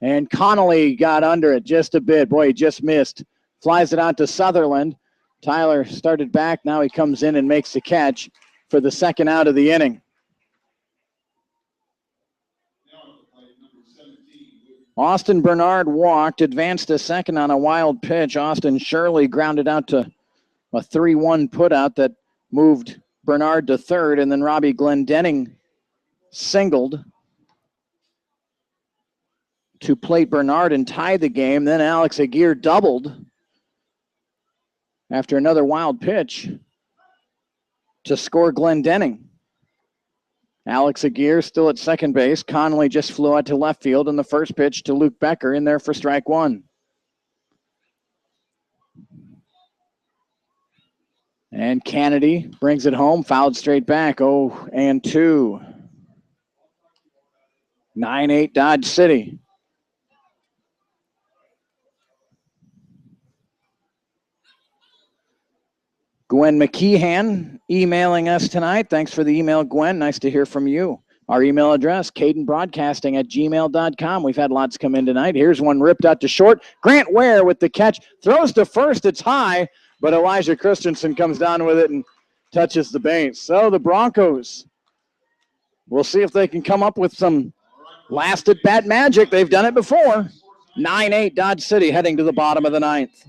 And Connolly got under it just a bit. Boy, he just missed. Flies it out to Sutherland. Tyler started back. Now he comes in and makes the catch for the second out of the inning. Austin Bernard walked, advanced to second on a wild pitch. Austin Shirley grounded out to a 3-1 putout that moved Bernard to third, and then Robbie Glendenning singled to plate Bernard and tie the game. Then Alex Aguirre doubled after another wild pitch to score Glendenning. Alex Aguirre still at second base. Connolly just flew out to left field, and the first pitch to Luke Becker in there for strike one. And Kennedy brings it home, fouled straight back. 0-2. 9-8 Dodge City. Gwen McKeehan emailing us tonight. Thanks for the email, Gwen. Nice to hear from you. Our email address, cadenbroadcasting@gmail.com. We've had lots come in tonight. Here's one ripped out to short. Grant Ware with the catch. Throws to first. It's high, but Elijah Christensen comes down with it and touches the base. So the Broncos, we'll see if they can come up with some last at bat magic. They've done it before. 9-8 Dodge City heading to the bottom of the ninth.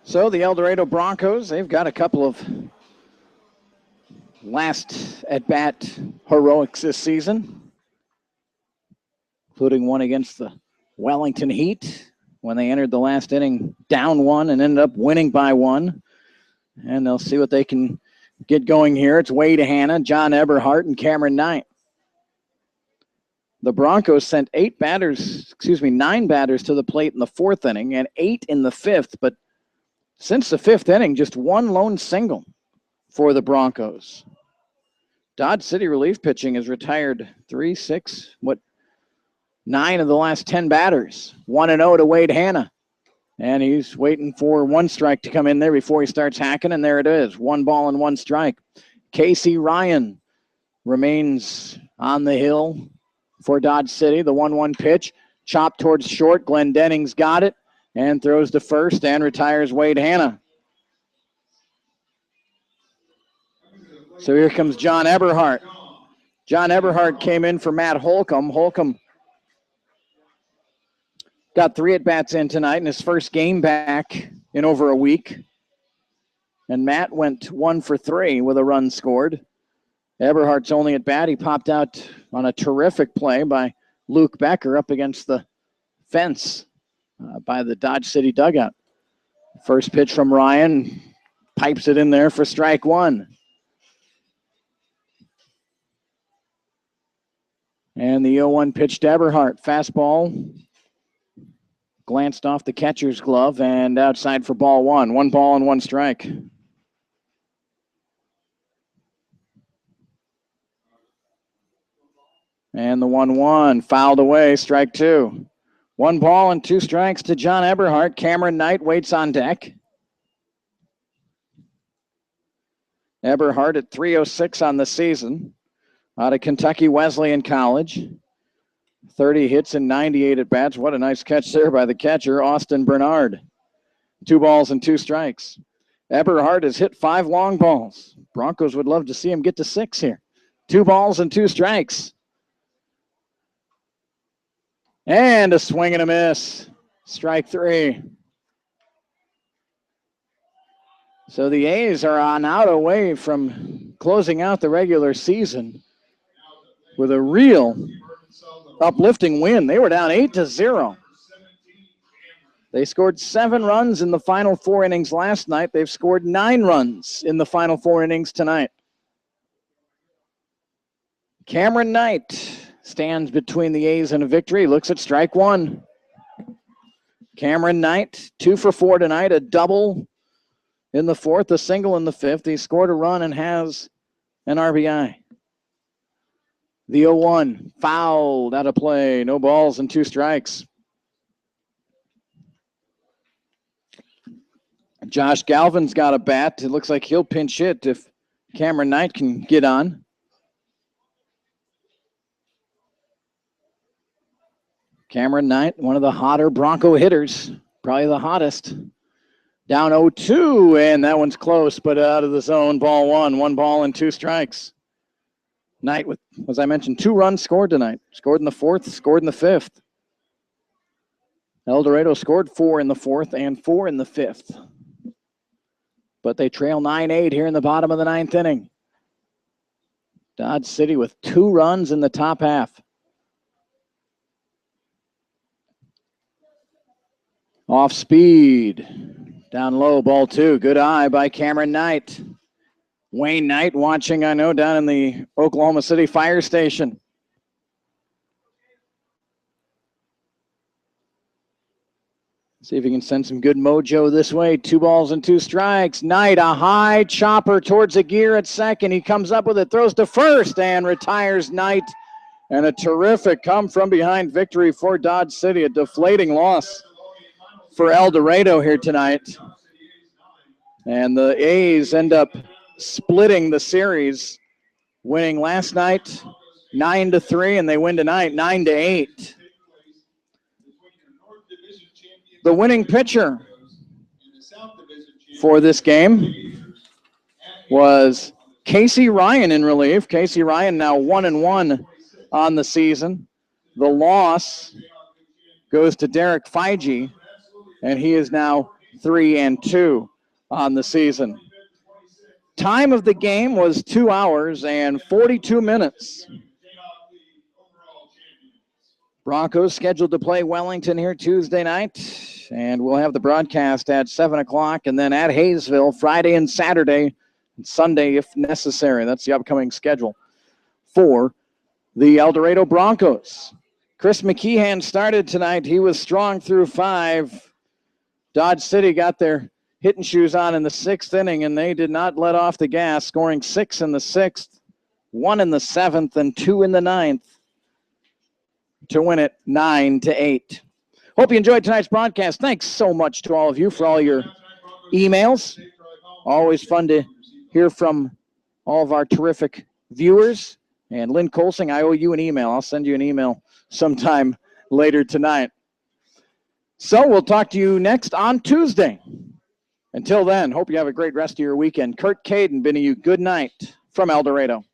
So the El Dorado Broncos, they've got a couple of last at-bat heroics this season, including one against the Wellington Heat when they entered the last inning down one and ended up winning by one. And they'll see what they can get going here. It's Wade Hanna, John Eberhardt, and Cameron Knight. The Broncos sent 9 batters to the plate in the fourth inning and 8 in the fifth, but since the fifth inning, just one lone single for the Broncos. Dodge City relief pitching has retired 9 of the last 10 batters. 1-0 to Wade Hanna. And he's waiting for one strike to come in there before he starts hacking, and there it is. 1 ball and 1 strike. Casey Ryan remains on the hill for Dodge City. The 1-1 pitch, chopped towards short. Glenn Denning's got it and throws to first and retires Wade Hanna. So here comes John Eberhardt. John Eberhardt came in for Matt Holcomb. Holcomb got 3 at-bats in tonight in his first game back in over a week. And Matt went 1 for 3 with a run scored. Eberhardt's only at bat. He popped out on a terrific play by Luke Becker up against the fence by the Dodge City dugout. First pitch from Ryan, pipes it in there for strike 1. And the 0-1 pitch to Eberhardt. Fastball glanced off the catcher's glove and outside for ball 1. 1 ball and 1 strike. And the 1-1 fouled away, strike 2. 1 ball and 2 strikes to John Eberhardt. Cameron Knight waits on deck. Eberhardt at .306 on the season out of Kentucky Wesleyan College. 30 hits and 98 at-bats. What a nice catch there by the catcher, Austin Bernard. 2 balls and 2 strikes. Eberhardt has hit 5 long balls. Broncos would love to see him get to 6 here. 2 balls and 2 strikes. And a swing and a miss. Strike 3. So the A's are on out away from closing out the regular season with a real uplifting win. They were down 8-0. They scored 7 runs in the final 4 innings last night. They've scored 9 runs in the final 4 innings tonight. Cameron Knight stands between the A's and a victory. Looks at strike 1. Cameron Knight, 2 for 4 tonight, a double in the 4th, a single in the 5th. He scored a run and has an RBI. The 0-1, fouled out of play. No balls and 2 strikes. Josh Galvin's got a bat. It looks like he'll pinch hit if Cameron Knight can get on. Cameron Knight, one of the hotter Bronco hitters, probably the hottest. Down 0-2, and that one's close, but out of the zone. Ball 1, 1 ball and 2 strikes. Knight with, as I mentioned, 2 runs scored tonight. Scored in the 4th, scored in the 5th. El Dorado scored 4 in the 4th and 4 in the 5th. But they trail 9-8 here in the bottom of the 9th inning. Dodge City with 2 runs in the top half. Off speed. Down low, ball 2. Good eye by Cameron Knight. Wayne Knight watching, I know, down in the Oklahoma City fire station. See if he can send some good mojo this way. 2 balls and 2 strikes. Knight, a high chopper towards a gear at second. He comes up with it, throws to first, and retires Knight. And a terrific come from behind victory for Dodge City. A deflating loss for El Dorado here tonight. And the A's end up splitting the series, winning last night 9-3, and they win tonight 9-8. The winning pitcher for this game was Casey Ryan in relief. Casey Ryan now 1-1 on the season. The loss goes to Derek Feige, and he is now 3-2 on the season. Time of the game was 2 hours and 42 minutes. Broncos scheduled to play Wellington here Tuesday night, and we'll have the broadcast at 7 o'clock, and then at Hayesville Friday and Saturday, and Sunday if necessary. That's the upcoming schedule for the El Dorado Broncos. Chris McKeehan started tonight. He was strong through 5. Dodge City got their hitting shoes on in the 6th inning, and they did not let off the gas, scoring 6 in the 6th, 1 in the 7th, and 2 in the 9th to win it 9-8. Hope you enjoyed tonight's broadcast. Thanks so much to all of you for all your emails. Always fun to hear from all of our terrific viewers. And Lynn Colsing, I owe you an email. I'll send you an email sometime later tonight. So we'll talk to you next on Tuesday. Until then, hope you have a great rest of your weekend. Kurt Caden bidding you good night from El Dorado.